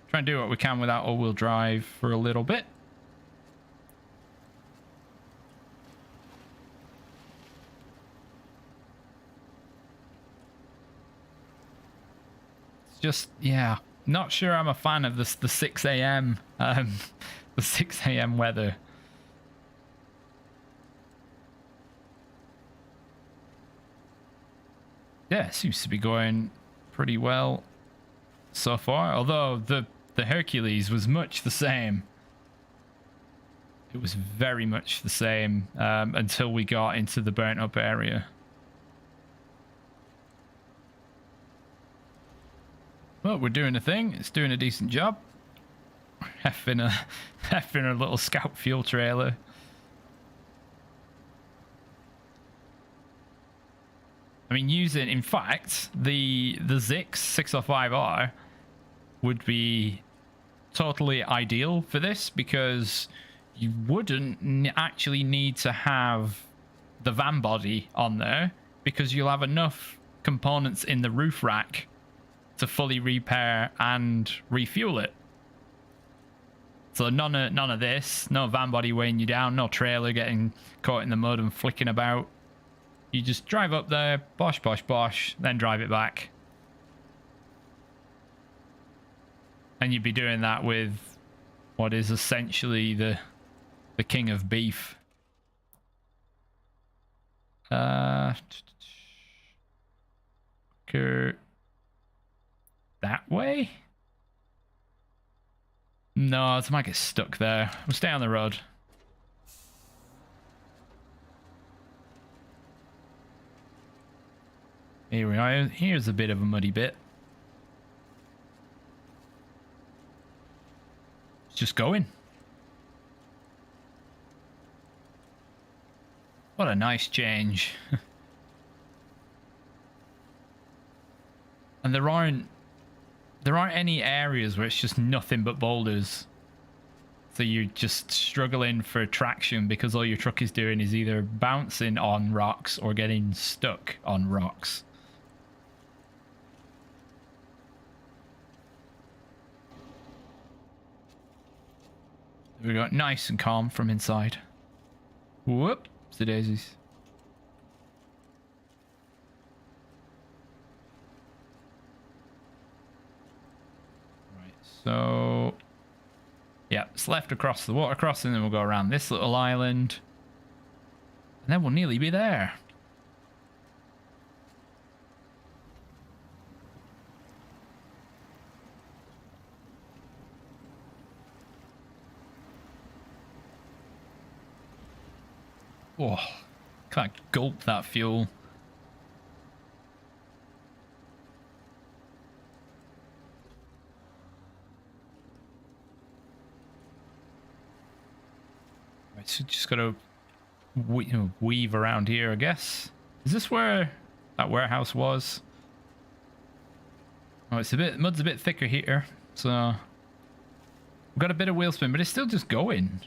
Try and do what we can without all-wheel drive for a little bit. It's just, yeah, not sure I'm a fan of this, the 6 a.m. The 6 a.m. weather. Yeah, it seems to be going pretty well so far, although the Hercules was much the same. It was very much the same until we got into the burnt up area. Well, we're doing a thing. It's doing a decent job. Heffing a little scout fuel trailer. I mean, in fact, the Zix 605R would be totally ideal for this, because you wouldn't actually need to have the van body on there, because you'll have enough components in the roof rack to fully repair and refuel it. So none of this, no van body weighing you down, no trailer getting caught in the mud and flicking about. You just drive up there, bosh, bosh, bosh, then drive it back. And you'd be doing that with what is essentially the king of beef. That way? No, it might get stuck there. We'll stay on the road. Here we are. Here's a bit of a muddy bit. It's just going. What a nice change. And there aren't any areas where it's just nothing but boulders. So you're just struggling for traction because all your truck is doing is either bouncing on rocks or getting stuck on rocks. We got nice and calm from inside. Whoop, the daisies. Right, so yeah, it's left across the water crossing, then we'll go around this little island, and then we'll nearly be there. Oh, can't gulp that fuel. Right, so just gotta weave around here, I guess. Is this where that warehouse was? Oh, mud's a bit thicker here, so we've got a bit of wheel spin, but it's still just going.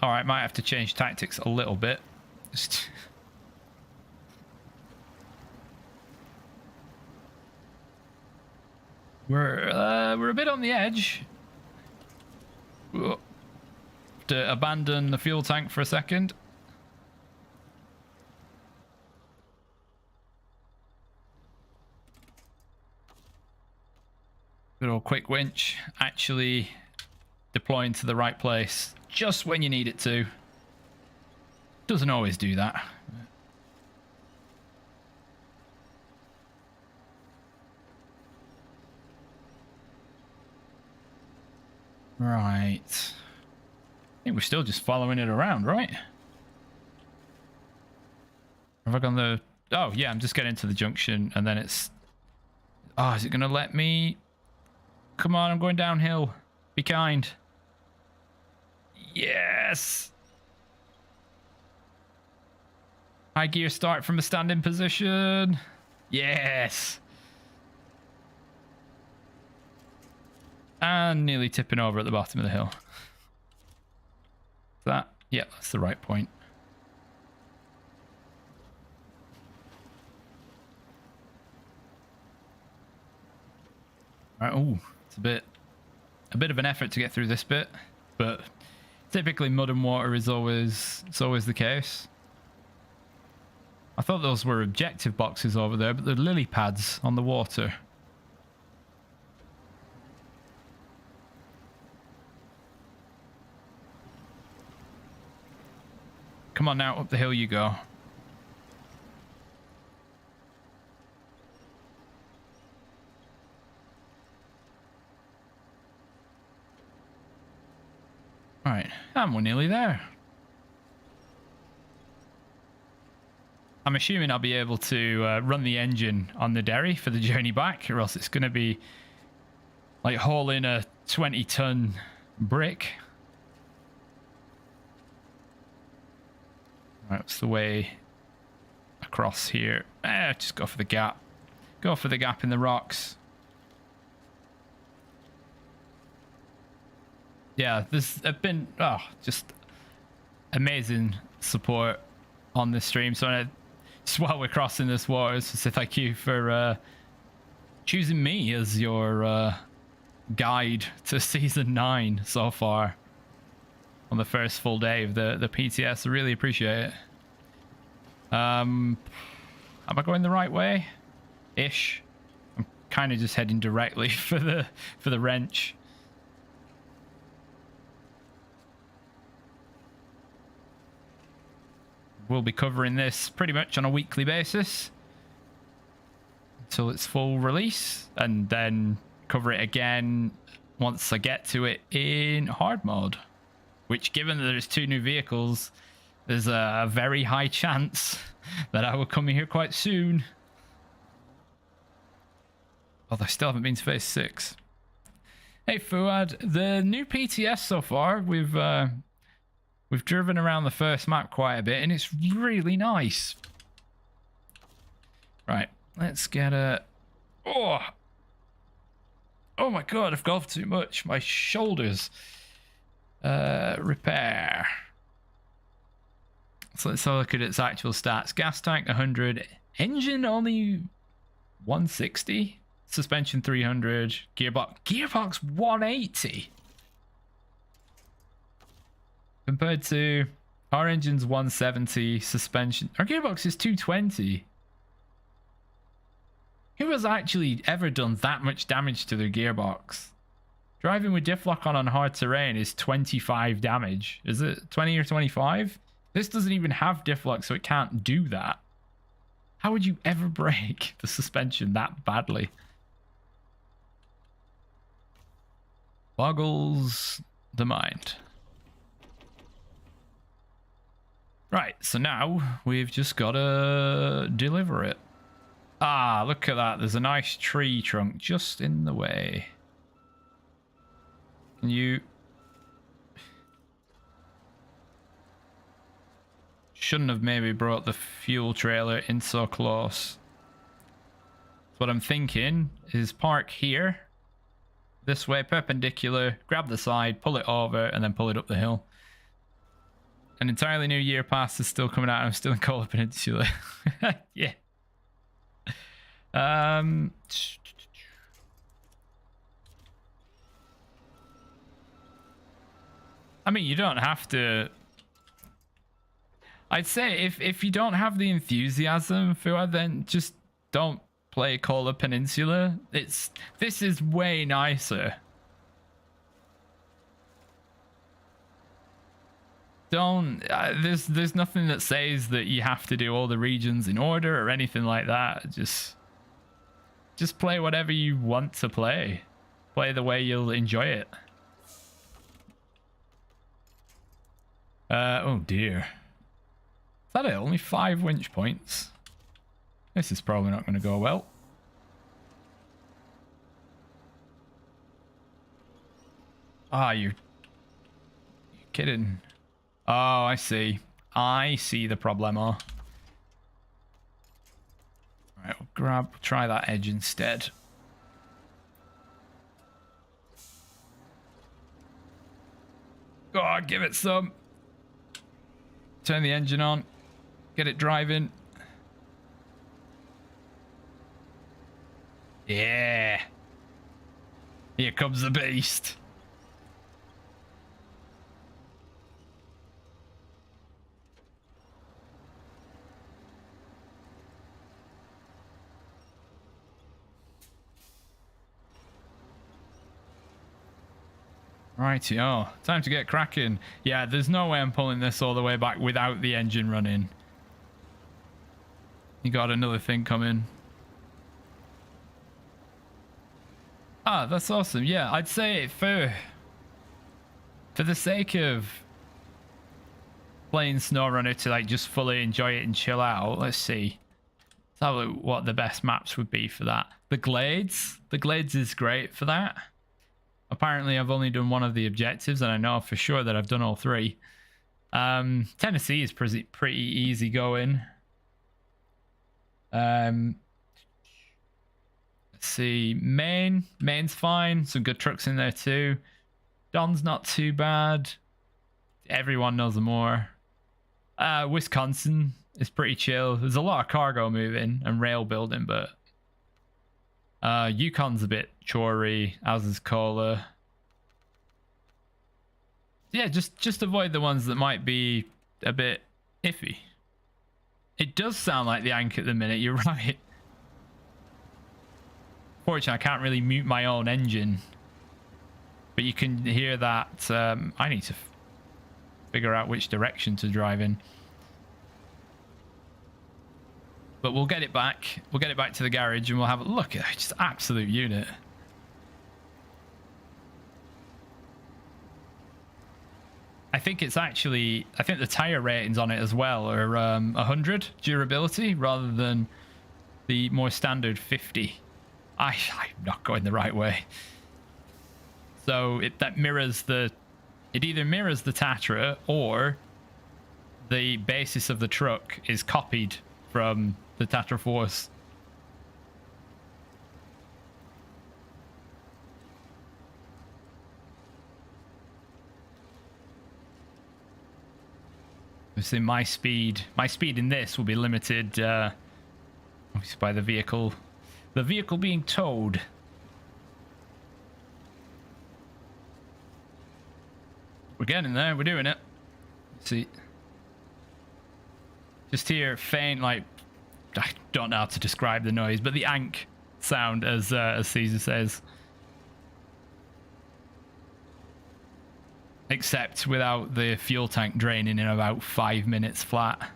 All right, might have to change tactics a little bit. We're a bit on the edge. Whoa. To abandon the fuel tank for a second. Good old quick winch actually deploying to the right place just when you need it to. Doesn't always do that. Right. I think we're still just following it around, right? Have I gone the... Oh, yeah, I'm just getting to the junction and then it's... Oh, is it going to let me... Come on, I'm going downhill. Be kind. Yes! High gear start from a standing position. Yes! And nearly tipping over at the bottom of the hill. That, yeah, that's the right point. Right, oh, it's a bit of an effort to get through this bit, but typically mud and water is always the case. I thought those were objective boxes over there, but they're lily pads on the water. Come on now, up the hill you go. Right, and we're nearly there. I'm assuming I'll be able to run the engine on the Derry for the journey back, or else it's going to be like hauling a 20-ton brick. Right, what's the way across here? Just go for the gap. Go for the gap in the rocks. Yeah, there's been just amazing support on this stream. So just while we're crossing this water, just to say thank you for choosing me as your guide to season 9 so far. On the first full day of the PTS. I really appreciate it. Am I going the right way? Ish. I'm kind of just heading directly for the wrench. We'll be covering this pretty much on a weekly basis until its full release, and then cover it again once I get to it in hard mode. Which, given that there's 2 new vehicles, there's a very high chance that I will come here quite soon. Although I still haven't been to phase 6. Hey Fuad, the new PTS so far, we've driven around the first map quite a bit, and it's really nice. Right, let's get a... Oh my god, I've golfed too much. My shoulders... repair. So let's have a look at its actual stats. Gas tank 100, engine only 160, suspension 300, gearbox 180. Compared to our engine's 170, suspension. Our gearbox is 220. Who has actually ever done that much damage to their gearbox? Driving with diff lock on hard terrain is 25 damage. Is it 20 or 25? This doesn't even have diff lock, so it can't do that. How would you ever break the suspension that badly? Boggles the mind. Right, so now we've just got to deliver it. Ah, look at that. There's a nice tree trunk just in the way. Can you... Shouldn't have maybe brought the fuel trailer in so close. What I'm thinking is park here. This way, perpendicular, grab the side, pull it over, and then pull it up the hill. An entirely new year pass is still coming out. I'm still in Cola Peninsula. Yeah. I mean, you don't have to. I'd say if you don't have the enthusiasm for it, then just don't play Kola Peninsula. This is way nicer. Don't there's nothing that says that you have to do all the regions in order or anything like that. Just play whatever you want to play. Play the way you'll enjoy it. Oh dear. Is that it? Only 5 winch points. This is probably not going to go well. Ah, you're kidding. Oh, I see. I see the problemo. Alright, we'll try that edge instead. Oh, give it some. Turn the engine on. Get it driving. Yeah. Here comes the beast. Rightio, time to get cracking. Yeah, there's no way I'm pulling this all the way back without the engine running. You got another thing coming. Ah, that's awesome. Yeah, I'd say for the sake of playing Snowrunner to like just fully enjoy it and chill out, let's see. Let's have a look what the best maps would be for that. The Glades. The Glades is great for that. Apparently, I've only done one of the objectives, and I know for sure that I've done all 3. Tennessee is pretty easy going. Let's see. Maine's fine. Some good trucks in there too. Don's not too bad. Everyone knows more. Wisconsin is pretty chill. There's a lot of cargo moving and rail building, but Yukon's a bit chory, as is Kola. Yeah, just avoid the ones that might be a bit iffy. It does sound like the Ank at the minute, you're right. Fortunately, I can't really mute my own engine. But you can hear that. I need to figure out which direction to drive in. But we'll get it back. We'll get it back to the garage and we'll have a look at it. Just absolute unit. I think it's actually, I think the tire ratings on it as well are 100 durability rather than the more standard 50. I'm not going the right way. So it either mirrors the Tatra or the basis of the truck is copied from the Tatra Force. Obviously my speed in this will be limited obviously by the vehicle being towed. We're getting there, we're doing it. Let's see. Just hear faint, like, I don't know how to describe the noise, but the Ank sound, as Caesar says. Except without the fuel tank draining in about 5 minutes flat.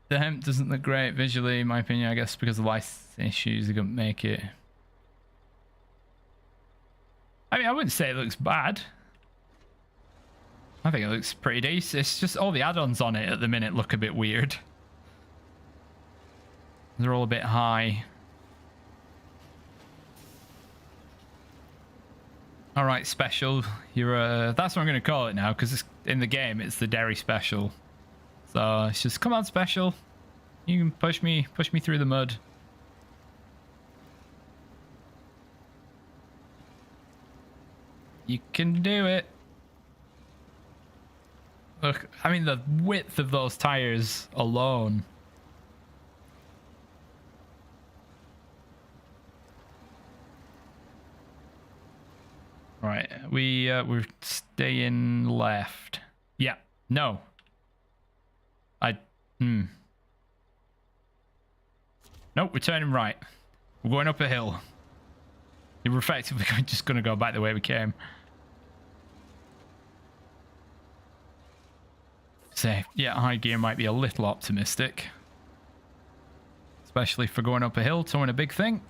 The hemp doesn't look great visually, in my opinion, I guess because of license issues, they couldn't make it. I mean, I wouldn't say it looks bad. I think it looks pretty decent. It's just all the add-ons on it at the minute look a bit weird. They're all a bit high. All right, special. You're that's what I'm going to call it now, because in the game it's the Derry special. So it's just, come on, special. You can push me through the mud. You can do it. Look, I mean, the width of those tires alone. Right, we're staying left. Yeah, no. Nope, we're turning right. We're going up a hill. We're effectively just going to go back the way we came. So, yeah, high gear might be a little optimistic. Especially for going up a hill, towing a big thing.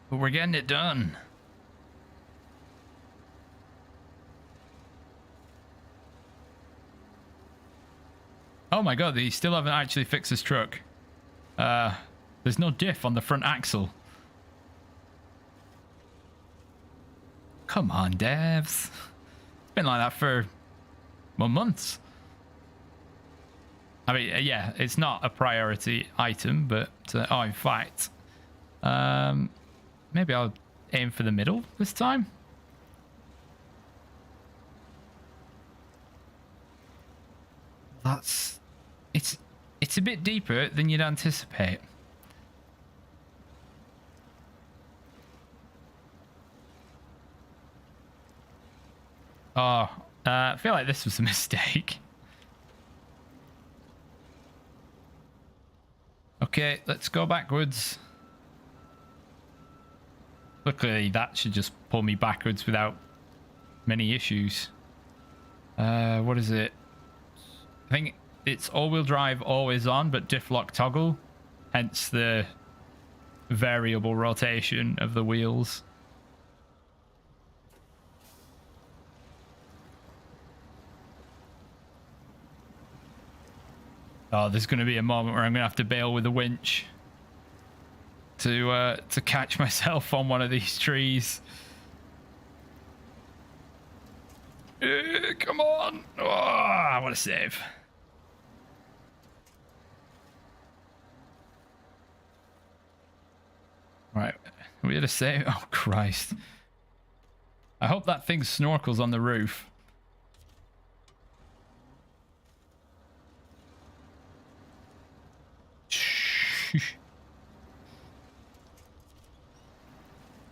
But we're getting it done. Oh my god, they still haven't actually fixed this truck. There's no diff on the front axle. Come on, devs. It's been like that for, well, months. I mean, yeah, it's not a priority item, but... oh, in fact... maybe I'll aim for the middle this time. That's... It's a bit deeper than you'd anticipate. Oh, I feel like this was a mistake. Okay, let's go backwards. Luckily, that should just pull me backwards without many issues. What is it? I think it's all-wheel drive, always on, but diff lock toggle. Hence the variable rotation of the wheels. Oh, there's going to be a moment where I'm going to have to bail with a winch to catch myself on one of these trees. Come on! Oh, I want to save. Right, we had a save. Oh Christ! I hope that thing snorkels on the roof.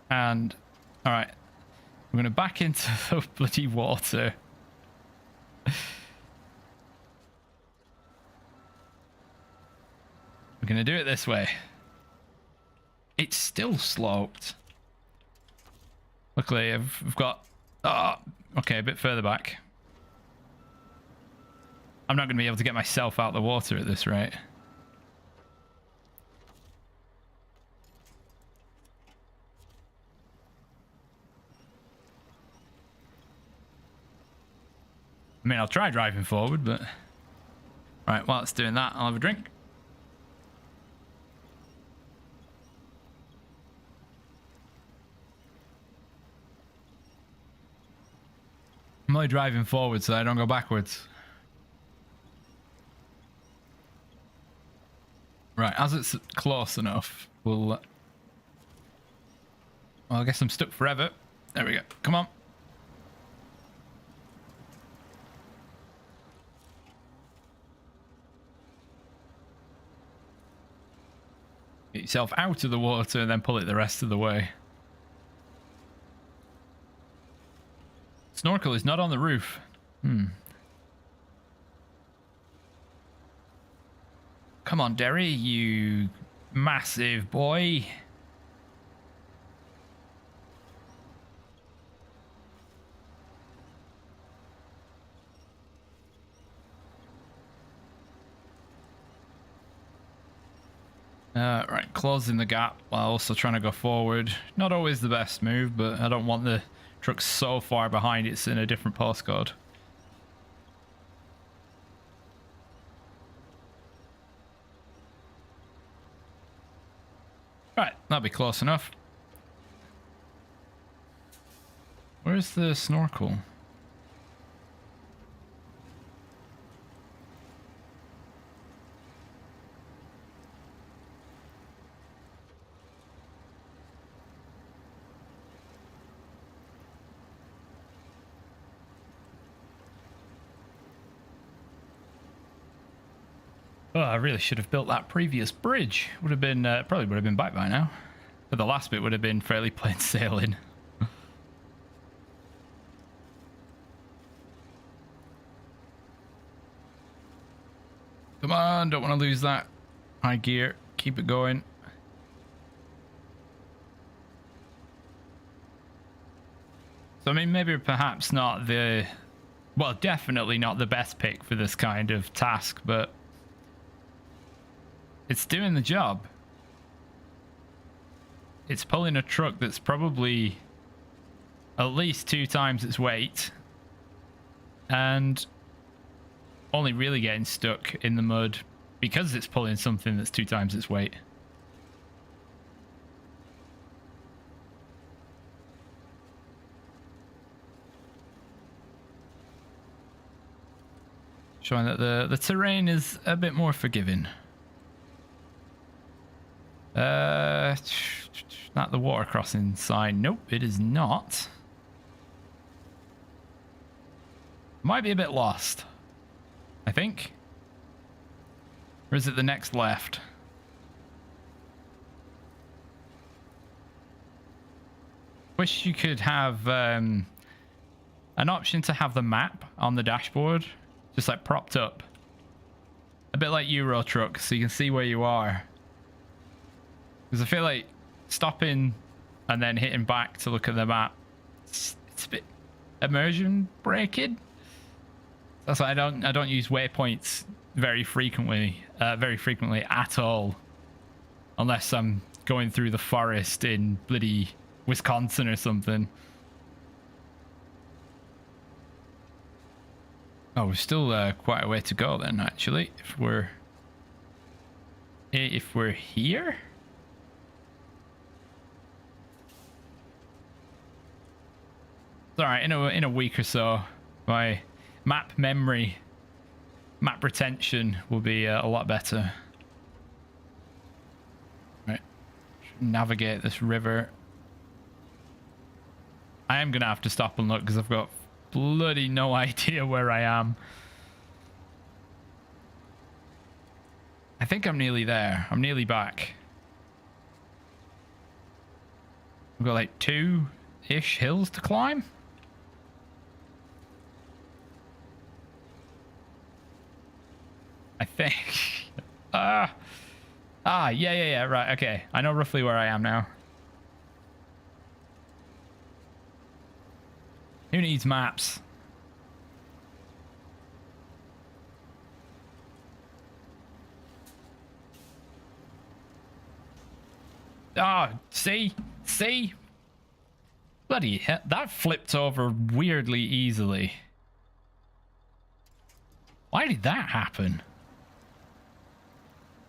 And all right, I'm gonna back into the bloody water. We're gonna do it this way. It's still sloped. Luckily, I've got... oh, okay, a bit further back. I'm not gonna be able to get myself out of the water at this rate. I mean, I'll try driving forward, but... right, while it's doing that, I'll have a drink. I'm only driving forward so I don't go backwards. Right, as it's close enough, we'll... well, I guess I'm stuck forever. There we go. Come on. Get yourself out of the water and then pull it the rest of the way. Snorkel is not on the roof. Come on, Derry, you massive boy. Right, closing the gap while also trying to go forward. Not always the best move, but I don't want the truck so far behind it's in a different postcode. Right, that'll be close enough. Where's the snorkel? Oh, I really should have built that previous bridge. Would have been probably would have been back by now. But the last bit would have been fairly plain sailing. Come on, don't want to lose that high gear. Keep it going. So I mean, maybe perhaps not the, well, definitely not the best pick for this kind of task, but it's doing the job. It's pulling a truck that's probably at least 2 times its weight and only really getting stuck in the mud because it's pulling something that's 2 times its weight. Showing that the terrain is a bit more forgiving. Not the water crossing sign. Nope, it is not. Might be a bit lost, I think. Or is it the next left? Wish you could have an option to have the map on the dashboard just like propped up. A bit like Euro Truck, so you can see where you are. Because I feel like stopping and then hitting back to look at the map, it's a bit immersion breaking. That's why I don't use waypoints very frequently at all, unless I'm going through the forest in bloody Wisconsin or something. Oh, we're still quite a way to go then, actually. If we're here. It's all right. In a week or so, my map memory, map retention will be a lot better. Right, navigate this river. I am gonna have to stop and look because I've got bloody no idea where I am. I think I'm nearly there. I'm nearly back. We've got like 2-ish hills to climb. I think. Yeah, right, okay. I know roughly where I am now. Who needs maps? Ah, see? Bloody hell, that flipped over weirdly easily. Why did that happen?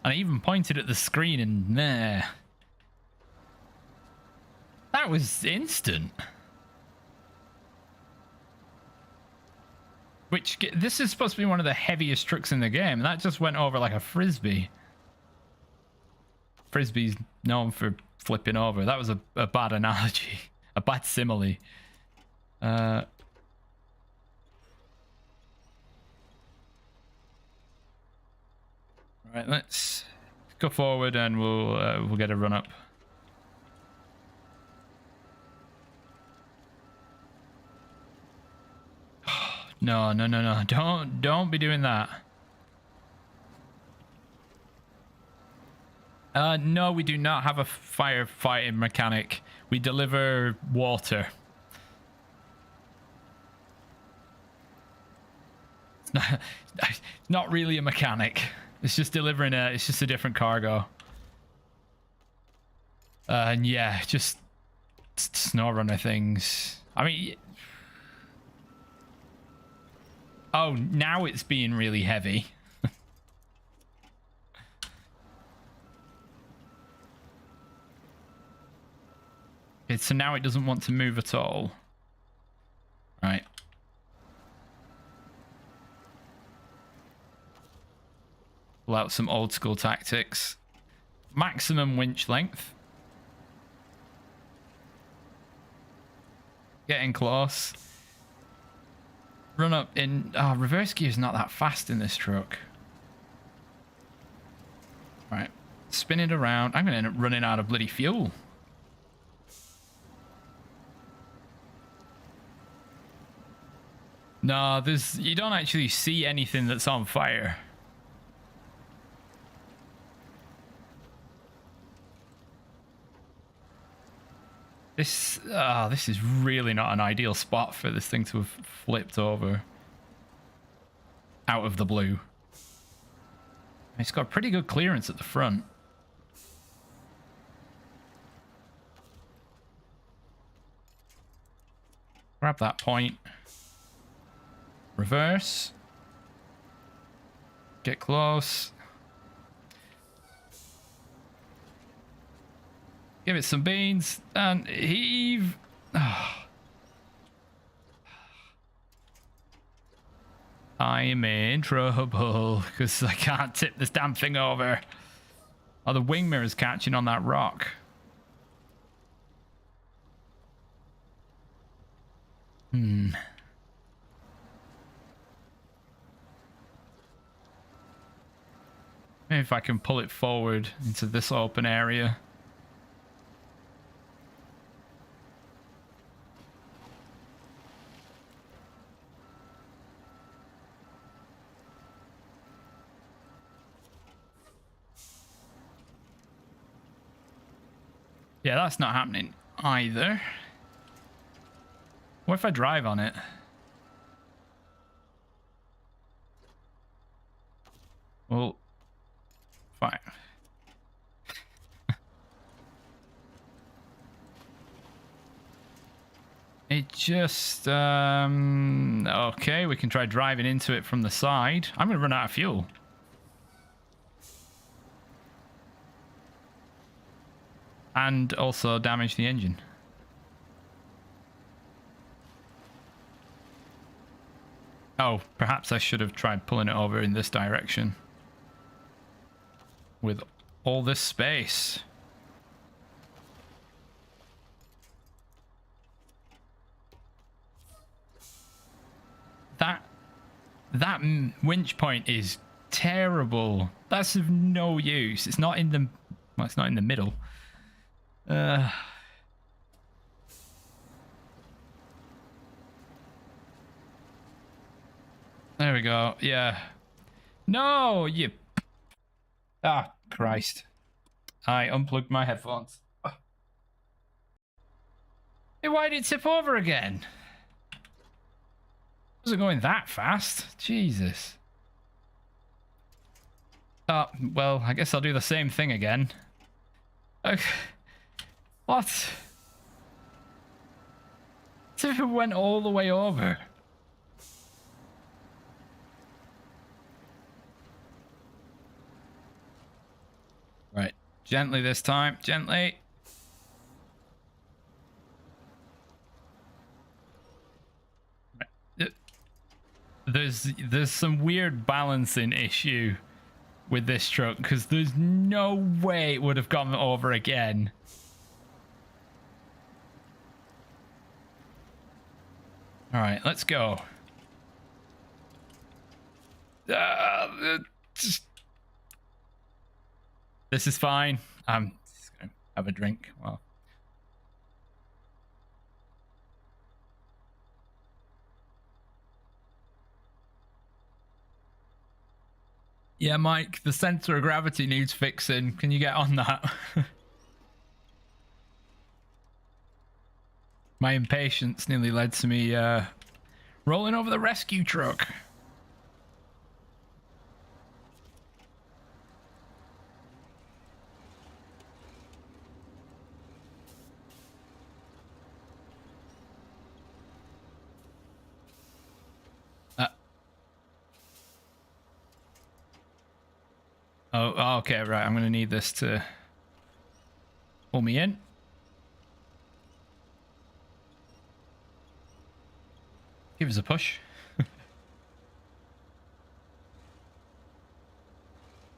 And I even pointed at the screen and there. That was instant. Which, this is supposed to be one of the heaviest trucks in the game. That just went over like a frisbee. Frisbee's known for flipping over. That was a bad analogy. A bad simile. Right, let's go forward and we'll get a run up. No. Don't be doing that. No, we do not have a firefighting mechanic. We deliver water. It's not really a mechanic. It's just delivering it's just a different cargo. And yeah, just Snowrunner things. I mean, oh, now it's being really heavy. Okay, so now it doesn't want to move at all. Right. Pull out some old school tactics. Maximum winch length. Getting close. Run up in... reverse gear is not that fast in this truck. Right, spin it around. I'm gonna end up running out of bloody fuel. No, you don't actually see anything that's on fire. This is really not an ideal spot for this thing to have flipped over out of the blue. It's got pretty good clearance at the front. Grab that point. Reverse. Get close. Give it some beans and heave. Oh. I'm in trouble because I can't tip this damn thing over. Oh, the wing mirror's catching on that rock. Maybe if I can pull it forward into this open area. Yeah, that's not happening either. What if I drive on it? Well, fine. It just, okay, we can try driving into it from the side. I'm gonna run out of fuel. And also damage the engine. Oh, perhaps I should have tried pulling it over in this direction. With all this space. That winch point is terrible. That's of no use. It's not in the... Well, it's not in the middle. There we go. Yeah. No, you... Ah, Christ. I unplugged my headphones. Hey, why did it tip over again? Wasn't going that fast. Jesus. Oh, well, I guess I'll do the same thing again. Okay. What? As if it went all the way over. Right. Gently this time. Gently. There's some weird balancing issue with this truck because there's no way it would have gone over again. All right, let's go. This is fine. I'm just gonna have a drink. Well. Yeah, Mike, the center of gravity needs fixing. Can you get on that? My impatience nearly led to me rolling over the rescue truck. Oh, okay, right. I'm going to need this to pull me in. Give us a push.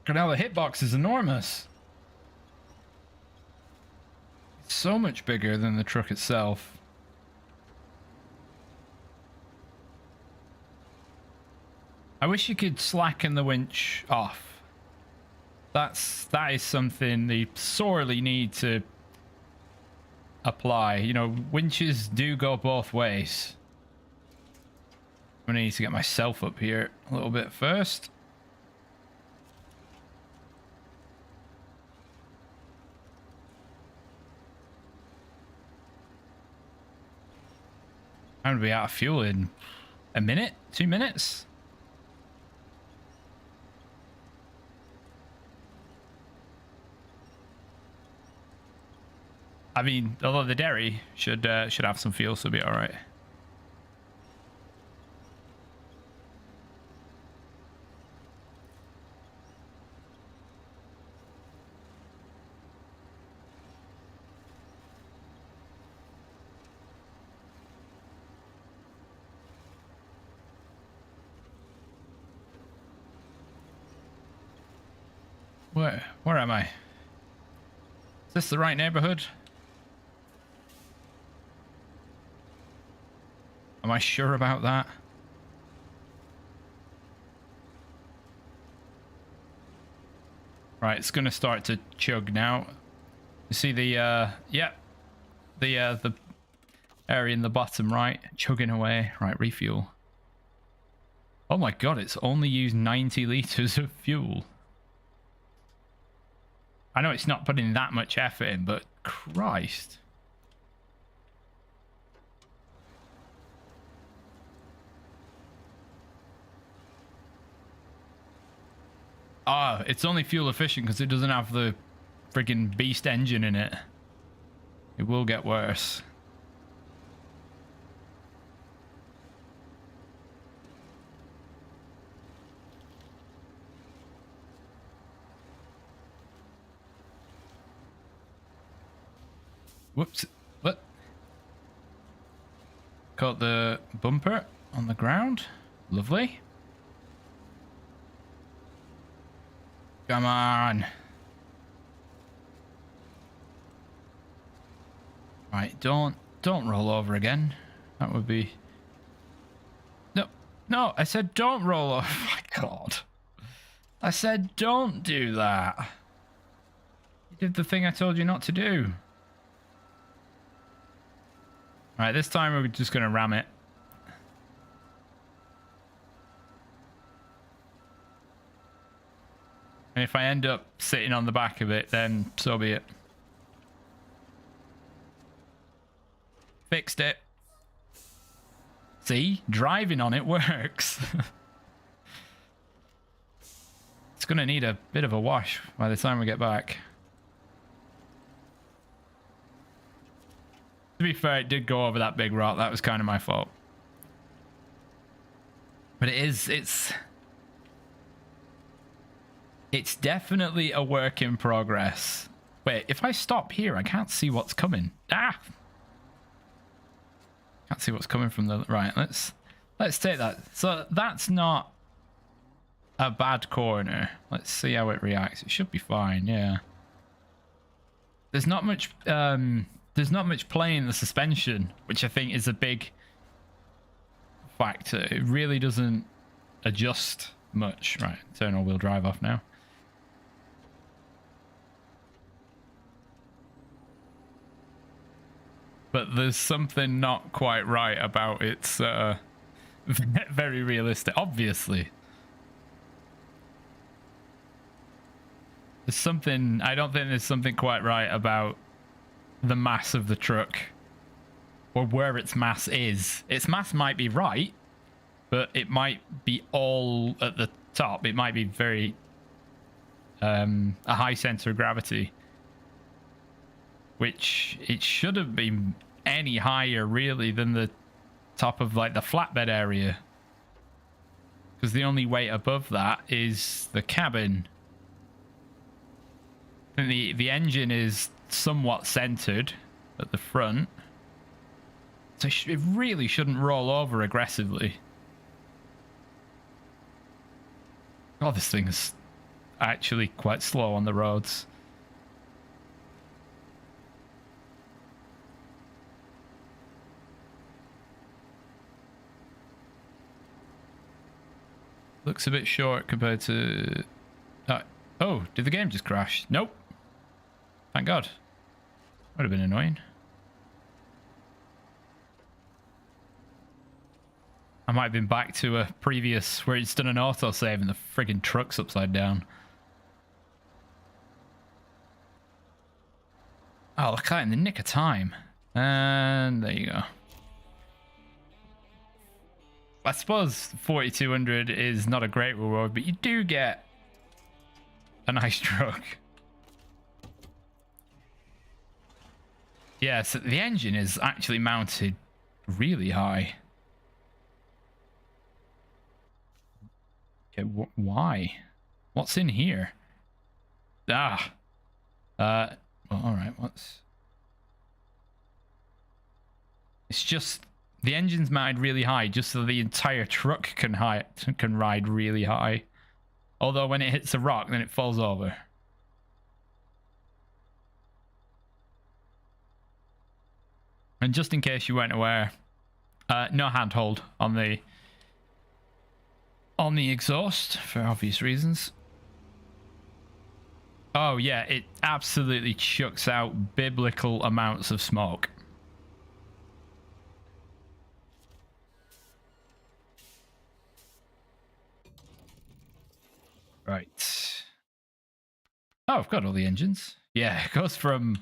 Now the hitbox is enormous. It's so much bigger than the truck itself. I wish you could slacken the winch off. That is something they sorely need to apply. You know, winches do go both ways. I'm gonna need to get myself up here a little bit first. I'm gonna be out of fuel in a minute, 2 minutes. I mean, although the Derry should have some fuel, so it'll be all right. Where am I? Is this the right neighborhood? Am I sure about that? Right, it's gonna start to chug now. You see the the area in the bottom right chugging away. Right, refuel. Oh my god, it's only used 90 liters of fuel. I know it's not putting that much effort in, but Christ. Ah, it's only fuel efficient because it doesn't have the friggin' beast engine in it. It will get worse. Whoops. What? Caught the bumper on the ground. Lovely. Come on. Right, don't roll over again. That would be... No, I said don't roll over. Oh my god. I said don't do that. You did the thing I told you not to do. Right, this time we're just going to ram it. And if I end up sitting on the back of it, then so be it. Fixed it. See? Driving on it works. It's going to need a bit of a wash by the time we get back. To be fair, it did go over that big rock. That was kind of my fault. But it's definitely a work in progress. Wait, if I stop here, I can't see what's coming. Ah! Can't see what's coming from the... Right, let's take that. So that's not a bad corner. Let's see how it reacts. It should be fine, yeah. There's not much play in the suspension, which I think is a big factor. It really doesn't adjust much. Right, turn all-wheel drive off now. But there's something not quite right about its very realistic. Obviously. There's something... I don't think there's something quite right about the mass of the truck. Or where its mass is. Its mass might be right, but it might be all at the top. It might be very... a high center of gravity. Which it shouldn't be any higher really than the top of like the flatbed area, because the only weight above that is the cabin. And the engine is somewhat centered at the front, so it really shouldn't roll over aggressively. Oh, this thing's actually quite slow on the roads. Looks a bit short compared to... Oh, did the game just crash? Nope. Thank God. Would have been annoying. I might have been back to a previous where it's done an autosave and the friggin' truck's upside down. Oh, look at it in the nick of time. And there you go. I suppose 4,200 is not a great reward, but you do get a nice truck. Yeah, so the engine is actually mounted really high. Okay, why? What's in here? Ah. Well, all right. It's just the engine's mounted really high, just so the entire truck can ride really high. Although when it hits a rock, then it falls over. And just in case you weren't aware, no handhold on the exhaust for obvious reasons. Oh yeah, it absolutely chucks out biblical amounts of smoke. Right. Oh, I've got all the engines. Yeah, it goes from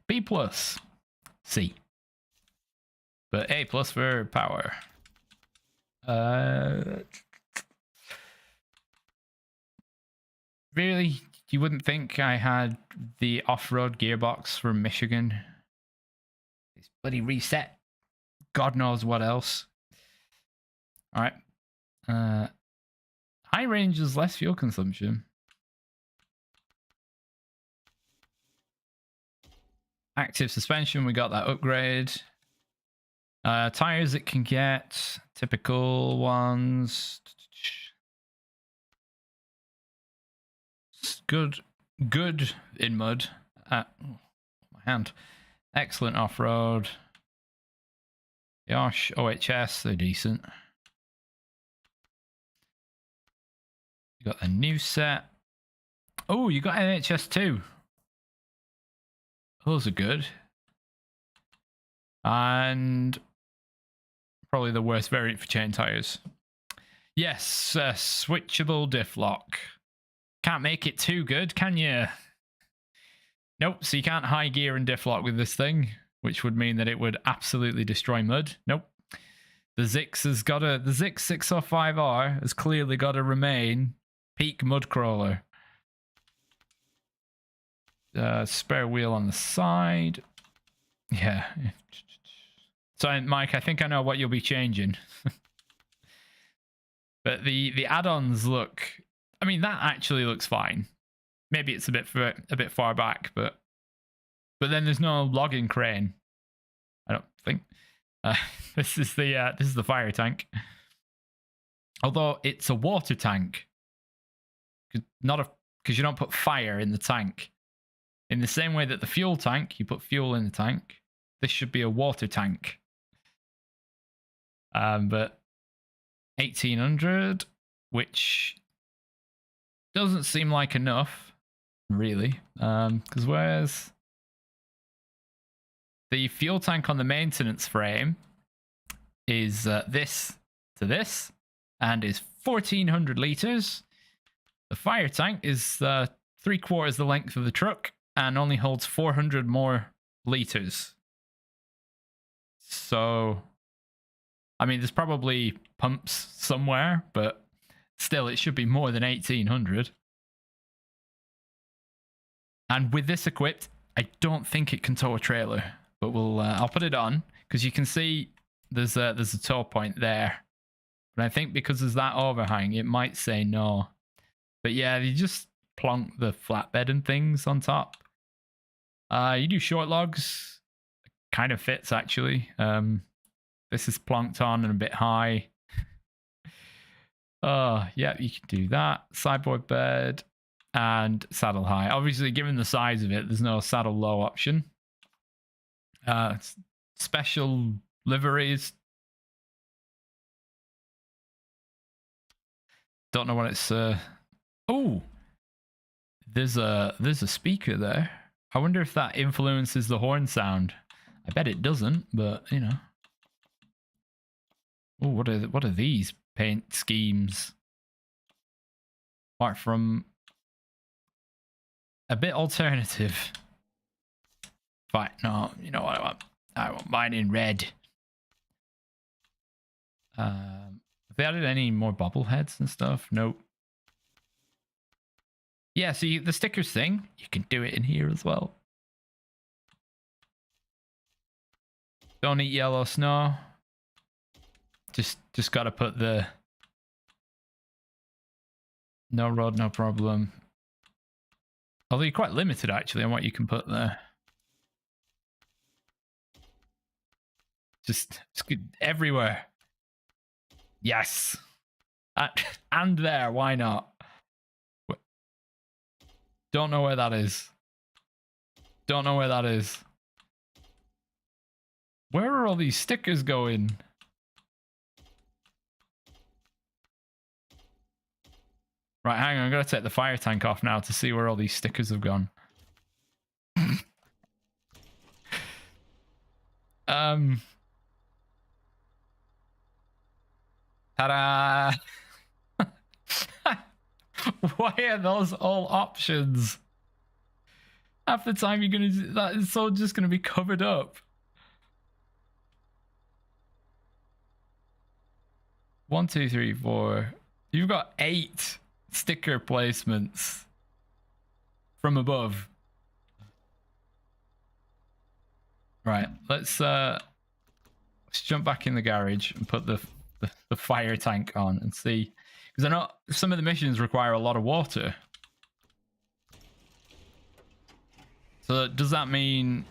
B plus C. But A plus for power. Really? You wouldn't think I had the off-road gearbox from Michigan? It's bloody reset. God knows what else. All right. High range is less fuel consumption. Active suspension, we got that upgrade. Tires it can get, typical ones. Good in mud. My hand. Excellent off-road. Yosh, OHS, they're decent. You got a new set. Oh, you got NHS too. Those are good. And probably the worst variant for chain tires. Yes, switchable diff lock. Can't make it too good, can you? Nope, so you can't high gear and diff lock with this thing, which would mean that it would absolutely destroy mud. Nope. The Zix has got the Zix 605R has clearly got to remain peak mud crawler. Spare wheel on the side. Yeah. So, Mike, I think I know what you'll be changing. But the add-ons look... I mean, that actually looks fine. Maybe it's a bit far back, but then there's no logging crane. I don't think. This is the fire tank. Although it's a water tank, because you don't put fire in the tank. In the same way that the fuel tank, you put fuel in the tank. This should be a water tank. But 1,800, which doesn't seem like enough, really. Because where's the fuel tank on the maintenance frame is this to this, and is 1,400 liters. The fire tank is 3/4 the length of the truck and only holds 400 more liters. So, I mean, there's probably pumps somewhere, but still, it should be more than 1,800. And with this equipped, I don't think it can tow a trailer, but I'll put it on because you can see there's a tow point there. But I think because there's that overhang, it might say no. But yeah, you just plonk the flatbed and things on top. You do short logs, kind of fits actually. This is plonked on and a bit high. Oh, yeah, you can do that. Sideboard bed and saddle high. Obviously, given the size of it, there's no saddle low option. Special liveries. Don't know what it's... Oh! there's a speaker there. I wonder if that influences the horn sound. I bet it doesn't, but you know. Oh, what are these paint schemes? Apart from a bit alternative. Fine, no, you know what I want? I want mine in red. Have they added any more bobbleheads and stuff? Nope. Yeah, so the stickers thing, you can do it in here as well. Don't eat yellow snow. Just gotta put the no road, no problem. Although you're quite limited actually on what you can put there. Just everywhere. Yes. And there, why not? Don't know where that is. Don't know where that is. Where are all these stickers going? Right, hang on. I'm going to take the fire tank off now to see where all these stickers have gone. Ta-da! Why are those all options? Half the time you're going to... That is all just going to be covered up. 1, 2, 3, 4. You've got 8 sticker placements from above. Right, let's jump back in the garage and put the fire tank on and see, because I know some of the missions require a lot of water. So does that mean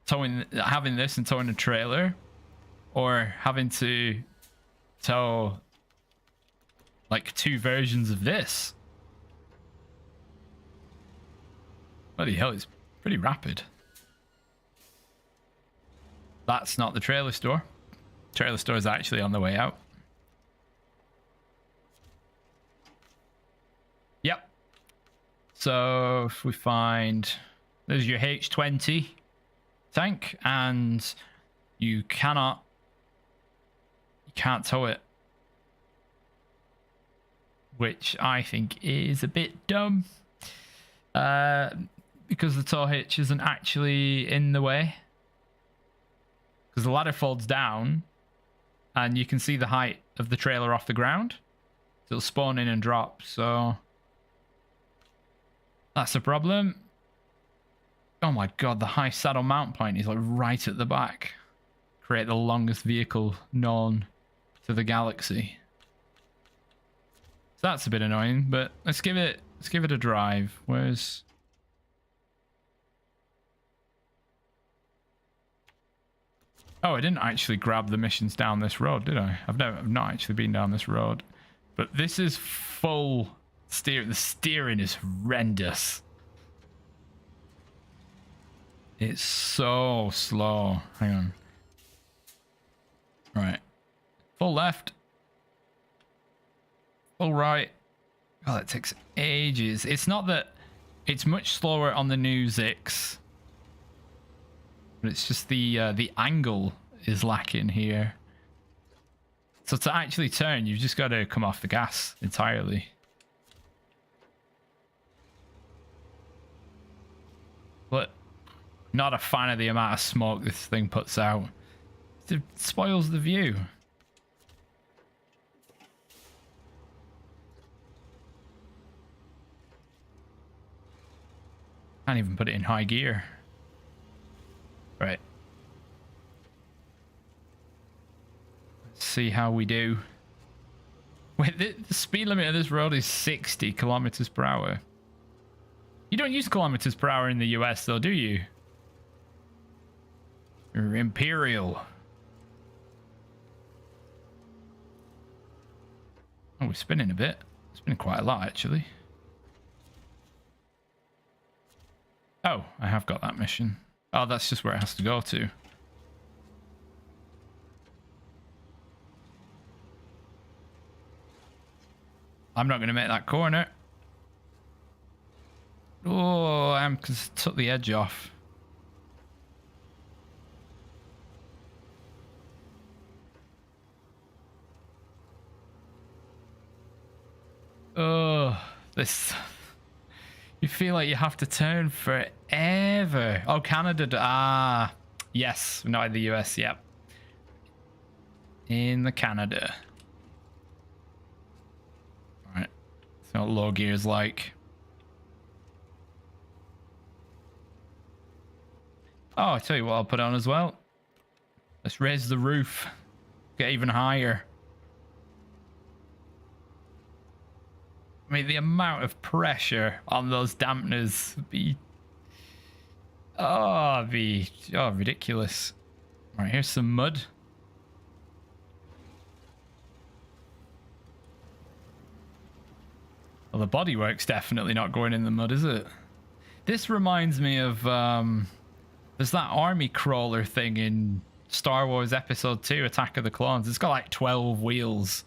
having this and towing a trailer, or having to tow like 2 versions of this? Bloody hell, it's pretty rapid. That's not the trailer store. Trailer store is actually on the way out. Yep. So if we find, there's your H20 tank, and you can't tow it, which I think is a bit dumb, because the tow hitch isn't actually in the way, because the ladder folds down and you can see the height of the trailer off the ground. It'll spawn in and drop, so that's a problem. Oh my god, the high saddle mount point is like right at the back. Create the longest vehicle known to the galaxy. So that's a bit annoying, but let's give it a drive. Where's... Oh, I didn't actually grab the missions down this road, did I? I've not actually been down this road. But this is full steering. The steering is horrendous. It's so slow. Hang on. Right. Full left. Full right. Oh, that takes ages. It's not that... It's much slower on the new Zix. But it's just the angle is lacking here. So to actually turn, you've just got to come off the gas entirely. But not a fan of the amount of smoke this thing puts out. It spoils the view. Can't even put it in high gear. Right. Let's see how we do. Wait, the speed limit of this road is 60 kilometers per hour. You don't use kilometers per hour in the US though, do you? You're Imperial. Oh, we're spinning a bit. Spinning quite a lot, actually. Oh, I have got that mission. Oh, that's just where it has to go to. I'm not going to make that corner. Oh, I'm because took the edge off. Oh, this. You feel like you have to turn forever. Oh, Canada. Ah, yes. Not in the US. Yep. In the Canada. All right. That's what low gear's like. Oh, I'll tell you what I'll put on as well. Let's raise the roof. Get even higher. I mean, the amount of pressure on those dampeners would be... Oh, ridiculous. Right, here's some mud. Well, the bodywork's definitely not going in the mud, is it? This reminds me of... there's that army crawler thing in Star Wars Episode 2, Attack of the Clones. It's got like 12 wheels,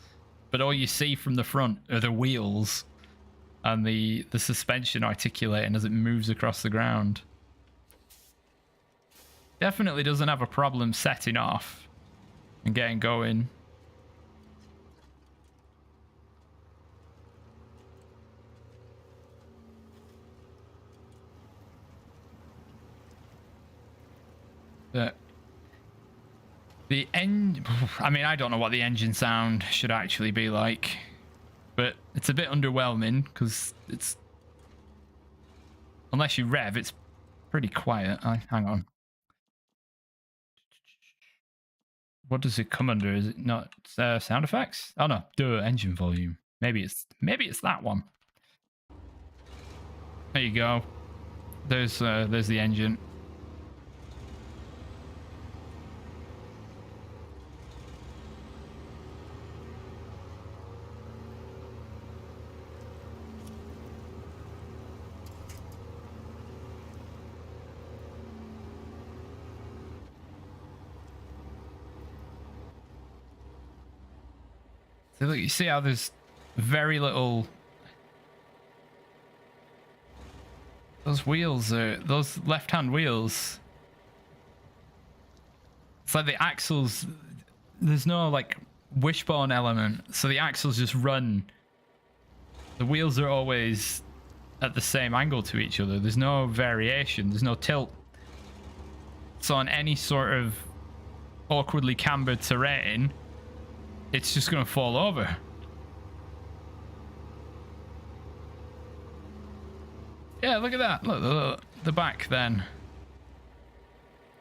but all you see from the front are the wheels and the suspension articulating as it moves across the ground. Definitely doesn't have a problem setting off and getting going. But the I mean, I don't know what the engine sound should actually be like, but it's a bit underwhelming because it's, unless you rev, it's pretty quiet. Hang on. What does it come under? Is it not sound effects? Oh no, engine volume. Maybe it's that one. There you go. There's the engine. So look, you see how there's very little... Those wheels are... Those left-hand wheels... It's like the axles... There's no, like, wishbone element. So the axles just run. The wheels are always at the same angle to each other. There's no variation. There's no tilt. So on any sort of awkwardly cambered terrain... It's just going to fall over. Yeah, look at that. Look, the back then.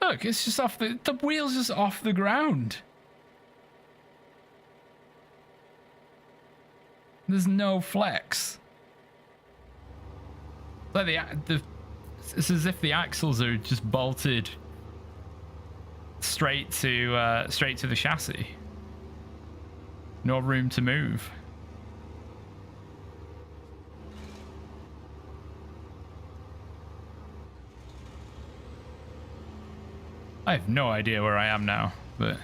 Look, it's just off the wheel's just off the ground. There's no flex. Like it's as if the axles are just bolted straight to the chassis. No room to move. I have no idea where I am now, but...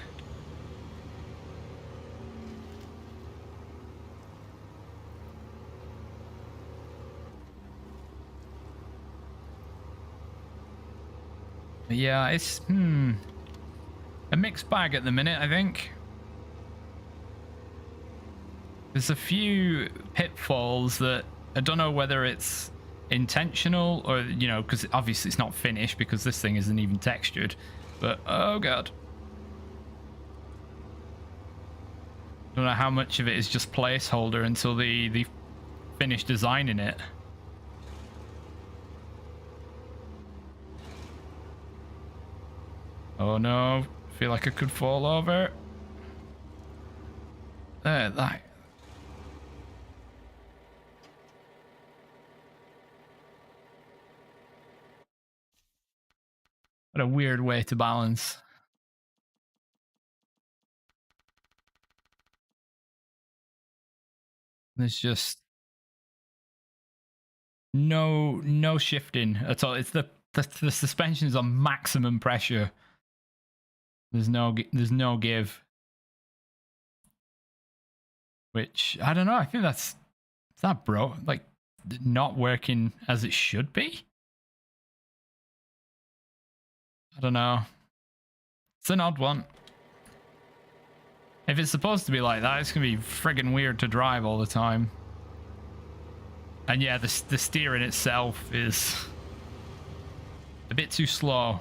Yeah, it's a mixed bag at the minute, I think. There's a few pitfalls that I don't know whether it's intentional or, you know, because obviously it's not finished because this thing isn't even textured. But, oh god. I don't know how much of it is just placeholder until the finished designing it. Oh no, I feel like I could fall over. There, that. What a weird way to balance. There's just no shifting at all. It's the suspension is on maximum pressure. There's no give. Which I don't know. I think that's that, bro. Like not working as it should be. I don't know. It's an odd one. If it's supposed to be like that, it's gonna be friggin' weird to drive all the time. And yeah, the steering itself is a bit too slow.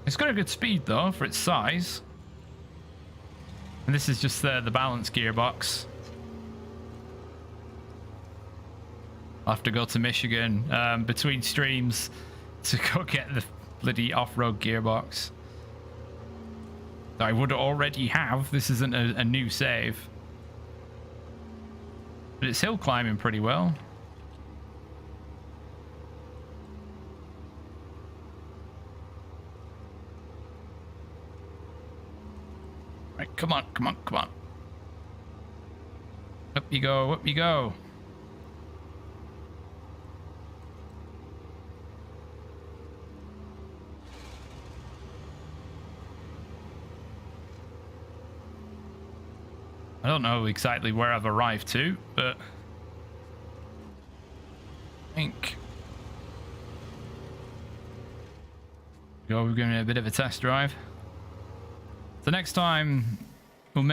It's got a good speed though for its size. And this is just the balance gearbox. I'll have to go to Michigan between streams to go get the bloody off-road gearbox that I would already have. This isn't a new save. But it's hill climbing pretty well. Right, come on, come on, come on. Up you go, up you go. I don't know exactly where I've arrived to, but I think we're going to a bit of a test drive. So next time we'll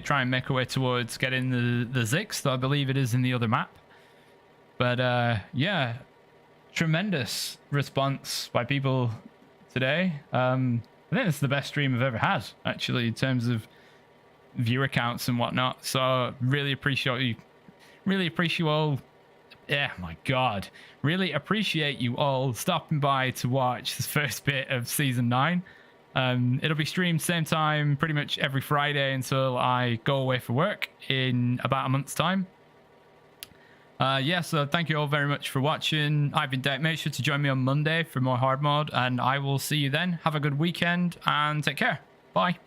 try and make our way towards getting the Zix, I believe it is in the other map. But yeah, tremendous response by people today. I think it's the best stream I've ever had, actually, in terms of viewer counts and whatnot. So really appreciate you all. Yeah, my god, really appreciate you all stopping by to watch this first bit of season 9. It'll be streamed same time pretty much every Friday until I go away for work in about a month's time. Yeah, so thank you all very much for watching. I've been Derek. Make sure to join me on Monday for more hard mode, and I will see you then. Have a good weekend and take care. Bye.